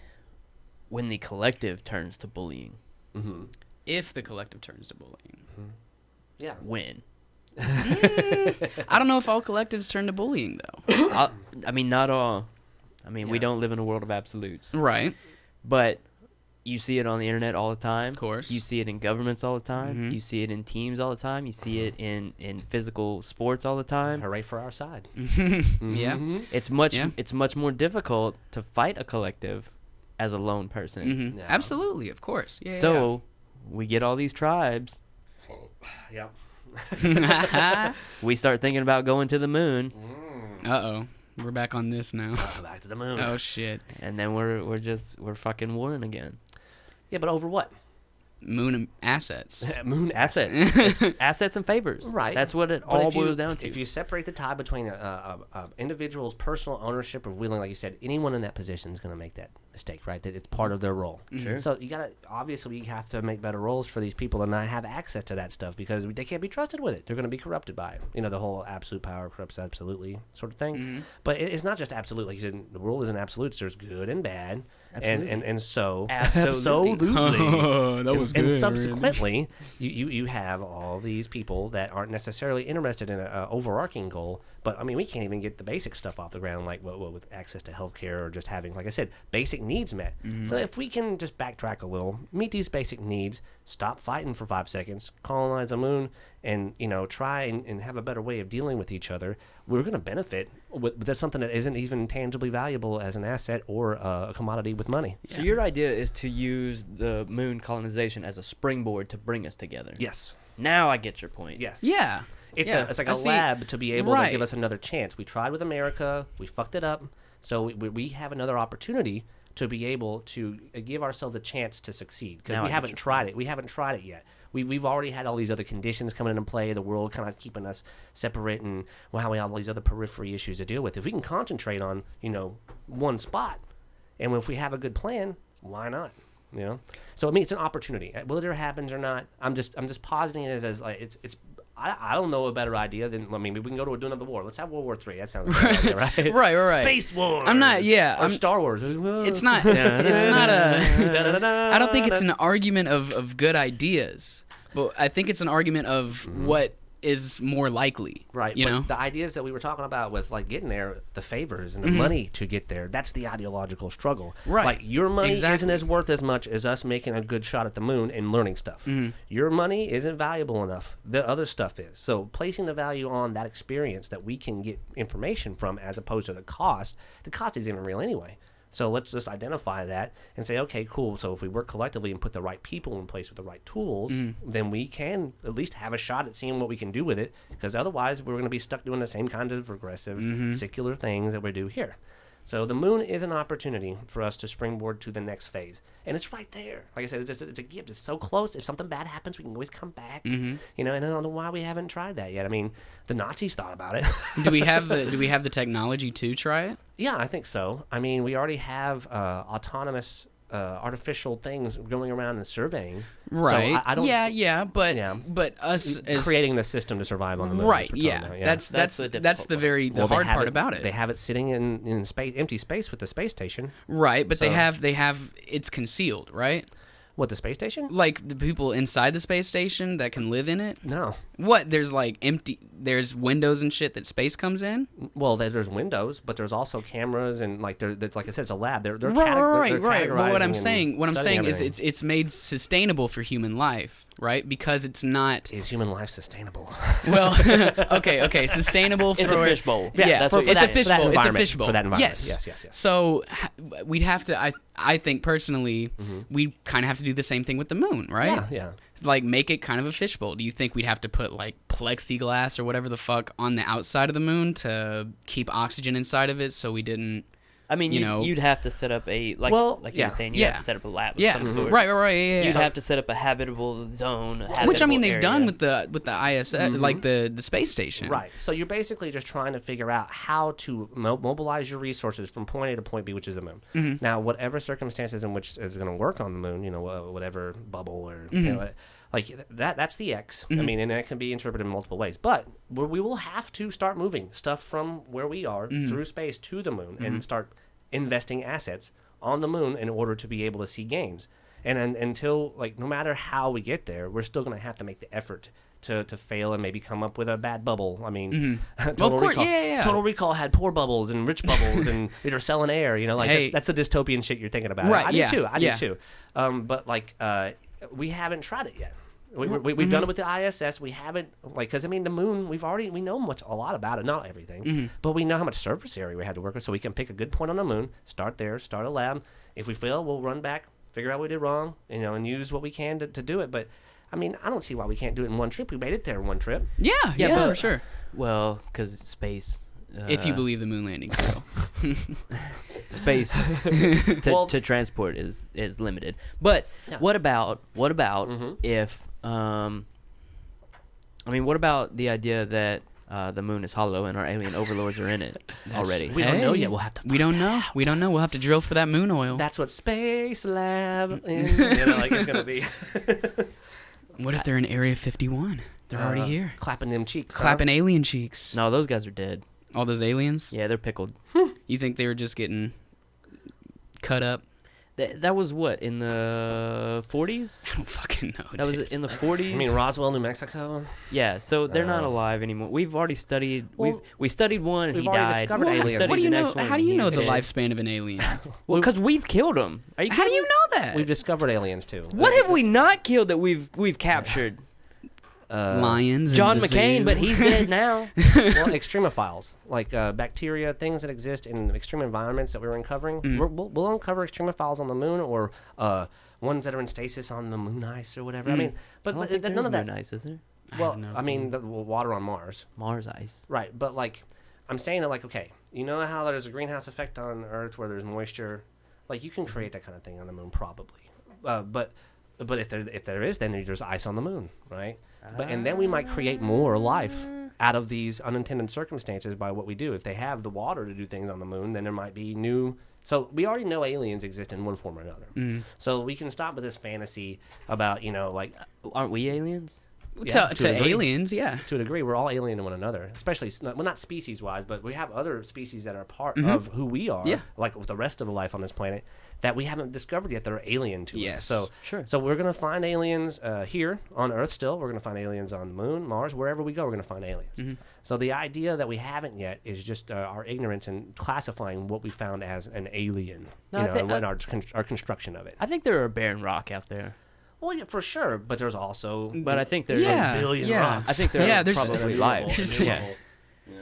when the collective turns to bullying. If the collective turns to bullying. Yeah. When? I don't know if all collectives turn to bullying, though. I mean, not all. I mean, we don't live in a world of absolutes. Right. But you see it on the internet all the time. Of course. You see it in governments all the time. You see it in teams all the time. You see it in physical sports all the time. Hooray for our side. Yeah. It's much more difficult to fight a collective as a lone person. Yeah. Absolutely, of course. Yeah, so we get all these tribes. Yep. We start thinking about going to the moon. Uh-oh. We're back on this now. Back to the moon. Oh, shit. And then we're fucking warring again. Yeah, but over what? Moon assets. Moon Assets. It's assets and favors. Right. That's what it But all if you- boils down to. If you separate the tie between a individual's personal ownership of wheeling, like you said, anyone in that position is going to make that mistake, right? That it's part of their role. Sure. So you got to, obviously, you have to make better roles for these people and not have access to that stuff because they can't be trusted with it. They're going to be corrupted by it. The whole absolute power corrupts absolutely sort of thing. But it's not just absolute. Like you said, the world isn't absolutes. There's good and bad. Absolutely. And so Absolutely. Oh, that was and good. subsequently, you have all these people that aren't necessarily interested in an overarching goal. But I mean, we can't even get the basic stuff off the ground, like with access to healthcare or just having, like I said, basic needs met. So if we can just backtrack a little, meet these basic needs, stop fighting for 5 seconds, colonize the moon, and try and have a better way of dealing with each other, we're going to benefit with something that isn't even tangibly valuable as an asset or a commodity with money. So your idea is to use the moon colonization as a springboard to bring us together. Yes. Now I get your point. Yes. Yeah. It's like I a see. lab to be able to Right. give us another chance. We tried with America. We fucked it up. So we have another opportunity to be able to give ourselves a chance to succeed because Now I we get haven't your tried it. We haven't tried it yet. We've already had all these other conditions coming into play. The world kind of keeping us separate, and how we have all these other periphery issues to deal with. If we can concentrate on one spot, And if we have a good plan, why not? You know, so I mean, it's an opportunity. Whether it happens or not, I'm just positing it as like it's. I don't know a better idea than we can go to another war. Let's have World War III. That sounds good, right? right. Space Wars. I'm not. Yeah, or Star Wars. It's not. It's not a. I don't think it's an argument of good ideas, but I think it's an argument of what is more likely. Right. You know, the ideas that we were talking about with like getting there, the favors and the money to get there. That's the ideological struggle. Right. Like your money isn't as worth as much as us making a good shot at the moon and learning stuff. Your money isn't valuable enough. The other stuff is. So placing the value on that experience that we can get information from as opposed to the cost. The cost isn't even real anyway. So let's just identify that and say, okay, cool. So if we work collectively and put the right people in place with the right tools, then we can at least have a shot at seeing what we can do with it. Because otherwise, we're going to be stuck doing the same kinds of regressive, secular things that we do here. So the moon is an opportunity for us to springboard to the next phase. And it's right there. Like I said, it's a gift. It's so close. If something bad happens, we can always come back. You know, and I don't know why we haven't tried that yet. I mean, the Nazis thought about it. do we have the technology to try it? Yeah, I think so. I mean, we already have autonomous artificial things going around and surveying. Right. So I don't. But us as creating the system to survive on the moon. Right. That's Yeah. about, That's the hard part about it. They have it sitting in space, empty space with the space station. Right, but they have it's concealed, right? What, the space station? Like the people inside the space station that can live in it? No. What? There's like there's windows and shit that space comes in? Well, there's windows, but there's also cameras and like there's like I said, it's a lab. They're right. categorizing But what I'm saying is everything. it's made sustainable for human life, right? Because it's not. Is human life sustainable? Well, okay, sustainable for It's a fishbowl. Yeah, that's what it's a that- fishbowl. It's a environment, fishbowl for that environment. Yes. Yes. So we'd have to. I think personally, we kind of have to do the same thing with the moon, right? Yeah. Like make it kind of a fishbowl. Do you think we'd have to put like plexiglass or whatever the fuck on the outside of the moon to keep oxygen inside of it so we didn't? I mean, you'd have to set up a like you were saying, you have to set up a lab of some sort. Right. Yeah. You'd have to set up a habitable zone, which I mean they've area. done with the ISS, like the space station. Right. So you're basically just trying to figure out how to mobilize your resources from point A to point B, which is the moon. Now, whatever circumstances in which is going to work on the moon, you know, whatever bubble or you know, like that's the X. I mean, and that can be interpreted in multiple ways. But we will have to start moving stuff from where we are through space to the moon and start investing assets on the moon in order to be able to see games. And until, like, no matter how we get there, we're still going to have to make the effort to fail and maybe come up with a bad bubble. I mean, Well, of course, yeah. Total Recall had poor bubbles and rich bubbles, and they're selling air. You know, like that's the dystopian shit you're thinking about. Right? I do too. But like, we haven't tried it yet. We've done it with the ISS. We haven't, like, because I mean the moon. We know a lot about it, not everything, but we know how much surface area we had to work with, so we can pick a good point on the moon, start there, start a lab. If we fail, we'll run back, figure out what we did wrong, you know, and use what we can to do it. But I mean, I don't see why we can't do it in one trip. We made it there in one trip. Yeah, for sure. Well, because space. If you believe the moon landing's real. Space to transport is limited. But what about if what about the idea that the moon is hollow and our alien overlords are in it already? We don't know yet. We'll have to. We don't know. We'll have to drill for that moon oil. That's what Space Lab is gonna be. What if they're in Area 51? They're already here. Clapping them cheeks. Clapping alien cheeks. No, those guys are dead. All those aliens? Yeah, they're pickled. You think they were just getting cut up? That was what, in the 40s? I don't fucking know. That was in the 40s? I mean, Roswell, New Mexico? Yeah, so they're not alive anymore. We've already studied... we studied one and he died. Discovered aliens. What do you know? How do you know the lifespan of an alien? Well, because we've killed them. How do you know that? We've discovered aliens, too. What have we not killed that we've captured? Lions. John McCain, but he's dead now. Well, extremophiles, like bacteria, things that exist in extreme environments that we're uncovering. We'll uncover extremophiles on the moon, or ones that are in stasis on the moon ice or whatever. I mean, but none of that. Moon ice, is there? Well, I mean, the water on Mars. Mars ice. Right, but like, I'm saying that, like, okay, you know how there's a greenhouse effect on Earth where there's moisture, like you can create that kind of thing on the moon probably, but if there is, then there's ice on the moon, right? And then we might create more life out of these unintended circumstances by what we do. If they have the water to do things on the moon, then there might be new. So we already know aliens exist in one form or another. So we can stop with this fantasy about, like, aren't we aliens? To aliens, yeah. To a degree, we're all alien to one another, especially, well, not species-wise, but we have other species that are part of who we are, like with the rest of the life on this planet, that we haven't discovered yet that are alien to us. So, so we're going to find aliens here on Earth still. We're going to find aliens on the moon, Mars, wherever we go, we're going to find aliens. So the idea that we haven't yet is just our ignorance in classifying what we found as an alien, and our construction of it. I think there are barren rock out there. Well, yeah, for sure, but there's also... But I think there's a billion rocks. I think there's probably life.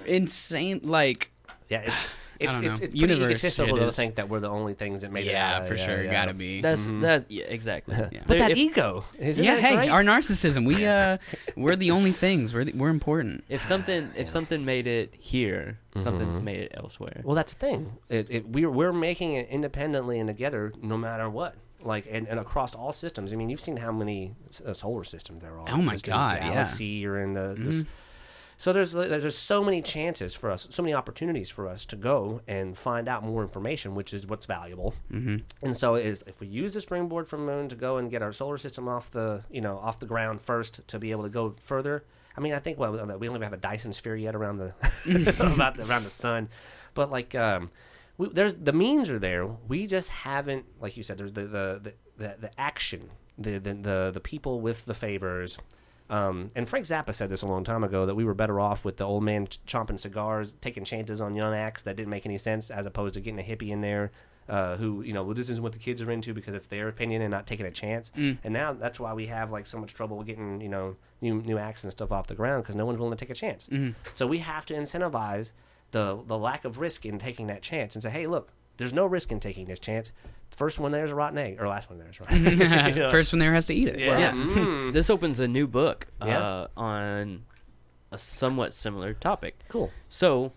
Insane, like... Yeah, it's pretty universe egotistical to think that we're the only things that made it out. Yeah, for sure, gotta be. That's exactly. But that ego, isn't it? Hey, right? our narcissism. We're the only things. We're important. If something made it here, something's made it elsewhere. Well, that's the thing. We're making it independently and together, no matter what. Like and across all systems. I mean, you've seen how many solar systems there are. Oh my God! In the galaxy or in the. So there's so many chances for us, so many opportunities for us to go and find out more information, which is what's valuable. And so if we use the springboard from Moon to go and get our solar system off the ground first to be able to go further. I mean, I think we don't have a Dyson sphere yet around the around the sun, but like. There's the means are there. We just haven't, like you said. There's the action, the people with the favors. And Frank Zappa said this a long time ago that we were better off with the old man chomping cigars, taking chances on young acts that didn't make any sense, as opposed to getting a hippie in there who well, this isn't what the kids are into because it's their opinion and not taking a chance. And now that's why we have like so much trouble getting new acts and stuff off the ground because no one's willing to take a chance. So we have to incentivize the lack of risk in taking that chance and say, hey, look, there's no risk in taking this chance. First one there's a rotten egg, or last one there's right. First one there has to eat it. Yeah. This opens a new book on a somewhat similar topic. Cool. So,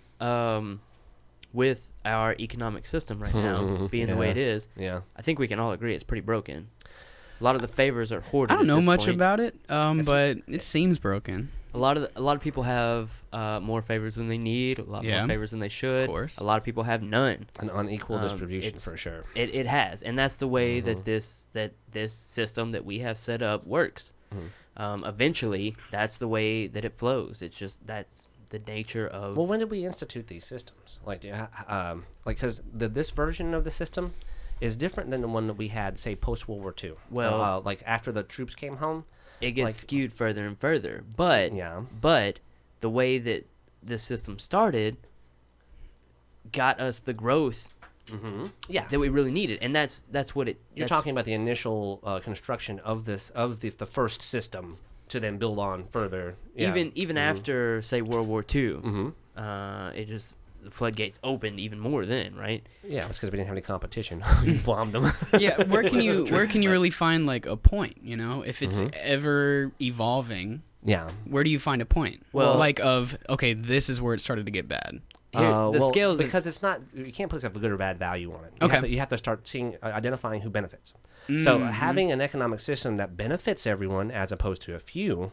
with our economic system right now being the way it is, I think we can all agree it's pretty broken. A lot of the favors are hoarded. I don't know at this much point. about it, but it seems broken. A lot of people have more favors than they need. A lot more favors than they should. Of course. A lot of people have none. An unequal distribution for sure. It has, and that's the way that this system that we have set up works. Eventually, that's the way that it flows. It's just that's the nature of. Well, when did we institute these systems? Because this version of the system is different than the one that we had, say, post World War II. Well, like after the troops came home. It gets skewed further and further, but the way that the system started got us the growth that we really needed, and that's what it. You're talking about the initial construction of the first system to then build on further. Yeah. Even after say World War II, it just. The floodgates opened even more then, right? Yeah, it's because we didn't have any competition. We bombed them. Yeah, where can you really find like a point? If it's ever evolving. Yeah. Where do you find a point? Well, okay, this is where it started to get bad. The scales because it's not. You can't put a good or bad value on it. You have to start identifying who benefits. So having an economic system that benefits everyone as opposed to a few,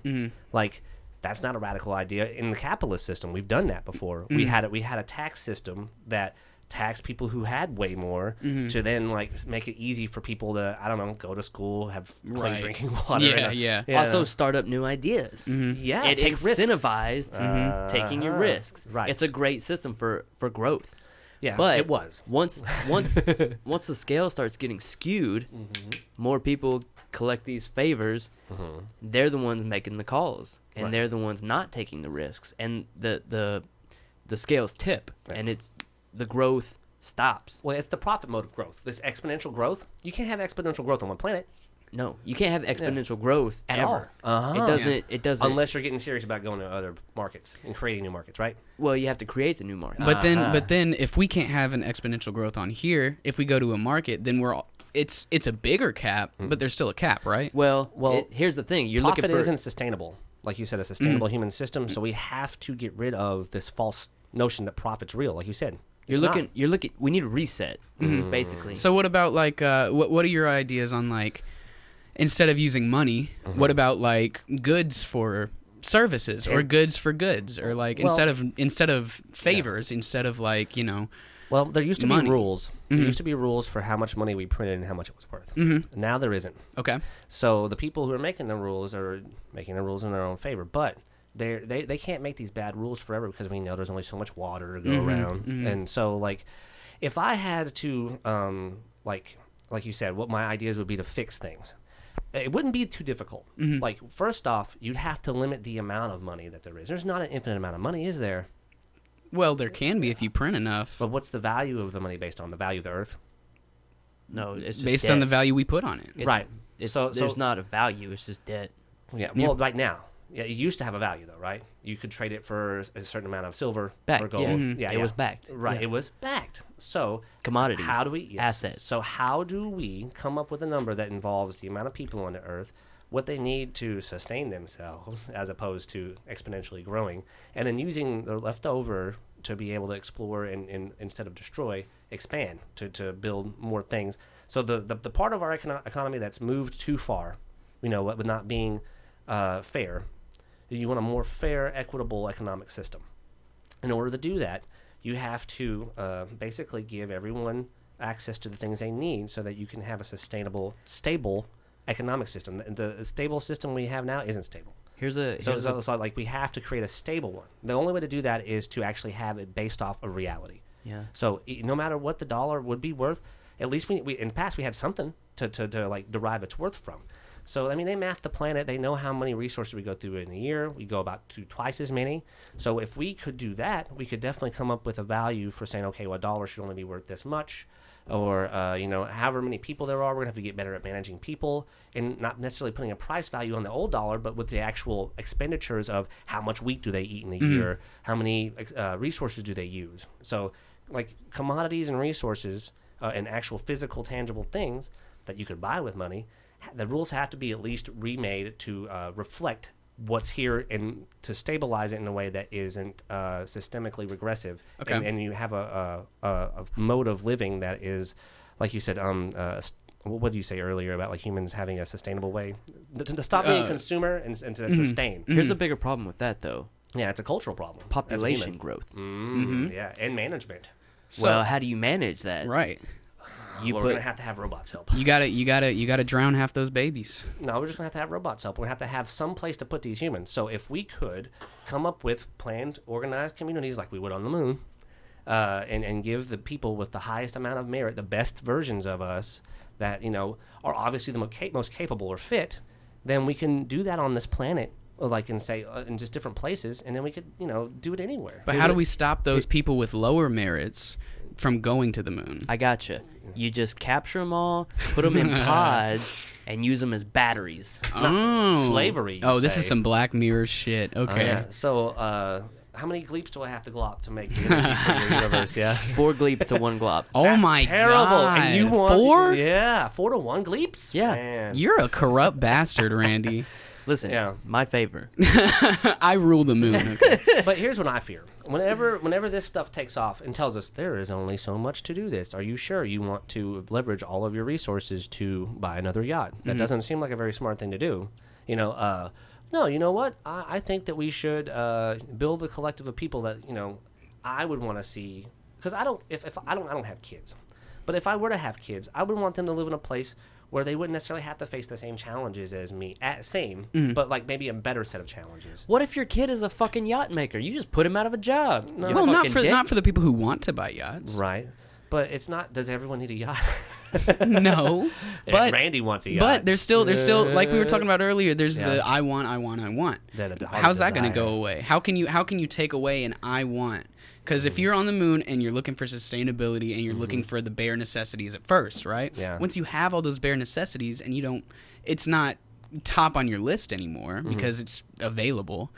that's not a radical idea. In the capitalist system, we've done that before. We had a tax system that taxed people who had way more to then make it easy for people to go to school, have clean drinking water. Also start up new ideas. Yeah, it incentivized taking your risks. Right. It's a great system for growth. Yeah, but it was. Once the scale starts getting skewed, more people collect these favors. They're the ones making the calls, and they're the ones not taking the risks, and the scales tip, and it's the growth stops. Well, it's the profit mode of growth. This exponential growth. You can't have exponential growth on one planet. No, you can't have exponential growth at ever. all. It doesn't unless you're getting serious about going to other markets and creating new markets, right? Well, you have to create the new market. But then if we can't have an exponential growth on here, if we go to a market, then it's a bigger cap, but there's still a cap, right? Well, here's the thing: you're profit looking for isn't sustainable, like you said, a sustainable human system. So we have to get rid of this false notion that profit's real, like you said. You're looking. We need a reset, basically. So what about what are your ideas on instead of using money, what about goods for services or goods for goods, or like instead of favors, instead of like, you know. Well, there used to money. be rules. There used to be rules for how much money we printed and how much it was worth. Now there isn't. Okay. So the people who are making the rules are making the rules in their own favor, but they can't make these bad rules forever because we know there's only so much water to go around, and so like if I had to like you said, what my ideas would be to fix things. It wouldn't be too difficult. Like first off, you'd have to limit the amount of money that there is. There's not an infinite amount of money, is there? Well, there can be if you print enough. But what's the value of the money based on? The value of the earth? No, it's just based debt. on the value we put on it. Right. There's not a value. It's just debt. Yeah. Well, right now. Yeah, it used to have a value, though, right? You could trade it for a certain amount of silver or gold. Yeah, it was backed. Right, Yeah. it was backed. So Commodities. How do we assets? So how do we come up with a number that involves the amount of people on the earth, what they need to sustain themselves, as opposed to exponentially growing, and then using the leftover to be able to explore and instead of destroy, expand to build more things. So the part of our economy that's moved too far, with not being fair. You want a more fair, equitable economic system. In order to do that, you have to basically give everyone access to the things they need so that you can have a sustainable, stable economic system. The stable system we have now isn't stable. So like we have to create a stable one. The only way to do that is to actually have it based off of reality. Yeah. So no matter what the dollar would be worth, at least we in the past we had something to like derive its worth from. So, I mean, they map the planet. They know how many resources we go through in a year. We go about twice as many. So if we could do that, we could definitely come up with a value for saying, okay, well, a dollar should only be worth this much. Or, however many people there are, we're going to have to get better at managing people and not necessarily putting a price value on the old dollar, but with the actual expenditures of how much wheat do they eat in a year, how many resources do they use. So, like, commodities and resources and actual physical, tangible things that you could buy with money, the rules have to be at least remade to reflect what's here and to stabilize it in a way that isn't systemically regressive. Okay. And you have a mode of living that is, like you said, what did you say earlier about like humans having a sustainable way? To stop being a consumer and to sustain. Here's a bigger problem with that, though. Yeah, it's a cultural problem. Population growth. Yeah, and management. Well, how do you manage that? Right. We're gonna have to have robots help. You gotta drown half those babies. No, we're just gonna have to have robots help. We're gonna have to have some place to put these humans. So if we could come up with planned, organized communities like we would on the moon, and give the people with the highest amount of merit, the best versions of us that are obviously the most capable or fit, then we can do that on this planet. Like in just different places, and then we could do it anywhere. But how do we stop those people with lower merits from going to the moon? I gotcha. You just capture them all, put them in pods, and use them as batteries. Slavery. This is some Black Mirror shit. Okay. Yeah. So, how many gleeps do I have to glop to make the energy for your universe? Yeah. 4 gleeps to 1 glop. Oh That's my terrible. god! And you want 4? Yeah, 4 to 1 gleeps. Yeah. Man. You're a corrupt bastard, Randy. Listen, my favor. I rule the moon. Okay. But here's what I fear. Whenever this stuff takes off and tells us there is only so much to do this, are you sure you want to leverage all of your resources to buy another yacht? That doesn't seem like a very smart thing to do. No, you know what? I think that we should build a collective of people that I would want to see. Because I don't have kids, but if I were to have kids, I would want them to live in a place where they wouldn't necessarily have to face the same challenges as me. But like maybe a better set of challenges. What if your kid is a fucking yacht maker? You just put him out of a job. No. Well, not for the people who want to buy yachts. Right. But it's not. Does everyone need a yacht? No. But Randy wants a yacht. But there's still like we were talking about earlier. There's the I want. How's that going to go away? How can you take away an I want? Because if you're on the moon and you're looking for sustainability and you're looking for the bare necessities at first, right? Yeah. Once you have all those bare necessities and it's not top on your list anymore because it's available.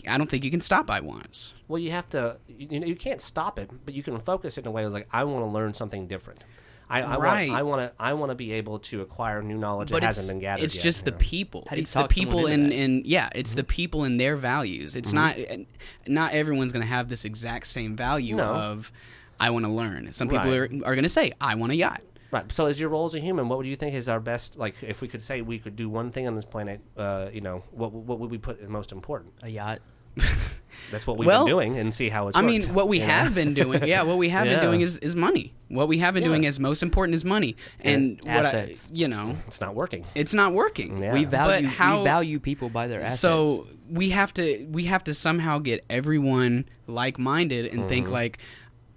I don't think you can stop I wants. Well, you have to. You can't stop it, but you can focus it in a way that's like I want to learn something different. I want to be able to acquire new knowledge that hasn't been gathered. It's yet, just the people. How do you It's talk the people someone into that? it's the people and their values. It's not everyone's going to have this exact same value No. of I want to learn. Some people are going to say I want a yacht. Right. So, as your role as a human, what would you think is our best? Like, if we could say we could do one thing on this planet, what would we put as most important? A yacht. That's what we've been doing, and see how it's. I mean, what we have been doing, what we have been doing is money. What we have been doing is most important is money, and assets. It's not working. It's not working. Yeah. We value people by their assets. So we have to somehow get everyone like-minded and think like,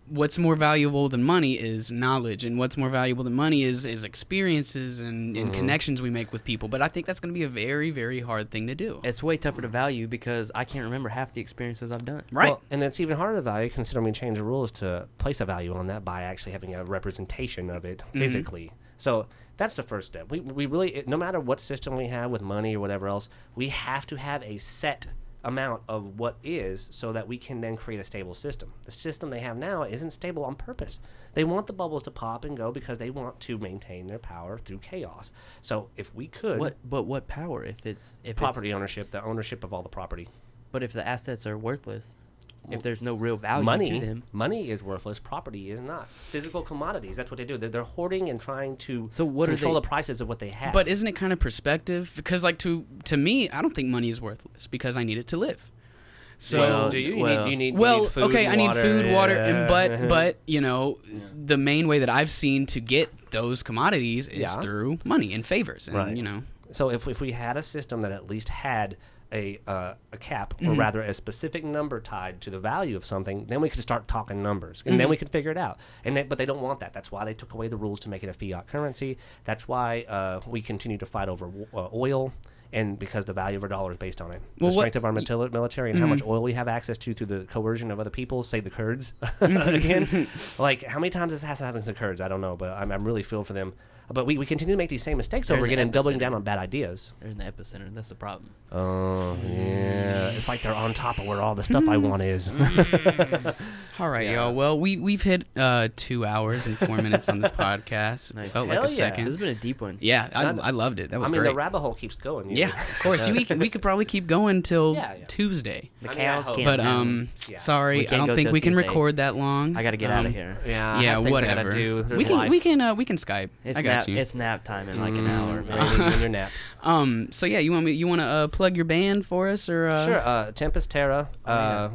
what's more valuable than money is knowledge, and what's more valuable than money is experiences and connections we make with people. But I think that's going to be a very, very hard thing to do. It's way tougher to value because I can't remember half the experiences I've done. Right. Well, and it's even harder to value considering we changed the rules to place a value on that by actually having a representation of it physically. So that's the first step. We really, no matter what system we have with money or whatever else, we have to have a set amount of what is so that we can then create a stable system. The system they have now isn't stable on purpose. They want the bubbles to pop and go because they want to maintain their power through chaos. So if we could... What power? If property ownership, the ownership of all the property. But if the assets are worthless, if there's no real value to them... Money is worthless. Property is not. Physical commodities, that's what they do. They're hoarding and trying to control the prices of what they have. But isn't it kind of perspective? Because like to me, I don't think money is worthless because I need it to live. So do you? You need food, okay, I need food, water, and yeah. but the main way that I've seen to get those commodities is through money and favors, and So if we had a system that at least had a cap, or rather a specific number tied to the value of something, then we could start talking numbers, and then we could figure it out. But they don't want that. That's why they took away the rules to make it a fiat currency. That's why we continue to fight over oil, and because the value of our dollar is based on it. The strength of our military and how much oil we have access to through the coercion of other people, say the Kurds, again. Like, how many times this has happened to the Kurds? I don't know, but I'm really feel for them. But we continue to make these same mistakes over again and doubling down on bad ideas. They're in the epicenter. That's the problem. Oh, yeah. It's like they're on top of where all the stuff I want is. All right, y'all. Well, we've hit 2 hours and 4 minutes on this podcast. Nice. Felt like a second. This has been a deep one. Yeah, I loved it. That was great. The rabbit hole keeps going. Yeah, of course. we could probably keep going till Tuesday. The cows can't. But sorry, I don't think we can record that long. I got to get out of here. Yeah, whatever. We can Skype. I got you. It's nap time in like an hour. Man. Your naps. So yeah, you want to plug your band for us or? Sure. Tempus Terra.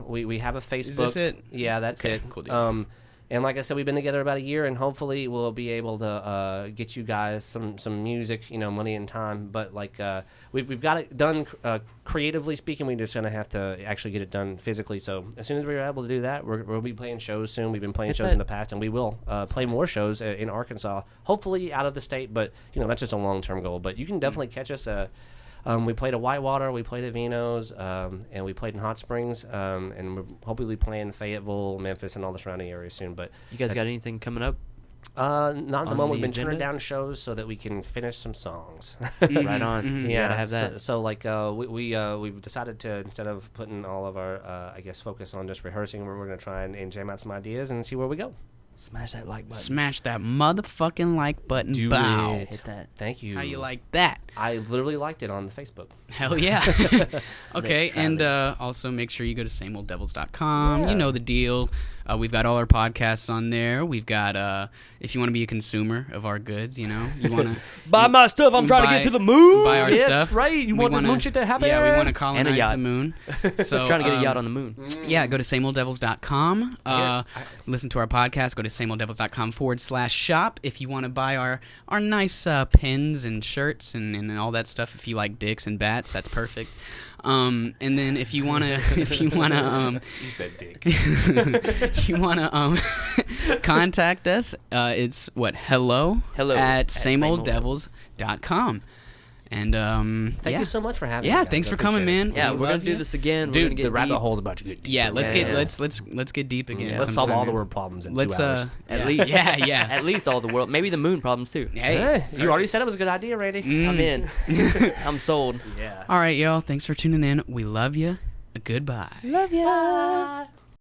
We have a Facebook. Is this it? Yeah, that's it. Cool deal. And like I said, we've been together about a year, and hopefully we'll be able to get you guys some music, money and time. But like we've got it done creatively speaking. We're just gonna have to actually get it done physically. So as soon as we're able to do that, we'll be playing shows soon. We've been playing shows in the past, and we will play more shows in Arkansas. Hopefully out of the state, but that's just a long-term goal. But you can definitely catch us. We played at Whitewater, we played at Vino's, and we played in Hot Springs, and we're hopefully playing Fayetteville, Memphis, and all the surrounding areas soon. But you guys got anything coming up? Not at the moment. We've been turning down shows so that we can finish some songs. Right on. Yeah, gotta have that. So like we've decided to, instead of putting all of our focus on just rehearsing, we're going to try and jam out some ideas and see where we go. Smash that like button. Smash that motherfucking like button. Do Bow. it. Hit that. Thank you. How you like that? I literally liked it on the Facebook. Hell yeah. Okay, and also make sure you go to sameolddevils.com. Yeah. You know the deal. We've got all our podcasts on there. We've got, if you want to be a consumer of our goods, you want to... Buy my stuff. I'm trying to get to the moon. Buy our stuff. That's right. You want this moon shit to happen? Yeah, we want to colonize yacht. the moon. So trying to get a yacht on the moon. Yeah, go to sameolddevils.com. Listen to our podcast. Go to sameolddevils.com/shop. If you want to buy our nice pins and shirts and all that stuff, if you like dicks and bats, that's perfect. And then if you wanna you said dick. if you wanna contact us, it's hello at sameolddevils.com. And thank you so much for having me. Yeah, guys. thanks for coming, man. Yeah, we're gonna do this again. Dude, we're gonna get the rabbit deep. hole's about to get deep. Yeah, let's get deep again. Let's solve all the world problems in 2 hours. At least. Yeah. At least all the world. Maybe the moon problems too. Hey, you already said it was a good idea, Randy. I'm in. I'm sold. Yeah. All right, y'all. Thanks for tuning in. We love you. Goodbye. Love ya.